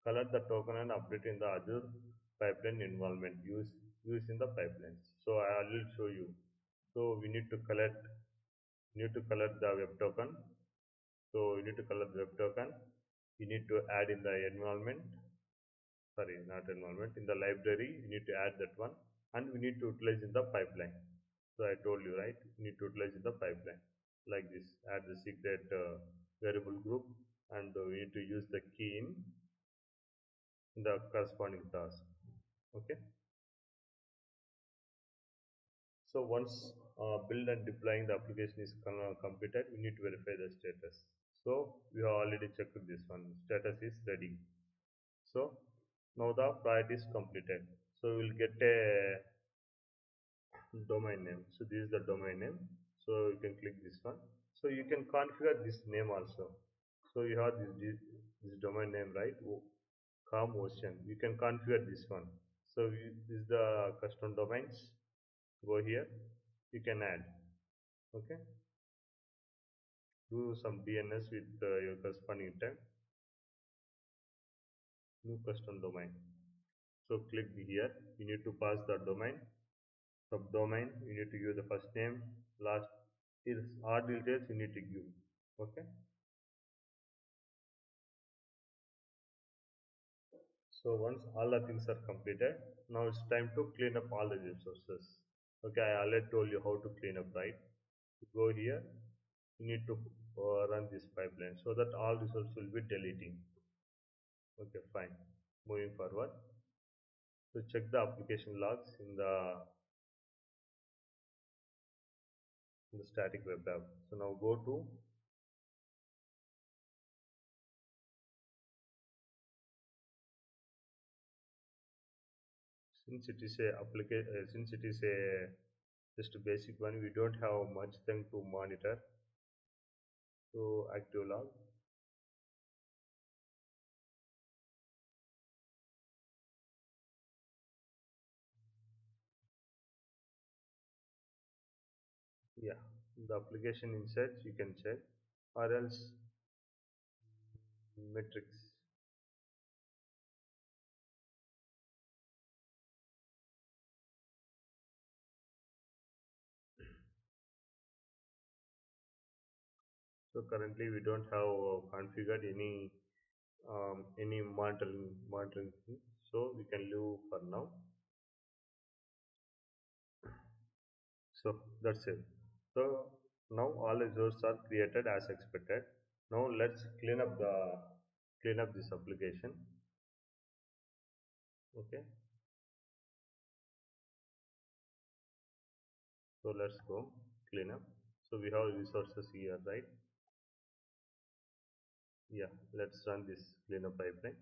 Collect the token and update in the Azure pipeline environment. Use in the pipelines. So I will show you. So we need to collect the web token. So you need to collect the web token. You need to add in the environment. Sorry, not environment. In the library, you need to add that one. And we need to utilize in the pipeline. So I told you, right? You need to utilize in the pipeline. Like this. Add the secret variable group. And we need to use the key in the corresponding task. Okay. So once build and deploying the application is completed, we need to verify the status. So we have already checked this one. Status is ready. So now the project is completed. So we will get a domain name. So this is the domain name. So you can click this one. So you can configure this name also. So you have this domain name, right? Calm Ocean. You can configure this one. So this is the custom domains. Go here. You can add. Okay. Do some DNS with your corresponding type. New custom domain. So click here. You need to pass the domain. Subdomain. You need to give the first name. Last is all details you need to give. Okay. So once all the things are completed, now it's time to clean up all the resources. Okay, I already told you how to clean up, right? Go here, you need to run this pipeline so that all resources will be deleting. Okay, fine. Moving forward. So check the application logs in the static web app. So now go to, since it is a just a basic one, we don't have much thing to monitor. So active log. Yeah, the application insights you can check, or else metrics. So currently we don't have configured any monitoring thing. So we can leave for now. So that's it. So now all users are created as expected. Now let's clean up this application. Okay, so let's go clean up. So we have resources here, right? Yeah, let's run this cleanup pipeline.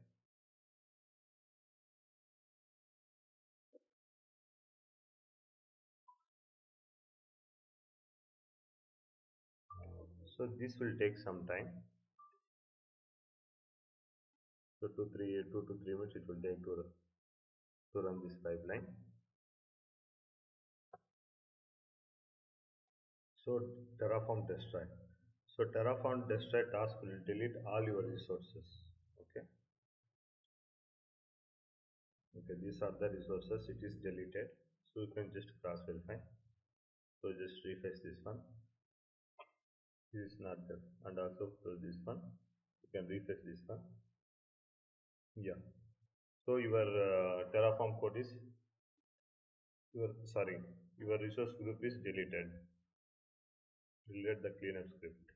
So this will take some time. So 2 to 3 minutes it will take to run this pipeline. So Terraform destroy. So Terraform destroy task will delete all your resources. Okay. Okay. These are the resources. It is deleted. So you can just cross verify. So just refresh this one. This is not there. And also close this one. You can refresh this one. Yeah. So your Terraform code is your sorry your resource group is deleted. Delete the cleanup script.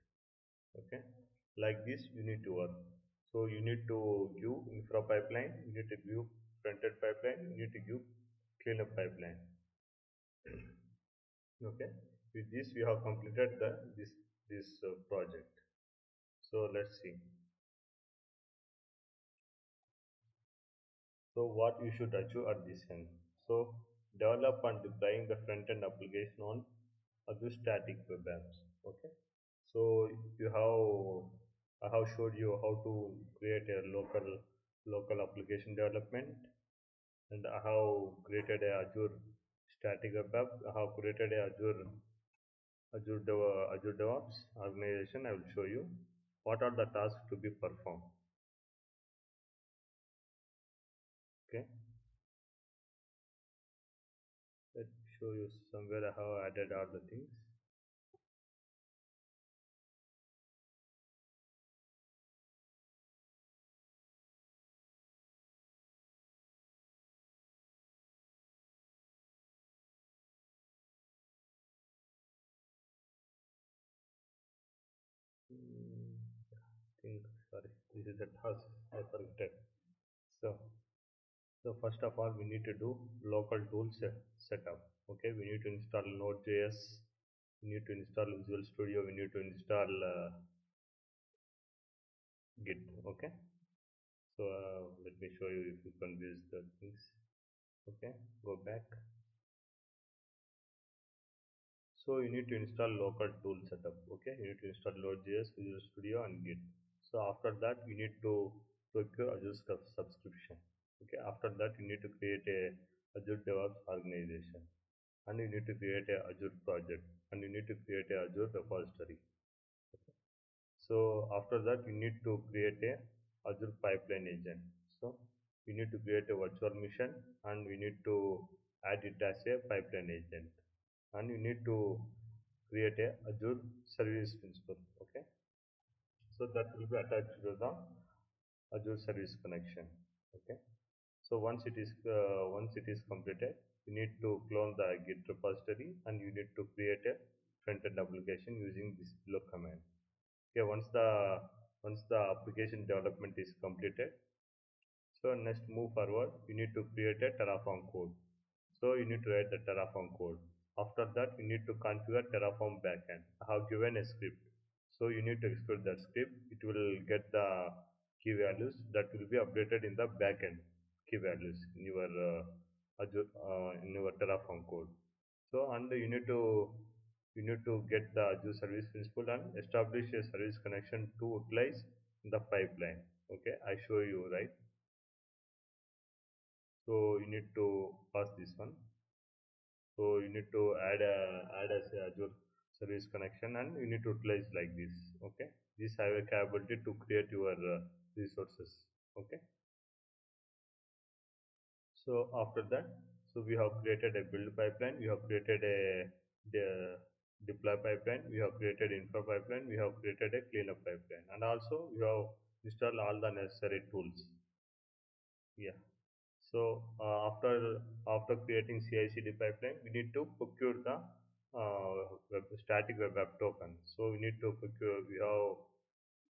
Okay, like this you need to work. So you need to give infra pipeline, you need to give frontend pipeline, you need to give cleanup pipeline. Okay, with this we have completed this project. So let's see. So what you should achieve at this end. So develop and deploying the front end application on Azure Static Web Apps. Okay, so you have I have showed you how to create a local application development, and I have created a Azure Static Web App. I have created a Azure DevOps organization. I will show you what are the tasks to be performed. Okay, let me show you somewhere I have added all the things. Think sorry, this is a task I forgot. So so first of all we need to do local tools setup. Okay, we need to install Node.js, we need to install Visual Studio, we need to install Git. Okay, so let me show you if you can use the things. Okay, go back. So you need to install local tool setup. Okay, you need to install Node.js, Visual Studio, and Git. So after that, you need to procure Azure subscription. Okay, after that, you need to create a Azure DevOps organization, and you need to create a Azure project, and you need to create a Azure repository. So after that, you need to create a Azure pipeline agent. So you need to create a virtual machine, and we need to add it as a pipeline agent, and you need to create a Azure service principal. Okay, so that will be attached to the Azure service connection. Okay, so once it is completed, you need to clone the Git repository, and you need to create a front-end application using this below command. Okay, once the application development is completed, so next move forward, you need to create a Terraform code. So you need to write the Terraform code. After that, you need to configure Terraform backend. I have given a script. So you need to execute that script. It will get the key values that will be updated in the backend key values in your in your Terraform code. So and you need to get the Azure service principal and establish a service connection to utilize the pipeline. Okay, I show you right. So you need to pass this one. So you need to add as a Azure service connection, and you need to utilize like this. Okay, this have a capability to create your resources. Okay, so after that, so we have created a build pipeline, we have created a the deploy pipeline, we have created infra pipeline, we have created a cleanup pipeline, and also we have install all the necessary tools. Yeah. So after creating CI/CD pipeline, we need to procure the static web app token. So we need to procure.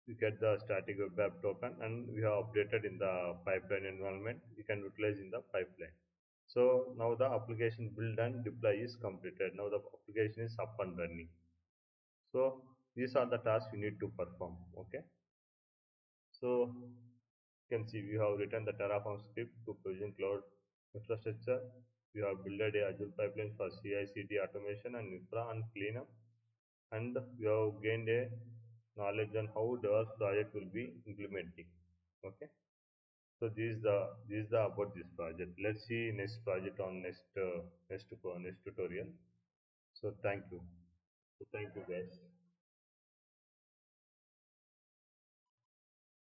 We get the static web app token, and we have updated in the pipeline environment. We can utilize in the pipeline. So now the application build and deploy is completed. Now the application is up and running. So these are the tasks we need to perform. Okay. So you can see we have written the Terraform script to provision cloud infrastructure. We have built a Azure pipeline for CI/CD automation and infra and cleanup, and we have gained a knowledge on how DevOps project will be implementing. Okay, so this is the about this project. Let's see next project on next tutorial. So thank you. So thank you guys.